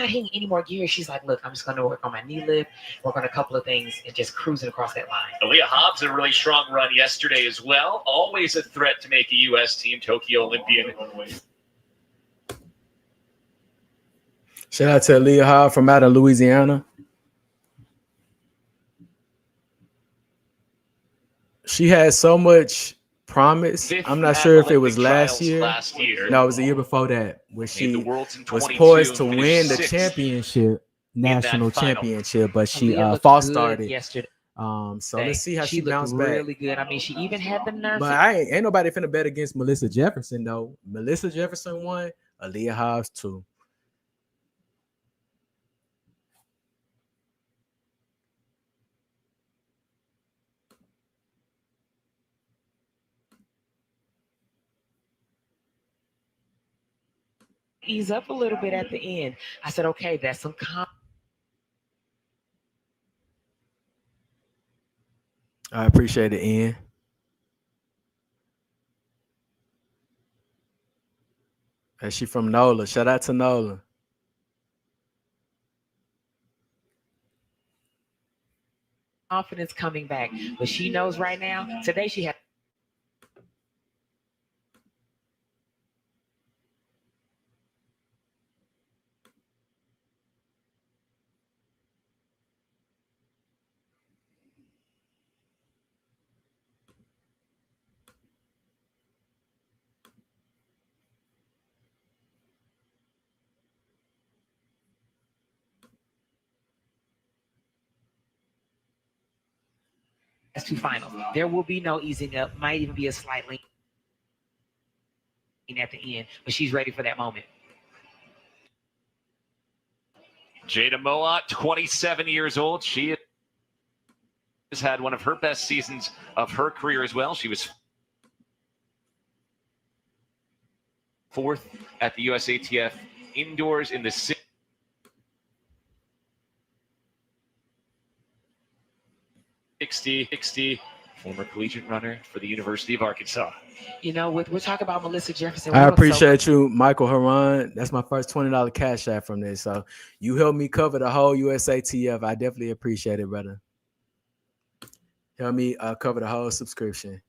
hitting any more gears. She's like, look, I'm just going to work on my knee lift, work on a couple of things, and just cruising across that line. Aaliyah Hobbs had a really strong run yesterday as well. Always a threat to make a U.S. team, Tokyo Olympian. Shout out to Aaliyah Hobbs from out of Louisiana. She had so much promise. I'm not sure if it was last year. No, it was the year before that, where she was poised to win the championship, national championship, but she false started yesterday. So let's see how she bounced back. Really good. I mean, she even had the nerve. But ain't nobody finna bet against Melissa Jefferson though. Melissa Jefferson won. Aaliyah Hobbs too. Ease up a little bit at the end. I said, okay, that's some I appreciate it, Ian. And she from NOLA. Shout out to NOLA. confidence coming back. But she knows right now, today she had two finals. There will be no easing up. Might even be a slight lean at the end, but she's ready for that moment. Jada Moat, 27 years old. She has had one of her best seasons of her career as well. She was fourth at the USATF indoors in the 60, former collegiate runner for the University of Arkansas. You know, we're talking about Melissa Jefferson. I appreciate you, Michael Haran. That's my first $20 cash app from this. So you helped me cover the whole USATF. I definitely appreciate it, brother. Help me cover the whole subscription.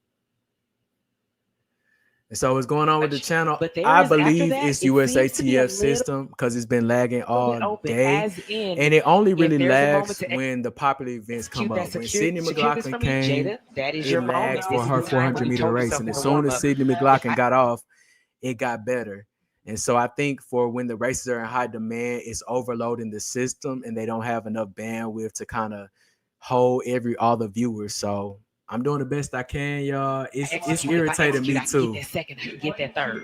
And so what's going on with the channel? I believe it's USATF system because it's been lagging all day. And it only really lags when the popular events come up. When Sydney McLaughlin came, it lags for her 400-meter race. And as soon as Sydney McLaughlin got off, it got better. And so I think for when the races are in high demand, it's overloading the system and they don't have enough bandwidth to kind of hold all the viewers. So I'm doing the best I can, y'all. It's irritating me too. Get that second, get that third.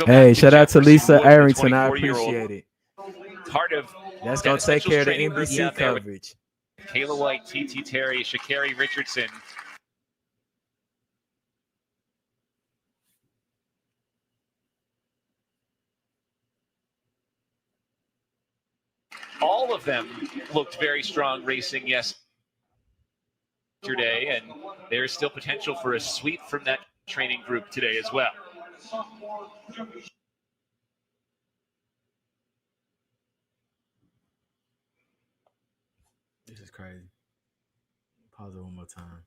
Hey, shout out to Lisa Arrington. I appreciate it. That's gonna take care of the NBC coverage. Kayla White, TT Terry, Sha'Carri Richardson. All of them looked very strong racing yesterday, and there's still potential for a sweep from that training group today as well. This is crazy. Pause it one more time.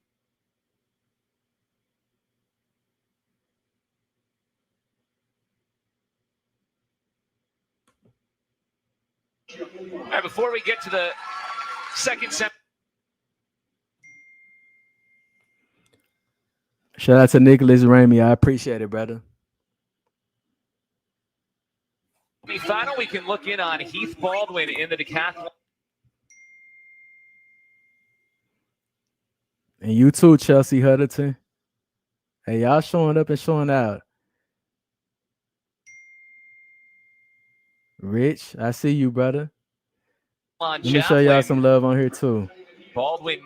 All right, before we get to the second set. Shout out to Nicholas Ramey. I appreciate it, brother. Final, we can look in on Heath Baldwin in the decathlon. And you too, Chelsea Hutterton. Hey, y'all showing up and showing out. Rich, I see you, brother. Let me show y'all some love on here too. Baldwin.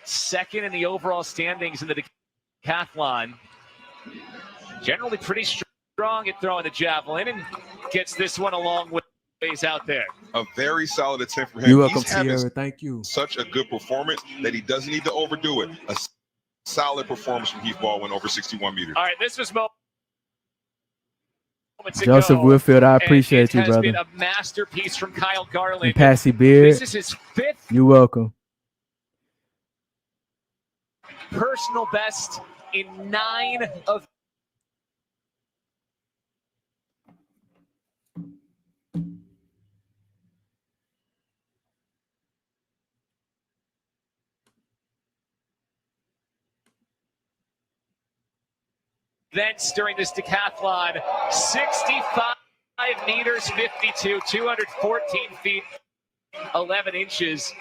Second in the overall standings in the decathlon. Generally pretty strong at throwing the javelin and gets this one a long ways out there. A very solid attempt for him. You're welcome, Sierra. Thank you. Such a good performance that he doesn't need to overdo it. A solid performance from Heath Baldwin over 61 meters. All right, this was Joseph Whitfield, I appreciate you, brother. It has been a masterpiece from Kyle Garland. And Passy Beard. This is his fifth. You're welcome. Personal best in 9 of events during this decathlon. 65 meters 52, 214 feet 11 inches.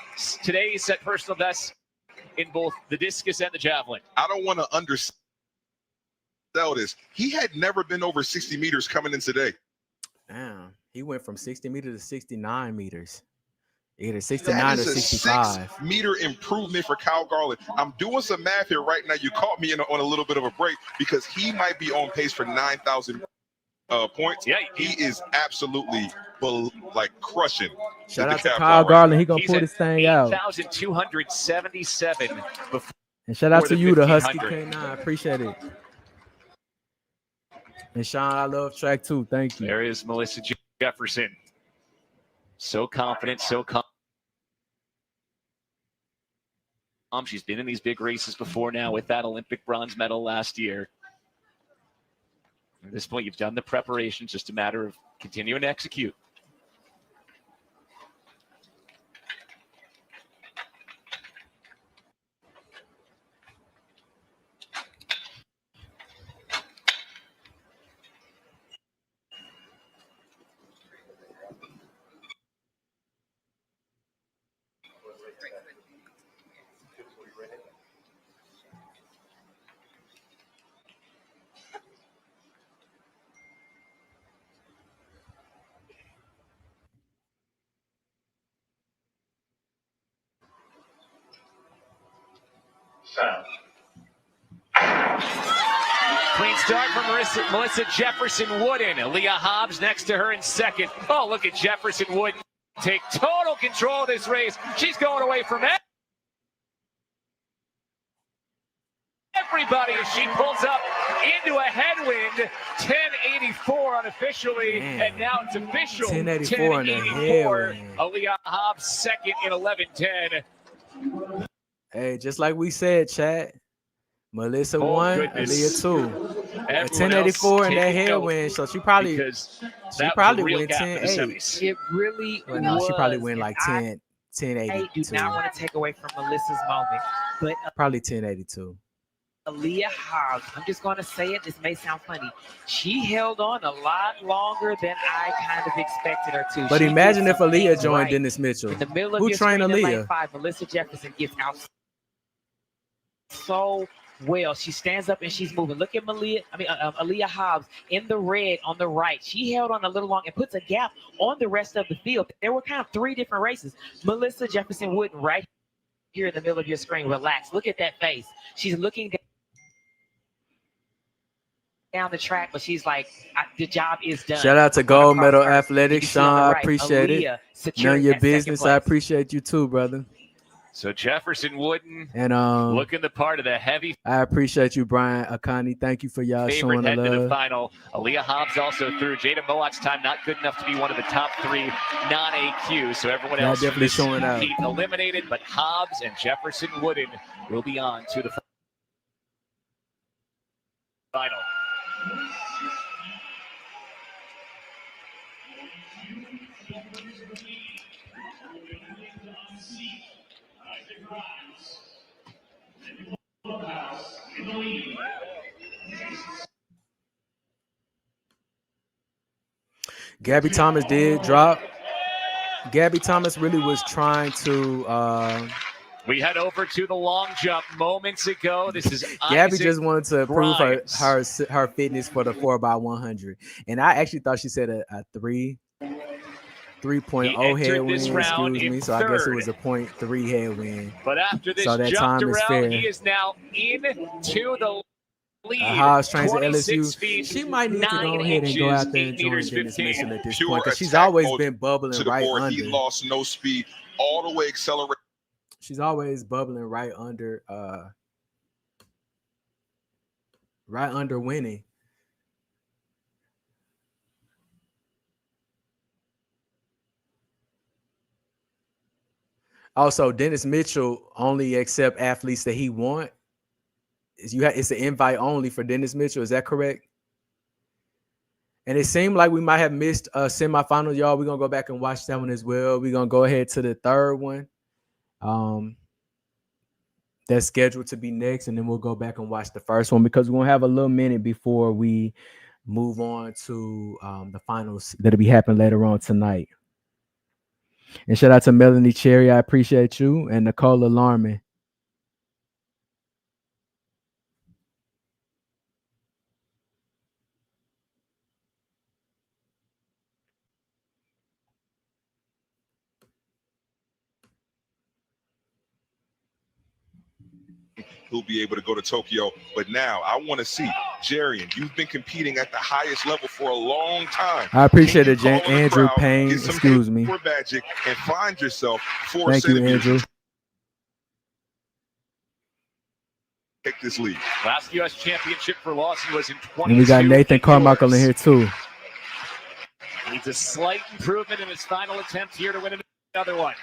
Today set personal best in both the discus and the javelin. I don't want to undersell this. He had never been over 60 meters coming in today. Damn, he went from 60 meters to 69 meters. Either 69 or 65. 6 meter improvement for Kyle Garland. I'm doing some math here right now. You caught me on a little bit of a break because he might be on pace for 9,000 points. Yeah, He is absolutely crushing. Shout the out to Decathlon Kyle right Garland. He gonna he's pull at this thing out. 8,277 before And shout out to the you, the Husky 1,500. K9. Appreciate it. And Sean, I love track 2. Thank you. There is Melissa Jefferson. So confident, so calm. She's been in these big races before now with that Olympic bronze medal last year. At this point, you've done the preparation, just a matter of continuing to execute. Clean start from Melissa Jefferson Wooden. Aaliyah Hobbs next to her in second. Oh, look at Jefferson Wooden take total control of this race. She's going away from everybody as she pulls up into a headwind. 1084 unofficially, and now it's official. 1084 in the headwind. Aaliyah Hobbs second in 11:10. Hey, just like we said, chat. Melissa Oh, 1, goodness. Aaliyah 2. Everyone 1084 in that taking note headwind, so she probably because that was a real went gap for the 10-8. semis. It really Well, no, she probably was, went and like I 1082. do not want to take away from Melissa's moment, but Probably 1082. Aaliyah Hobbs, I'm just going to say it, this may sound funny. She held on a lot longer than I kind of expected her to. But She imagine did if some Aaliyah things joined right. Dennis Mitchell. In the middle of Who your trained screen in lane Aaliyah? 5, Melissa Jefferson gets out so well. She stands up and she's moving. Look at Aaliyah Hobbs in the red on the right. She held on a little long and puts a gap on the rest of the field. There were kind of 3 different races. Melissa Jefferson Wooden right here in the middle of your screen. Relax. Look at that face. She's looking down the track, but she's like, the job is done. Shout out to I'm gonna Gold cross Medal her. Athletics, You see on Sean. the I right, appreciate it. Aaliyah None securing of your that second business. I place. appreciate you too, brother. So Jefferson Wooden And looking the part of the heavy I appreciate you, Brian Akani. Thank you for y'all favorite showing the head to the love. final. Aaliyah Hobbs also through. Jada Mowatt's time not good enough to be one of the top 3 non-AQ. So everyone Y'all else from definitely this showing out. heat eliminated, but Hobbs and Jefferson Wooden will be on to the final. Gabby Thomas did drop. Gabby Thomas really was trying to We head over to the long jump moments ago. This is Gabby Isaac just wanted to prove Grimes. her fitness for the 4x100. And I actually thought she said a 3.0 entered headwind, this round excuse me. in So I guess it third. was a 0.3 headwind. But after this So that jumped time is around, fair. he is now into the lead. Hobbs trains at 26 LSU. feet, She might need to 9 go ahead and go inches, out there and 8 join meters, Dennis 15. Mitchell at this Pure point because she's attack always mode been bubbling to the right board. under. He lost no speed, all the way accelerated. She's always bubbling right under winning. Also, Dennis Mitchell only accept athletes that he want. It's an invite only for Dennis Mitchell. Is that correct? And it seemed like we might have missed a semifinal, y'all. We're gonna go back and watch that one as well. We're gonna go ahead to the third one. That's scheduled to be next, and then we'll go back and watch the first one because we're gonna have a little minute before we move on to the finals that'll be happening later on tonight. And shout out to Melanie Cherry, I appreciate you, and Nicole Alarman. who'll be able to go to Tokyo. But now I want to see, Jarian, you've been competing at the highest level for a long time. I appreciate it, Can you call in the Andrew crowd, Payne. get some Excuse me. for magic, and find yourself 4 Thank you, centimeters. Andrew. Take this lead. Last U.S. championship for Lawson was in 22. And we got Nathan Carmichael in here too. Needs a slight improvement in his final attempt here to win another one.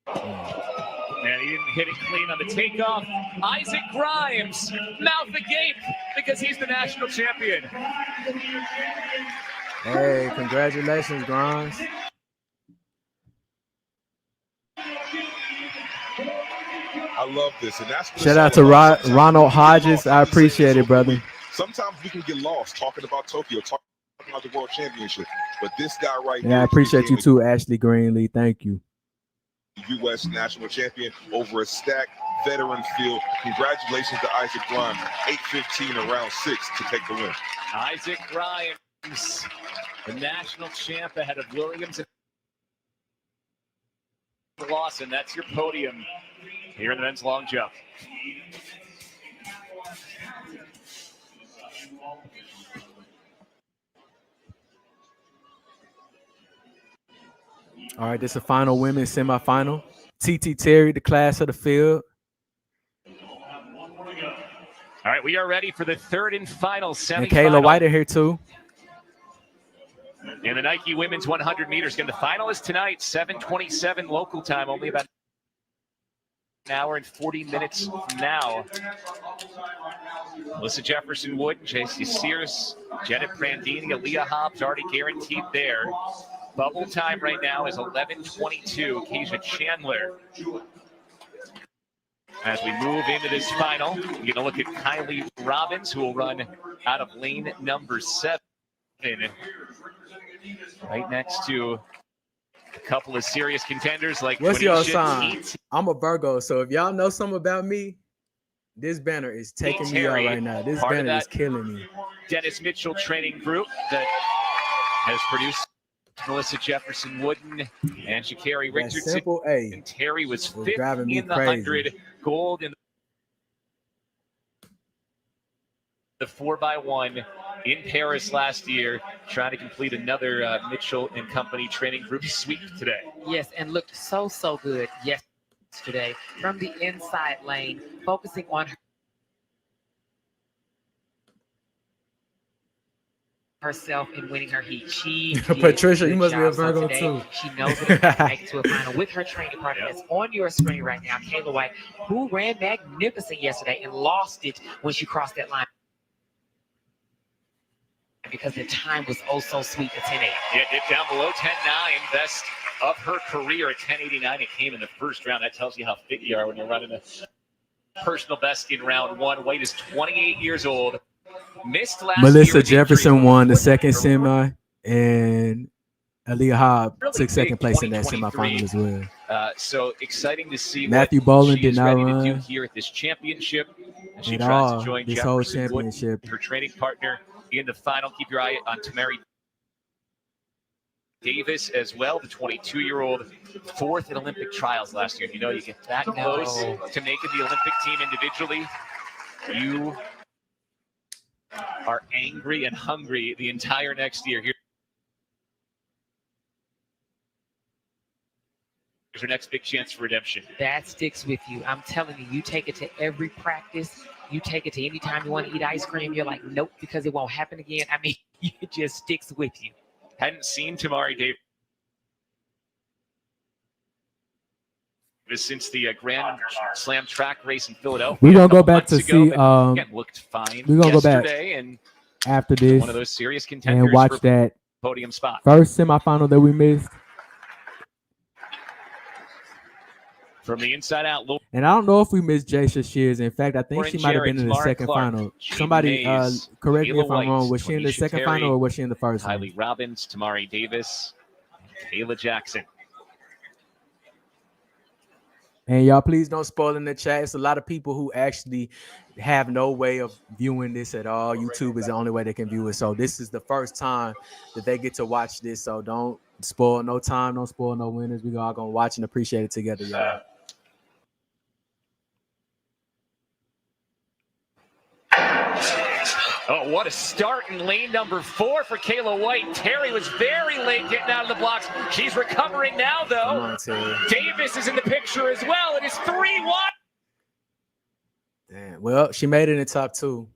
And he didn't hit it clean on the takeoff. Isaac Grimes, mouth agape, because he's the national champion. Hey, congratulations, Grimes. I love this, and that's what Shout it's out to all about. Sometimes Ronald we get lost. Hodges. I I'm saying appreciate this it, brother. openly. Sometimes we can get lost talking about Tokyo, talking about the World Championship, but this guy right here, Yeah, I appreciate you too, Ashley Greenlee. Thank you. U.S. national champion over a stacked veteran field. Congratulations to Isaac Grimes, 8:15 around 6 to take the win. Isaac Grimes, the national champ ahead of Williams and Lawson. That's your podium here in the men's long jump. All right, this is the final women's semifinal. TT Terry, the class of the field. All right, we are ready for the third and final semifinal. And Kayla White are here too. In the Nike women's 100 meters. Again, the final is tonight, 7:27 local time, only about an hour and 40 minutes from now. Melissa Jefferson Wood, JC Sears, Jenna Prandini, Aaliyah Hobbs already guaranteed there. Bubble time right now is 11:22. Keisha Chandler. As we move into this final, you're going to look at Kylie Robbins, who will run out of lane number 7. Right next to a couple of serious contenders like What's your Quenisha sign? Heat. I'm a Virgo, so if y'all know something about me, this banner is taking me out right now. This Part of banner is that killing me. Dennis Mitchell training group that has produced Melissa Jefferson Wooden and Sha'Carri That Richardson. simple A And Terry was was fifth driving me in the crazy. 100, gold in the 4x1 in Paris last year, trying to complete another Mitchell and Company training group sweep today. Yes, and looked so good yesterday from the inside lane, focusing on herself in winning her heat. She did Patricia, a you good must be a job. So Virgo today, too. She knows that it's to make it to a final with her training partner that's on your screen right now, Kayla White, who ran magnificent yesterday and lost it when she crossed that line because the time was oh so sweet at 10:8. Yeah, dipped down below 10.9, best of her career at 10.89. It came in the first round. That tells you how fit you are when you're running a personal best in round 1. White is 28 years old. Missed last year Melissa with Jefferson injuries. won the second semi, and Aaliyah Hobbs Really took second big place in that 2023. semifinal as well. So exciting to see Matthew what Boland she did is not ready to do run here at this championship. As she at tries all to join this whole Jefferson Wood, championship. her training partner in the final. Keep your eye on Tamari Davis as well, the 22-year-old, fourth in Olympic trials last year. You know, you get that close to making the Olympic team individually, you are angry and hungry the entire next year. Here's your next big chance for redemption. That sticks with you. I'm telling you, you take it to every practice. You take it to any time you want to eat ice cream. You're like, nope, because it won't happen again. I mean, it just sticks with you. Hadn't seen Tamari Davis since the Grand Slam track race in Philadelphia. We're gonna a go couple back to months ago, see. but again, looked fine. We're gonna go back yesterday and after this one of those serious contenders and watch for that podium spot. first semifinal that we missed. From the inside out, And I don't know if we missed Jaisha Shears. In fact, I think Lauren she might have been in the Jarrett, second Tamara Clark, final. Jean Somebody Mays, correct me Kayla if I'm wrong. Was she in the White, second Quenisha final or Terry, was she in the first one? Kylie Robbins, Tamari Davis, and Kayla Jackson. And y'all, please don't spoil in the chat. It's a lot of people who actually have no way of viewing this at all. YouTube is the only way they can view it. So this is the first time that they get to watch this. So don't spoil no time. Don't spoil no winners. We all gonna watch and appreciate it together, y'all. Oh, what a start in lane number 4 for Kayla White. Terry was very late getting out of the blocks. She's recovering now, though. Come on, Terry. Davis is in the picture as well. It is 3-1. Damn. Well, she made it in the top 2.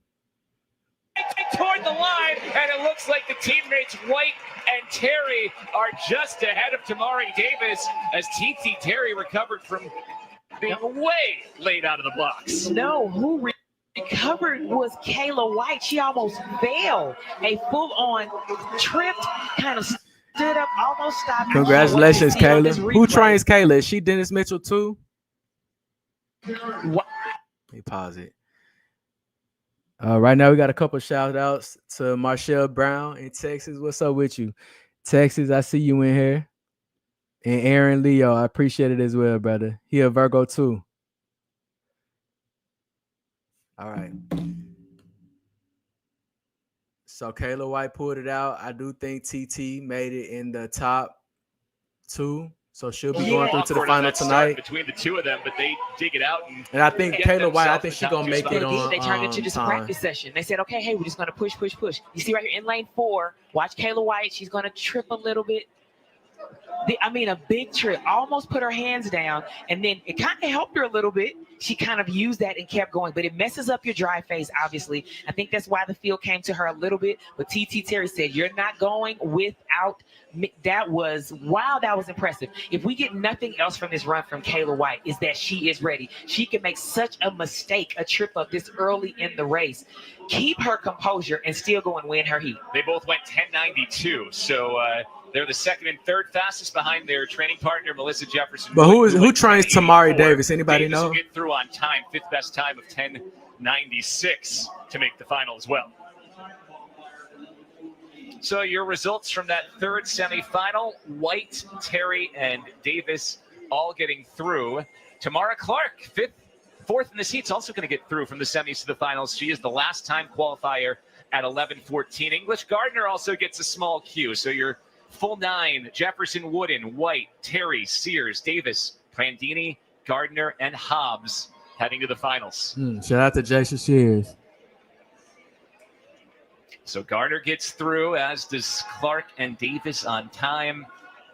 Toward the line, and it looks like the teammates White and Terry are just ahead of Tamari Davis as TT Terry recovered from being way late out of the blocks. No, who recovered was Kayla White. She almost fell. A full-on tripped, kind of stood up, almost stopped. Congratulations, Kayla. Who trains Kayla? Is she Dennis Mitchell too? What? Let me pause it. Right now, we got a couple shout outs to Marshall Brown in Texas. What's up with you? Texas, I see you in here. And Aaron Leo, I appreciate it as well, brother. He a Virgo too. All right. So Kayla White pulled it out. I do think TT made it in the top 2. So she'll be going through to the final tonight. Between the two of them, but they dig it out. And I think Kayla White, I think she's going to make it on They turned into this practice session. They said, okay, hey, we're just going to push. You see right here in lane 4, watch Kayla White. She's going to trip a little bit. A big trip. Almost put her hands down, and then it kind of helped her a little bit. She kind of used that and kept going, but it messes up your dry phase, obviously. I think that's why the field came to her a little bit. But TT Terry said, you're not going without me. That was impressive. If we get nothing else from this run from Kayla White, is that she is ready. She can make such a mistake, a trip up this early in the race. Keep her composure and still go and win her heat. They both went 10:92, so they're the second and third fastest behind their training partner, Melissa Jefferson. But who trains Tamari Davis? Anybody Davis know? Will get through on time, 5th best time of 10:96 to make the final as well. So your results from that third semifinal: White, Terry, and Davis all getting through. Tamara Clark, 4th in the seats, also going to get through from the semis to the finals. She is the last time qualifier at 11:14. English Gardner also gets a small cue. So your full 9: Jefferson, Wooden, White, Terry, Sears, Davis, Prandini, Gardner, and Hobbs heading to the finals. Shout out to Jason Sears. So Gardner gets through, as does Clark and Davis on time.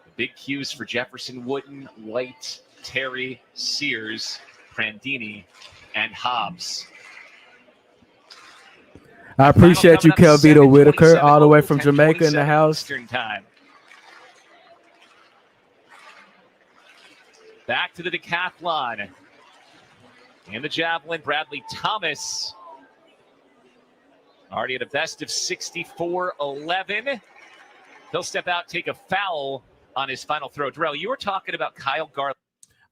The big cues for Jefferson, Wooden, White, Terry, Sears, Prandini, and Hobbs. I appreciate you, Kelvita Whitaker, all the way from Jamaica in the house. Eastern time. Back to the decathlon. And the javelin, Bradley Thomas. Already at a best of 64.11. He'll step out, take a foul on his final throw. Darrell, you were talking about Kyle Garland.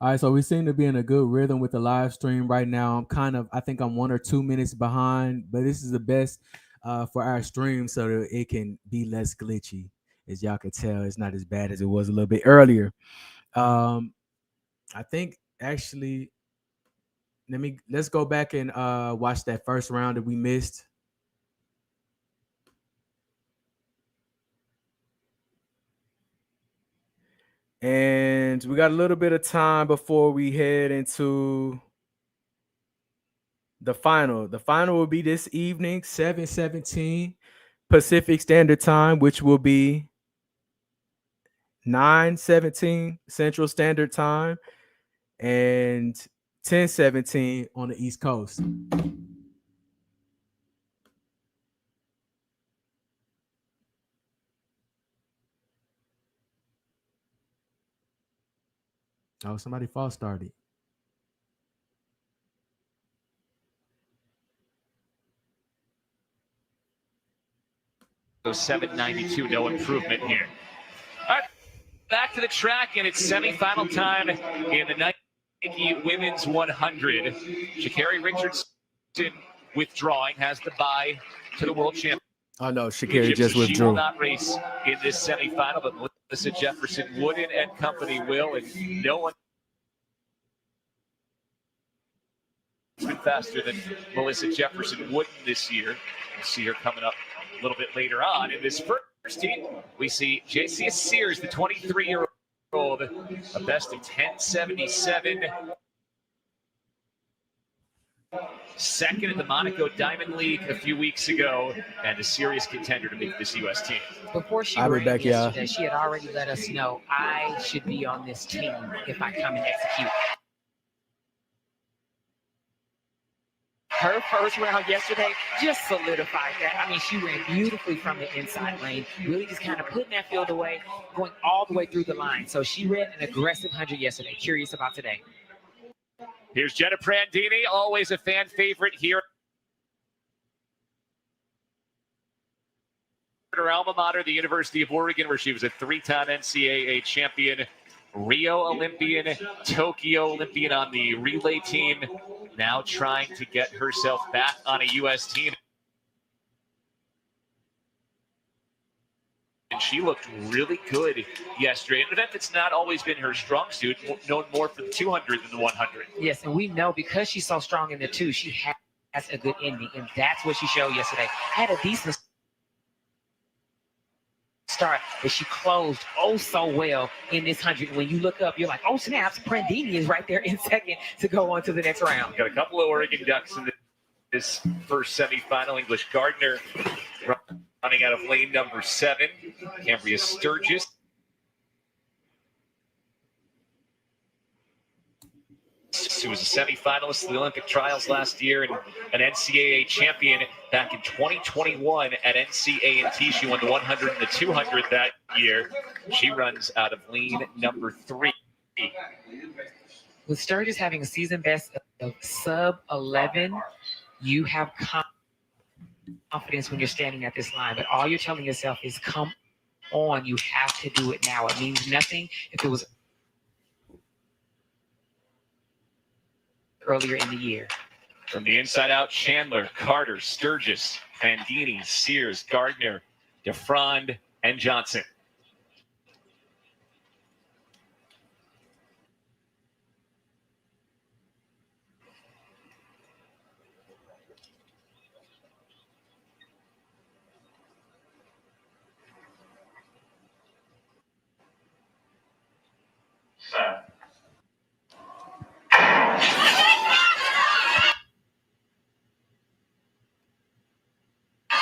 All right, so we seem to be in a good rhythm with the live stream right now. I think I'm 1 or 2 minutes behind, but this is the best for our stream so that it can be less glitchy. As y'all can tell, it's not as bad as it was a little bit earlier. I think actually, let's go back and watch that first round that we missed. And we got a little bit of time before we head into the final. The final will be this evening, 7:17 Pacific Standard Time, which will be 9:17 Central Standard Time and 10:17 on the East Coast. Oh, somebody false started. So 7:92, no improvement here. All right, back to the track, and it's semifinal time in the Nike Women's 100. Sha'Carri Richardson withdrawing, has the bye to the World Championship. Oh no, Sha'Carri just withdrew. She will not race in this semifinal, but Melissa Jefferson Wooden and company will, and no one faster than Melissa Jefferson Wooden this year. We'll see her coming up a little bit later on. In this first heat, we see JC Sears, the 23-year-old, a best of 10:77. Second at the Monaco Diamond League a few weeks ago, and a serious contender to make this U.S. team. Before she I'll be ran back, yesterday, y'all. she had already let us know I should be on this team if I come and execute. Her first round yesterday just solidified that. I mean, she ran beautifully from the inside lane, really just kind of putting that field away, going all the way through the line. So she ran an aggressive 100 yesterday. Curious about today. Here's Jenna Prandini, always a fan favorite here at her alma mater, the University of Oregon, where she was a 3-time NCAA champion, Rio Olympian, Tokyo Olympian on the relay team, now trying to get herself back on a U.S. team. And she looked really good yesterday. An event that's not always been her strong suit, known more for the 200 than the 100. Yes, and we know because she's so strong in the 2, she has a good ending, and that's what she showed yesterday. Had a decent start, but she closed oh so well in this 100. When you look up, you're like, oh snaps, Prandini is right there in second to go on to the next round. Got a couple of Oregon Ducks in this first semifinal. English Gardner running out of lane number 7. Cambria Sturgis. Who was a semifinalist at the Olympic trials last year and an NCAA champion back in 2021 at NCAA. She won the 100 and the 200 that year. She runs out of lane number 3. With Sturgis having a season best of sub 11, you have confidence when you're standing at this line, but all you're telling yourself is, come on, you have to do it now. It means nothing if it was earlier in the year. From the inside out, Chandler, Carter, Sturgis, Prandini, Sears, Gardner, DeFrond, and Johnson.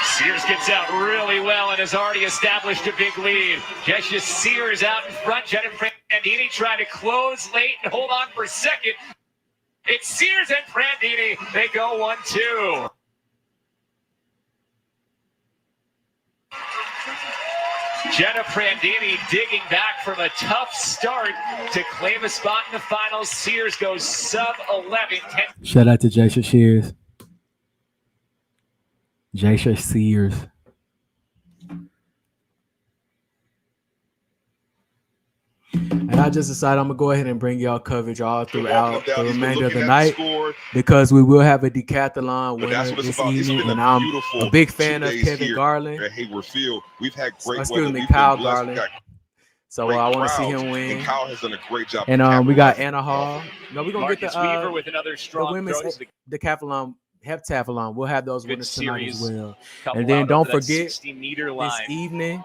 Sears gets out really well and has already established a big lead. Jessica Sears out in front. Jenna Prandini trying to close late and hold on for second. It's Sears and Prandini. They go 1-2. Jenna Prandini digging back from a tough start to claim a spot in the finals. Sears goes sub 11. Shout out to Jaisha Shears. Jaisha Sears. And I just decided I'm gonna go ahead and bring y'all coverage all throughout the remainder of the night because we will have a decathlon winner this evening, and I'm a big fan of Kevin Garland. At Hayward Field, we've had great Excuse weather. me, We've Kyle been blessed. Garland. We've got So great I want to see crowds, him win. And Kyle has done a great job. And we got Anna Hall. No, we're gonna Marcus get Weaver with another the strong women's throw to the decathlon, heptathlon. We'll have those Good winners tonight as series. well. couple And then out don't over that forget 60-meter this line. evening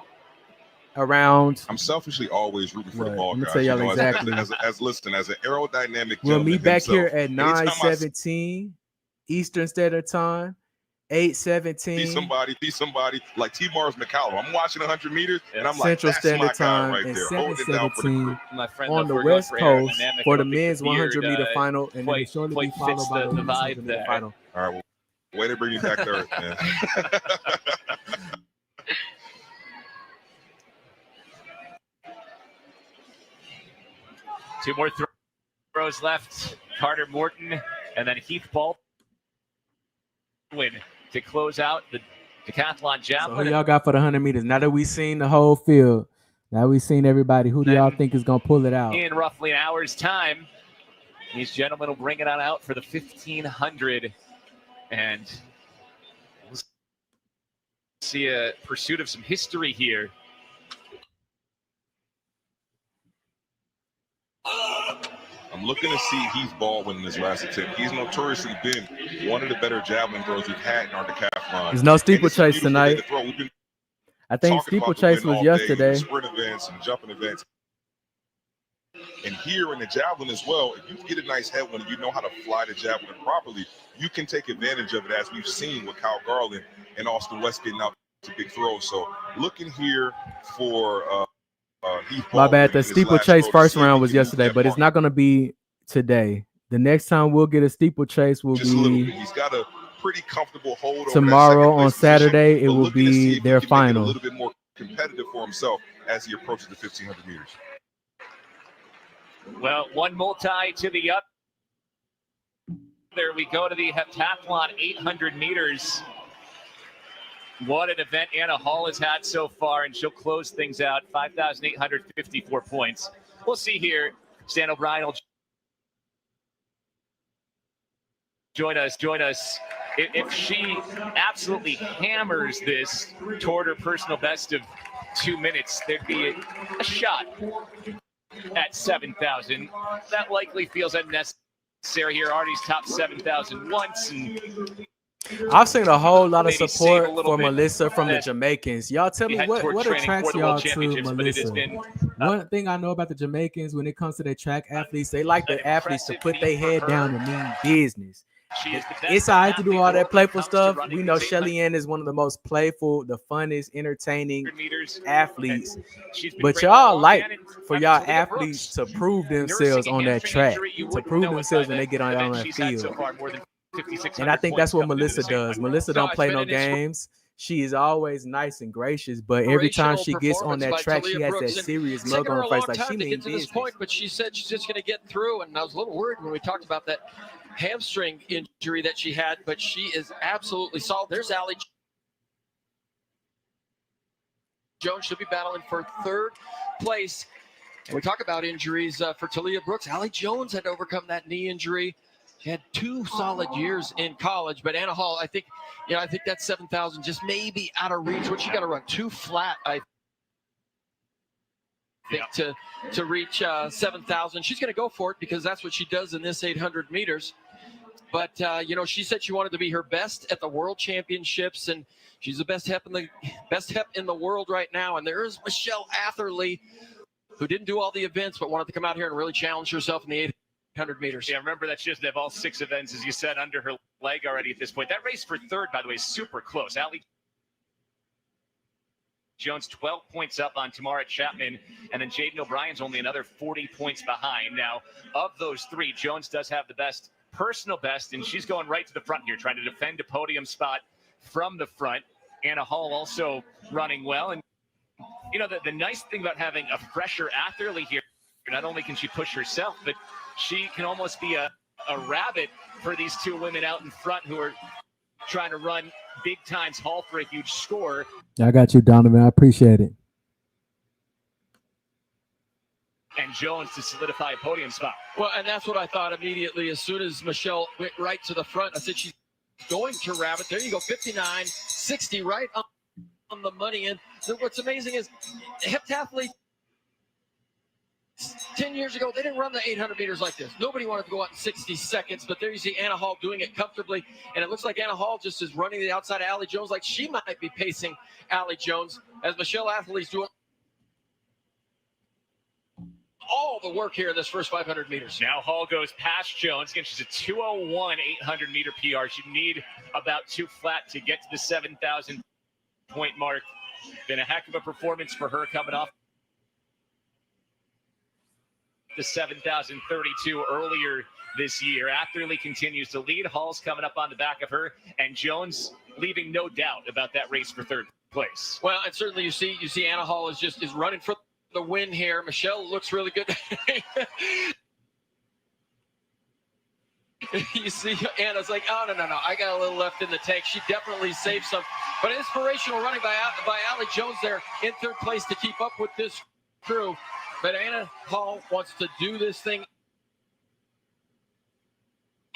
around. I'm selfishly always rooting for the Right, ball let me guys. tell y'all You know, exactly. as an aerodynamic We'll gentleman meet back himself, here at anytime I 9:17 Eastern Standard Time, 8:17 see somebody like T. Mars McCallum. I'm watching 100 meters, and I'm like, Central that's Standard my guy Time, right and there, holding it down for the 7:17 group. My friend, on if the we're going West for Coast aerodynamic, for I the don't think men's 100 beard, meter final, and quite- it'll surely be quite followed fits by the the women's vibe 100 meter there. final. All right, well, way to bring me back to earth, man. 2 more throws left. Carter Morton and then Heath Baldwin to close out the Decathlon So Javelin. who y'all got for the 100 meters? Now that we've seen the whole field, now we've seen everybody, who do y'all think is gonna pull it out? In roughly an hour's time, these gentlemen will bring it on out for the 1500, and we'll see a pursuit of some history here. I'm looking to see Heath Baldwin in this last attempt. He's notoriously been one of the better javelin throws we've had in our decathlon. There's no And steeplechase it's a beautiful day tonight. to throw. We've been I think talking about the steeplechase win was all day, yesterday. sprint events and jumping events. And here in the javelin as well, if you get a nice headwind and you know how to fly the javelin properly, you can take advantage of it, as we've seen with Kyle Garland and Austin West getting out to big throws. So looking here for Heath My Baldwin bad. The in his last steeplechase throw to first see if round he was can move yesterday, that but it's mark. not going to be today. The next time we'll get a steeplechase will Just a little bit. be He's got a pretty comfortable hold over tomorrow that on second place Saturday. position, It but will looking to see be if he their can make it a final. little bit more competitive for himself as he approaches the 1,500 meters. Well, one multi to the other. There we go to the heptathlon 800 meters. What an event Anna Hall has had so far, and she'll close things out 5,854 points. We'll see here. Stan O'Brien will join us. If she absolutely hammers this toward her personal best of 2 minutes, there'd be a shot at 7,000. That likely feels unnecessary here. Artie's topped 7,000 once, and I've seen a whole lot of maybe save support a little for bit Melissa from the as Jamaicans. Y'all tell we me head what toward training attracts for the y'all World to Championships, but it has Melissa. been One thing I know about the Jamaicans when it comes to their track athletes, they like an the athletes to impressive put their meet for head her. down and mean business. She is the best It's all right to do athlete all in the that world playful when it comes to stuff. running We know these Shelly Ann is one of the most playful, the funnest, entertaining 800 meters. athletes. And she's been But great y'all all like weekend. for And y'all Talia athletes Brooks, to prove nursing themselves a on that hamstring track, injury, you to wouldn't prove know it themselves by when they the get on event that she's had so field. far, more than 5,600 And I think that's what points coming into Melissa this does. year. Melissa No, don't it's play been no an games. She is always nice and gracious, but every time inspirational she gets on performance that by track, she Talia has Brooks. that And serious it's mug taken on her her a face, long like she time to mean get to this business. point, but she said she's just going to get through. And I was a little worried when we talked about that hamstring injury that she had, but she is absolutely solid. There's Allie Jones. She'll be battling for third place. And we talk about injuries for Talia Brooks. Allie Jones had to overcome that knee injury. She had 2 solid years in college, but Anna Hall, I think that 7,000 just maybe out of reach. What she got to run 2 flat, I think, to reach 7,000. She's going to go for it because that's what she does in this 800 meters. But she said she wanted to be her best at the World Championships, and she's the best hep in the world right now. And there is Michelle Atherley, who didn't do all the events but wanted to come out here and really challenge herself in the 800 meters. Yeah, remember that she doesn't have all 6 events, as you said, under her leg already at this point. That race for third, by the way, is super close. Allie Jones 12 points up on Tamara Chapman, and then Jaden O'Brien's only another 40 points behind. Now, of those 3, Jones does have the best personal best, and she's going right to the front here, trying to defend a podium spot from the front. Anna Hall also running well. And, the nice thing about having a fresher Atherley here, not only can she push herself, but she can almost be a rabbit for these 2 women out in front who are trying to run big times Hall for a huge score. I got you, Donovan. I appreciate it. And Jones to solidify a podium spot. Well, and that's what I thought immediately as soon as Michelle went right to the front. I said she's going to rabbit. There you go, 59.60 right on the money. And what's amazing is heptathlete 10 years ago, they didn't run the 800 meters like this. Nobody wanted to go out in 60 seconds, but there you see Anna Hall doing it comfortably. And it looks like Anna Hall just is running the outside of Allie Jones like she might be pacing Allie Jones as Michelle Atherley's doing all the work here in this first 500 meters. Now Hall goes past Jones. Again, she's a 2:01 800 meter PR. She'd need about 2 flat to get to the 7,000 point mark. Been a heck of a performance for her coming off the 7,032 earlier this year. Atherley continues to lead. Hall's coming up on the back of her, and Jones leaving no doubt about that race for third place. Well, and certainly you see Anna Hall is running for the win here. Michelle looks really good. You see Anna's like, oh, no. I got a little left in the tank. She definitely saved some. But inspirational running by Allie Jones there in third place to keep up with this crew. But Anna Hall wants to do this thing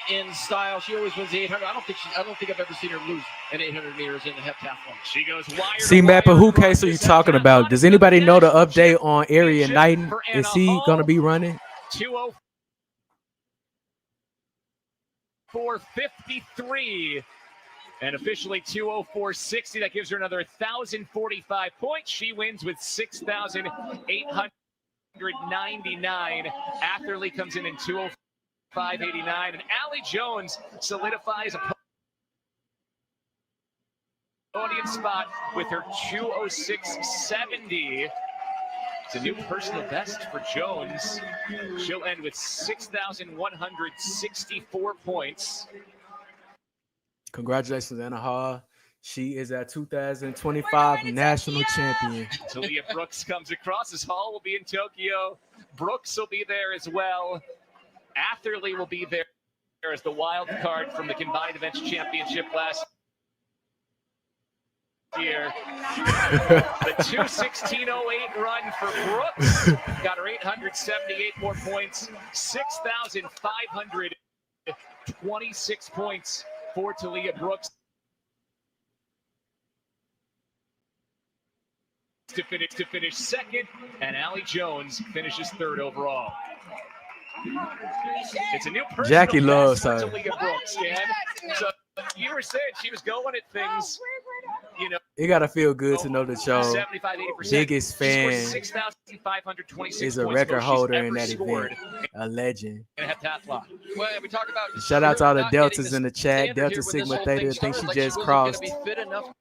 in style. She always wins the 800. I don't think I've ever seen her lose an 800 meters in the heptathlon. She goes wire. See, Matt, but who case are you talking about? Does anybody know the update on Arian Knighton? Is he going to be running? 2:04 204.53 and officially 204.60. That gives her another 1,045 points. She wins with 6,899. Atherley comes in 205.89, and Allie Jones solidifies a podium spot with her 206.70. It's a new personal best for Jones. She'll end with 6,164 points. Congratulations, Anna Hall. She is a 2025 national champion. Talia Brooks comes across as Hall will be in Tokyo. Brooks will be there as well. Atherley will be there as the wild card from the combined events championship last year. The 2:16.08 run for Brooks got her 878 more points, 6,526 points for Talia Brooks to finish second, and Allie Jones finishes third overall. It's a new personal Jackie loves best for her. Talia Brooks, Dan. So you were saying she was going at things, you know. It gotta feel good to know that your 75-80%. biggest fan 6,526 is a points, record most she's holder ever in that scored event, a legend. in a heptathlon. Well, we talk about Shout out to all the not getting deltas in the chat. standard Delta here when this Sigma whole Theta. thing I think she started. just Like, crossed. she wasn't going to be fit enough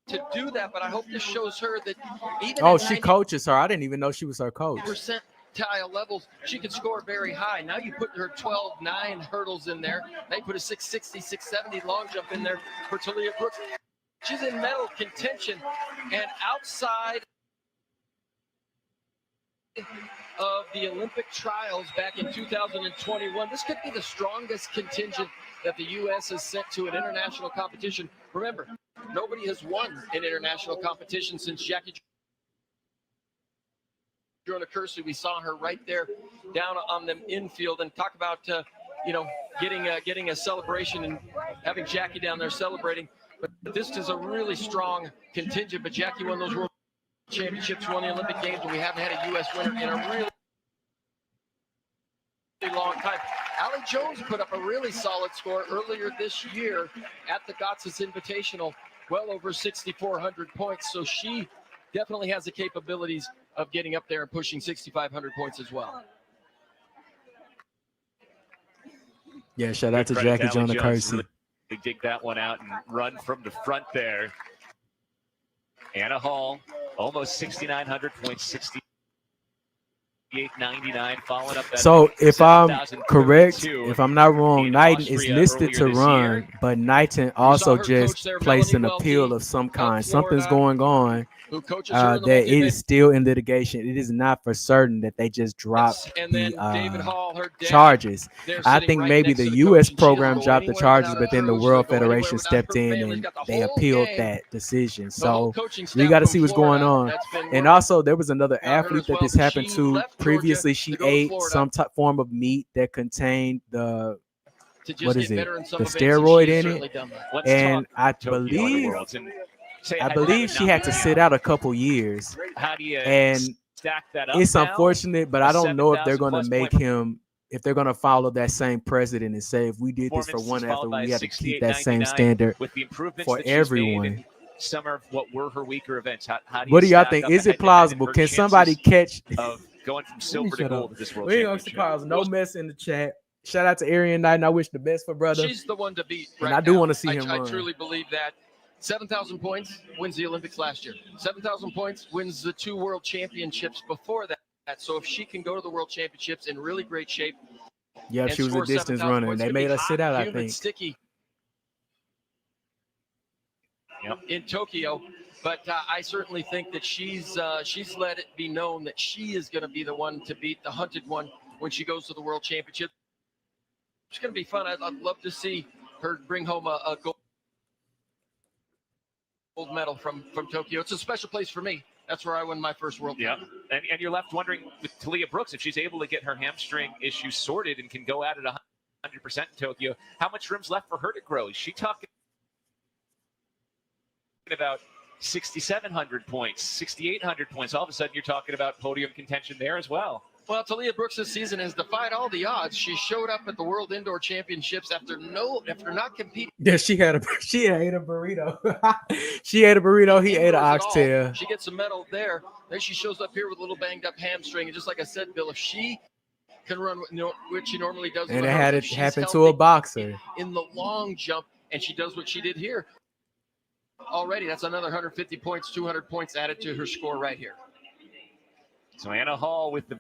to do that, but I hope this shows her that even Oh, at she coaches her. I didn't even know she was her coach. percentile levels, she can score very high. Now you put her 12.9 hurdles in there. Now you put a 660, 670 long jump in there for Talia Brooks. She's in medal contention, and outside of the Olympic trials back in 2021, this could be the strongest contingent that the U.S. has sent to an international competition. Remember, nobody has won an international competition since Jackie Kersey. We saw her right there down on the infield, and talk about getting a celebration and having Jackie down there celebrating. But this is a really strong contingent. But Jackie won those world championships, won the Olympic Games, and we haven't had a U.S. winner in a really long time. Allie Jones put up a really solid score earlier this year at the Gotsis Invitational, well over 6,400 points. So she definitely has the capabilities of getting up there and pushing 6,500 points as well. Yeah, shout out to Jackie Jonah Kersey. Really dig that one out and run from the front there. Anna Hall, almost 6,900 points, 6,899, following up that. So if I'm correct, 7,032 if I'm not wrong, in Knighton is Austria listed to earlier this run, year. but Knighton also her just coach there, placed an Melanie appeal Welty of some of kind. Something's Florida, going on who coaches her in the that it multi-event. is still in litigation. It is not for certain that they just dropped And then the David Hall, her dad, charges. they're I sitting think right maybe next the to the U.S. coach, and she program doesn't go dropped the anywhere charges, without but then her the crew. She World doesn't go anywhere Federation without stepped her in family. She's and got the they whole appealed gang. that decision. The whole So coaching we staff got to from see what's going Florida on. that's been And working also, there was another on her athlete as that well, this but happened she to left previously. Georgia She to go to ate Florida some form of meat that contained the to just what get is it? better in some The events, and steroid she has in certainly it. done that. Let's And talk I Tokyo believe Worlds and say I had believe it she not had to been sit now. out a couple years. How do you And stack that up it's now? unfortunate, but A I don't know if they're 7,000 going to plus make point him, if they're going to follow that same precedent and say, if we did this for performance one is followed athlete, by we a have to keep that same 68.99 standard with the improvements for that she's made everyone. in some of what were her weaker events. How do What you do y'all stack think? up Is the it head-to-head and plausible? her Can somebody chances catch? of going from Let me silver to shut gold up. at this world We ain't gonna championship? pause. No mess in the chat. Shout out to Arian Knight, and I wish the best for brother. She's the one to beat And right I do now. wanna see him I run. truly believe that. 7,000 points wins the Olympics last year. 7,000 points wins the 2 world championships before that. So if she can go to the world championships in really great shape, Yeah, and she was a score distance 7,000 runner. points, They it's gonna made be her sit hot, out, I humid, think. sticky Yep. in Tokyo. But I certainly think that she's let it be known that she is going to be the one to beat the hunted one when she goes to the world championship. It's going to be fun. I'd love to see her bring home a gold medal from Tokyo. It's a special place for me. That's where I won my first world Yeah, title. and you're left wondering with Talia Brooks, if she's able to get her hamstring issue sorted and can go at it 100% in Tokyo, how much room's left for her to grow? Is she talking about 6,700 points, 6,800 points? All of a sudden, you're talking about podium contention there as well. Well, Talia Brooks this season has defied all the odds. She showed up at the World Indoor Championships after not competing. Yeah, she ate a burrito. She ate a burrito. He ate an indoors at all. oxtail. She gets a medal there. Then she shows up here with a little banged up hamstring. And just like I said, Bill, if she can run what she normally does, And with it her, had if it she's happen to healthy a boxer. in the long jump, and she does what she did here already, that's another 150 points, 200 points added to her score right here. So Anna Hall with the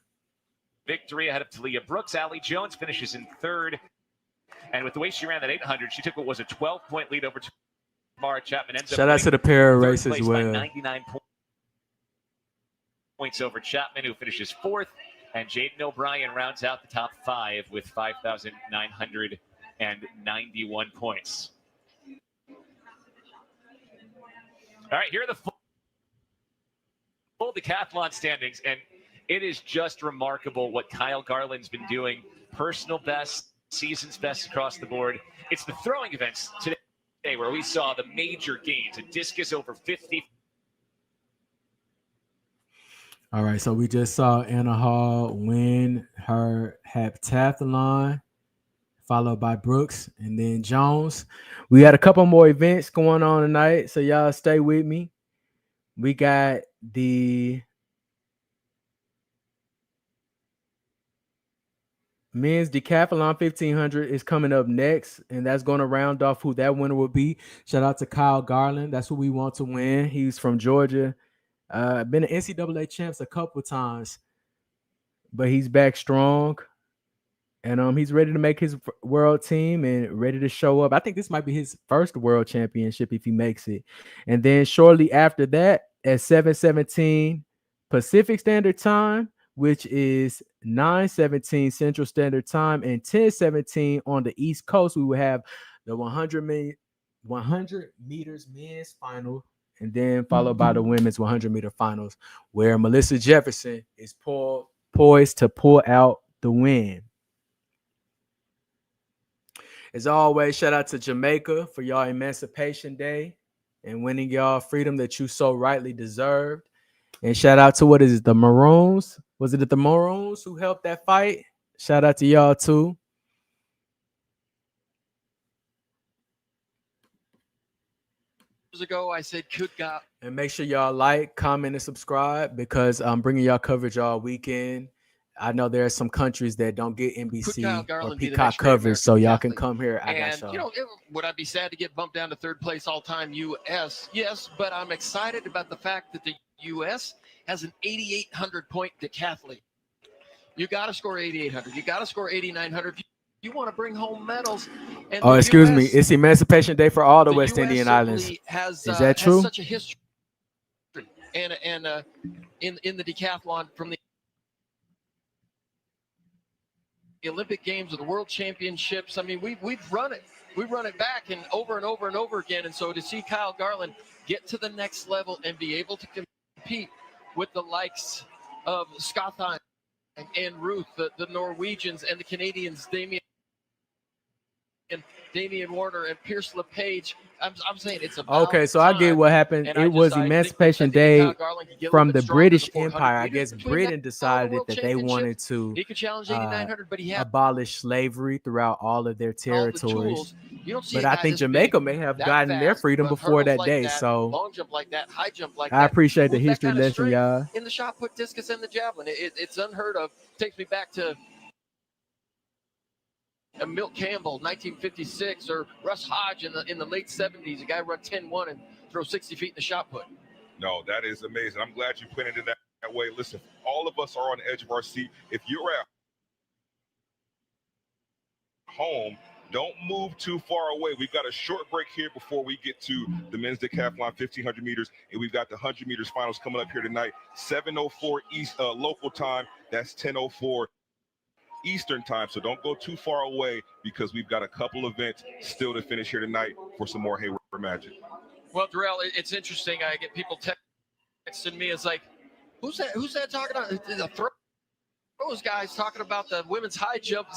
victory ahead of Talia Brooks. Allie Jones finishes in third. And with the way she ran that 800, she took what was a 12-point lead over Tamara Chapman. Shout out to the para race as by well. 99 points over Chapman, who finishes fourth. And Jaden O'Brien rounds out the top five with 5,991 points. All right, here are the full decathlon standings. And it is just remarkable what Kyle Garland's been doing. Personal best, season's best across the board. It's the throwing events today where we saw the major gains. A discus over 50. All right, so we just saw Anna Hall win her heptathlon, followed by Brooks and then Jones. We had a couple more events going on tonight, so y'all stay with me. We got the men's decathlon 1500 is coming up next, and that's going to round off who that winner will be. Shout out to Kyle Garland. That's who we want to win. He's from Georgia. Been an NCAA champs a couple times, but he's back strong, and he's ready to make his world team and ready to show up. I think this might be his first world championship if he makes it. And then shortly after that, at 7:17 Pacific Standard Time, which is 9:17 Central Standard Time and 10:17 on the East Coast, we will have the 100 meters men's final, and then followed by the women's 100-meter finals, where Melissa Jefferson is poised to pull out the win. As always, shout out to Jamaica for y'all Emancipation Day and winning y'all freedom that you so rightly deserved. And shout out to, what is it, the Maroons? Was it the Maroons who helped that fight? Shout out to y'all too. Ago, I said, good God. And make sure y'all like, comment, and subscribe, because I'm bringing y'all coverage all weekend. I know there are some countries that don't get NBC or Peacock coverage, so y'all can come here. I got y'all. You know, would I be sad to get bumped down to third place all-time U.S.? Yes, but I'm excited about the fact that the U.S. has an 8,800-point decathlete. You got to score 8,800. You got to score 8,900. You want to bring home medals. And excuse me. It's Emancipation Day for all the West Indian Islands. Is that true? Has such a history and in the decathlon, from the Olympic Games or the World Championships. I mean, we've run it. We run it back and over and over and over again. And so to see Kyle Garland get to the next level and be able to compete with the likes of Scotland and Ruth, the Norwegians and the Canadians, Damian Warner and Pierce LePage. I'm saying it's about okay. So I get what happened. It was Emancipation Day from the British Empire. I guess Britain decided that they wanted to abolish slavery throughout all of their territories. But I think Jamaica may have gotten their freedom before that day. So long jump like that, high jump like I appreciate the history lesson, y'all. In the shot put, discus, and the javelin, it's unheard of. Takes me back to Milt Campbell, 1956, or Russ Hodge in the late 70s. A guy run 10-1 and throw 60 feet in the shot put. No, that is amazing. I'm glad you put it that way. Listen, all of us are on the edge of our seat. If you're at home, don't move too far away. We've got a short break here before we get to the men's decathlon 1,500 meters, and we've got the 100 meters finals coming up here tonight. 7:04 East local time. That's 10:04 Eastern time. So don't go too far away, because we've got a couple events still to finish here tonight for some more Hayward Magic. Well, Darrell, it's interesting. I get people texting me. It's like, who's that talking about? The throws guys talking about the women's high jump.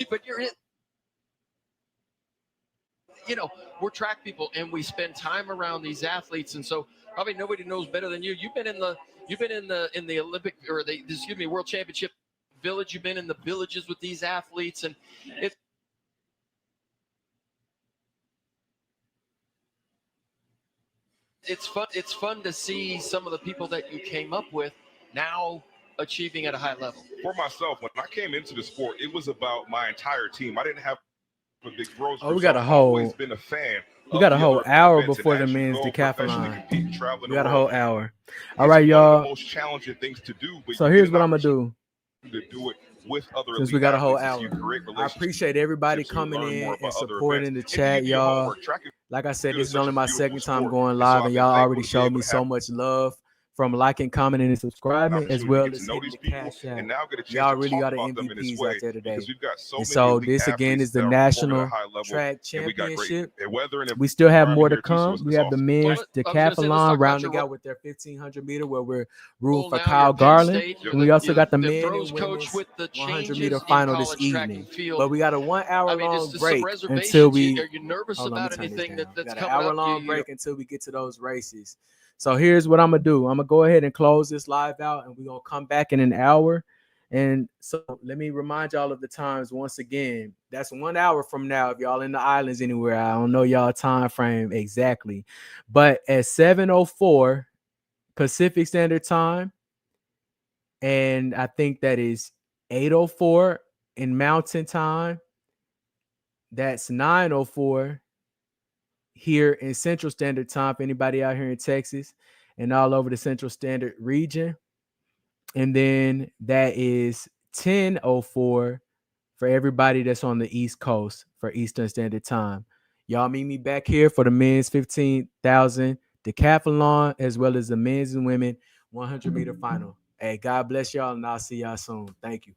But you're in. You know, we're track people and we spend time around these athletes, and so probably nobody knows better than you. You've been in the Olympic or World Championship village. You've been in the villages with these athletes, and it's fun. It's fun to see some of the people that you came up with now achieving at a high level. For myself, when I came into the sport, it was about my entire team. I didn't have a big growth. Oh, we got a whole. Always been a fan. We got a whole hour before the men's decathlon. We got a whole hour. All right, y'all. Most challenging things to do. So here's what I'm gonna do. To do it with other since we got a whole hour, I appreciate everybody coming in and supporting the chat, y'all. Like I said, this is only my second time going live, and y'all already showed me so much love from liking, commenting, and subscribing, as well as hitting the cash out. Y'all really got the MVPs out there today. And so this again is the National Track Championship. We still have more to come. We have the men's decathlon rounding out with their 1500 meter, where we're ruled for Kyle Garland. And we also got the men and women's 100 meter final this evening. But we got a 1 hour long break until we. Are you nervous about anything that's got an coming hour up? long break until we get to those races. So here's what I'm gonna do. I'm gonna go ahead and close this live out, and we're gonna come back in an hour. And so let me remind y'all of the times once again. That's 1 hour from now. If y'all in the islands anywhere, I don't know y'all time frame exactly, but at 7:04 Pacific Standard Time, and I think that is 8:04 in Mountain Time. That's 9:04 here in Central Standard Time for anybody out here in Texas and all over the Central Standard region. And then that is 10:04 for everybody that's on the East Coast for Eastern Standard Time. Y'all meet me back here for the men's 15,000 decathlon, as well as the men's and women 100 meter final. Hey, God bless y'all, and I'll see y'all soon. Thank you.